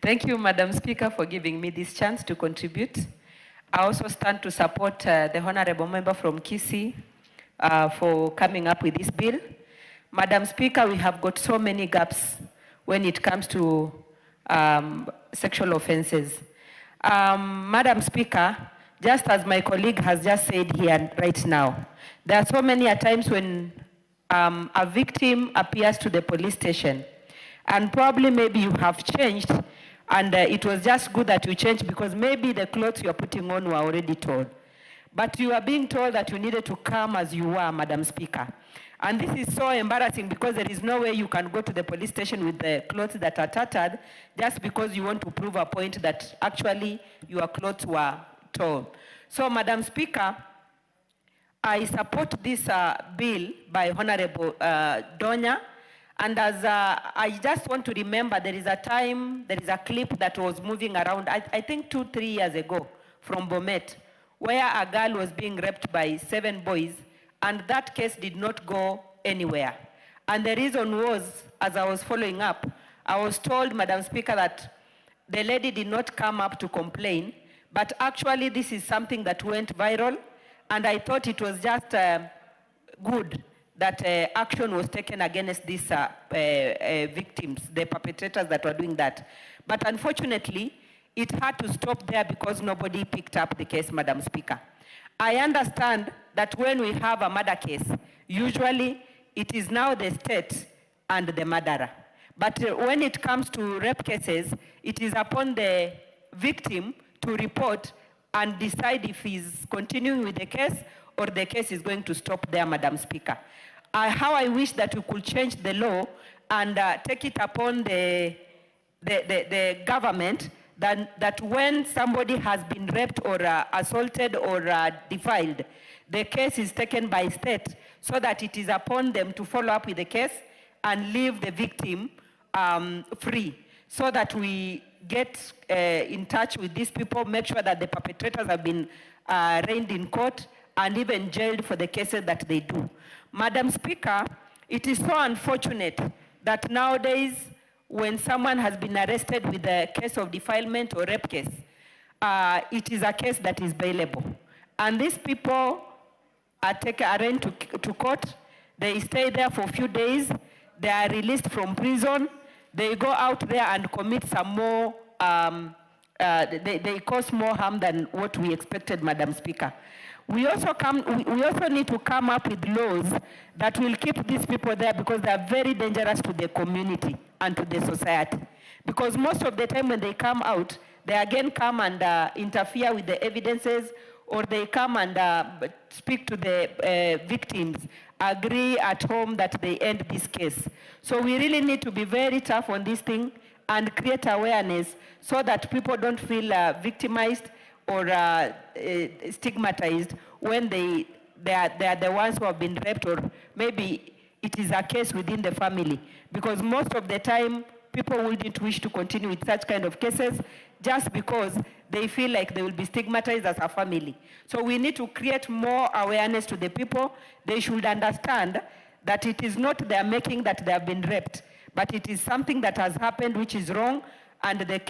Thank you, Madam Speaker, for giving me this chance to contribute. I also stand to support the Honorable Member from Kisii for coming up with this bill. Madam Speaker, we have got so many gaps when it comes to sexual offenses. Madam Speaker, just as my colleague has just said here right now, there are so many times when a victim appears to the police station, and probably maybe you have changed, and it was just good that you changed because maybe the clothes you are putting on were already torn. But you are being told that you needed to come as you were, Madam Speaker. And this is so embarrassing because there is no way you can go to the police station with the clothes that are tattered just because you want to prove a point that actually your clothes were torn. So, Madam Speaker, I support this bill by Honorable Donya. And as I just want to remember, there is a clip that was moving around, I think 2-3 years ago from Bomet, where a girl was being raped by 7 boys, and that case did not go anywhere. And the reason was, as I was following up, I was told, Madam Speaker, that the lady did not come up to complain, but actually this is something that went viral, and I thought it was just good that action was taken against these victims, the perpetrators that were doing that. But unfortunately, it had to stop there because nobody picked up the case, Madam Speaker. I understand that when we have a murder case, usually it is now the state and the murderer. But when it comes to rape cases, it is upon the victim to report and decide if he's continuing with the case or the case is going to stop there, Madam Speaker. How I wish that we could change the law and take it upon the government that when somebody has been raped or assaulted or defiled, the case is taken by state so that it is upon them to follow up with the case and leave the victim free, so that we get in touch with these people, make sure that the perpetrators have been arraigned in court and even jailed for the cases that they do. Madam Speaker, it is so unfortunate that nowadays when someone has been arrested with a case of defilement or rape case, it is a case that is bailable. And these people are arraigned to court, they stay there for a few days, they are released from prison, they go out there and commit some more, they cause more harm than what we expected, Madam Speaker. We also need to come up with laws that will keep these people there, because they are very dangerous to the community and to the society. Because most of the time when they come out, they again come and interfere with the evidences, or they come and speak to the victims, agree at home that they end this case. So we really need to be very tough on this thing and create awareness so that people don't feel victimized or stigmatized when they are the ones who have been raped, or maybe it is a case within the family. Because most of the time, people wouldn't wish to continue with such kind of cases just because they feel like they will be stigmatized as a family. So we need to create more awareness to the people. They should understand that it is not their making that they have been raped, but it is something that has happened which is wrong, and the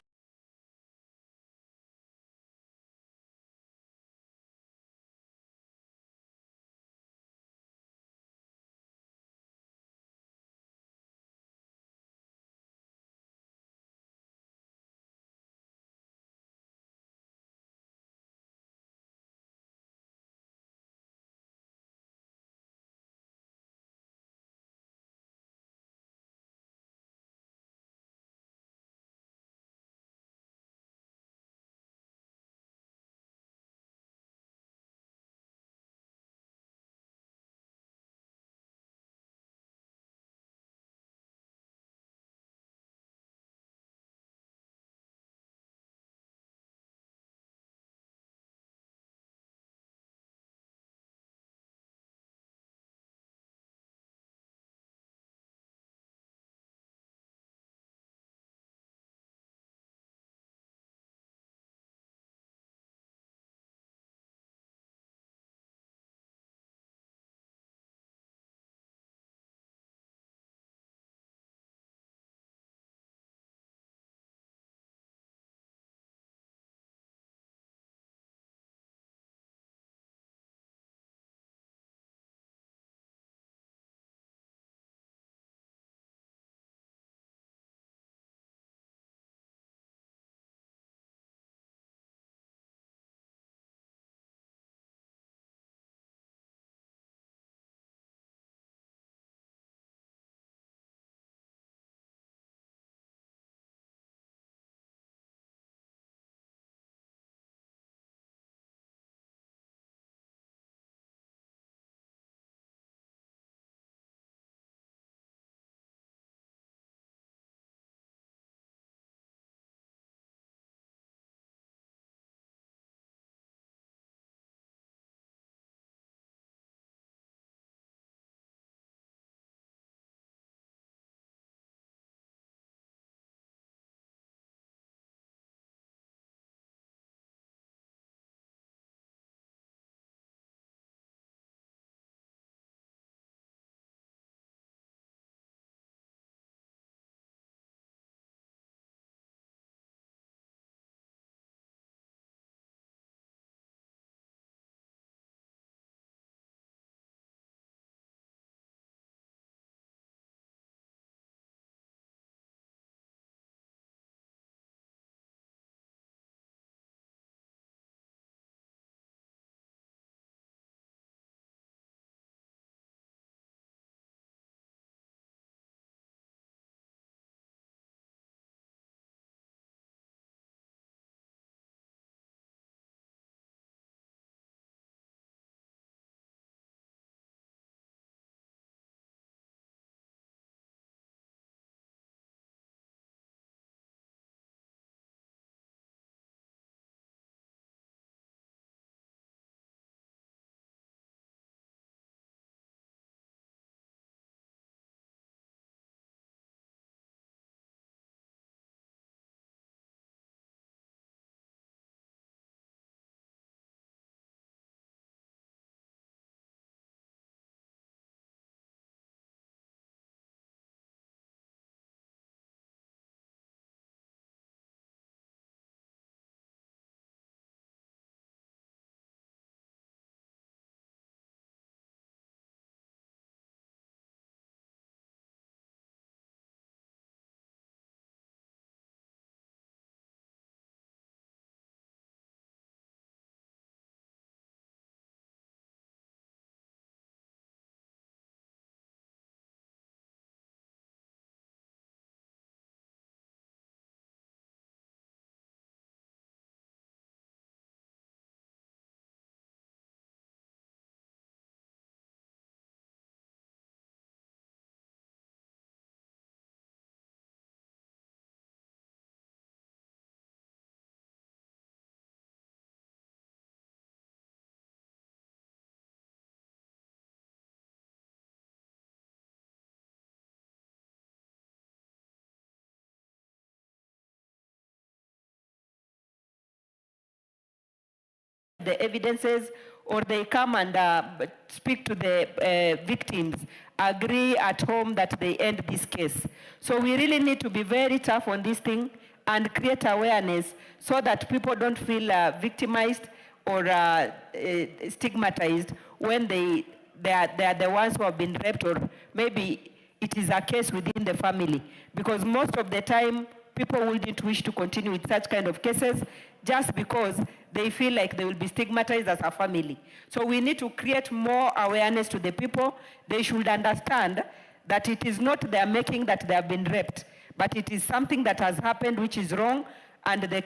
the evidences, or they come and speak to the victims, agree at home that they end this case. So we really need to be very tough on this thing and create awareness so that people don't feel victimized or stigmatized when they are the ones who have been raped, or maybe it is a case within the family. Because most of the time, people wouldn't wish to continue with such kind of cases just because they feel like they will be stigmatized as a family. So we need to create more awareness to the people. They should understand that it is not their making that they have been raped, but it is something that has happened which is wrong, and the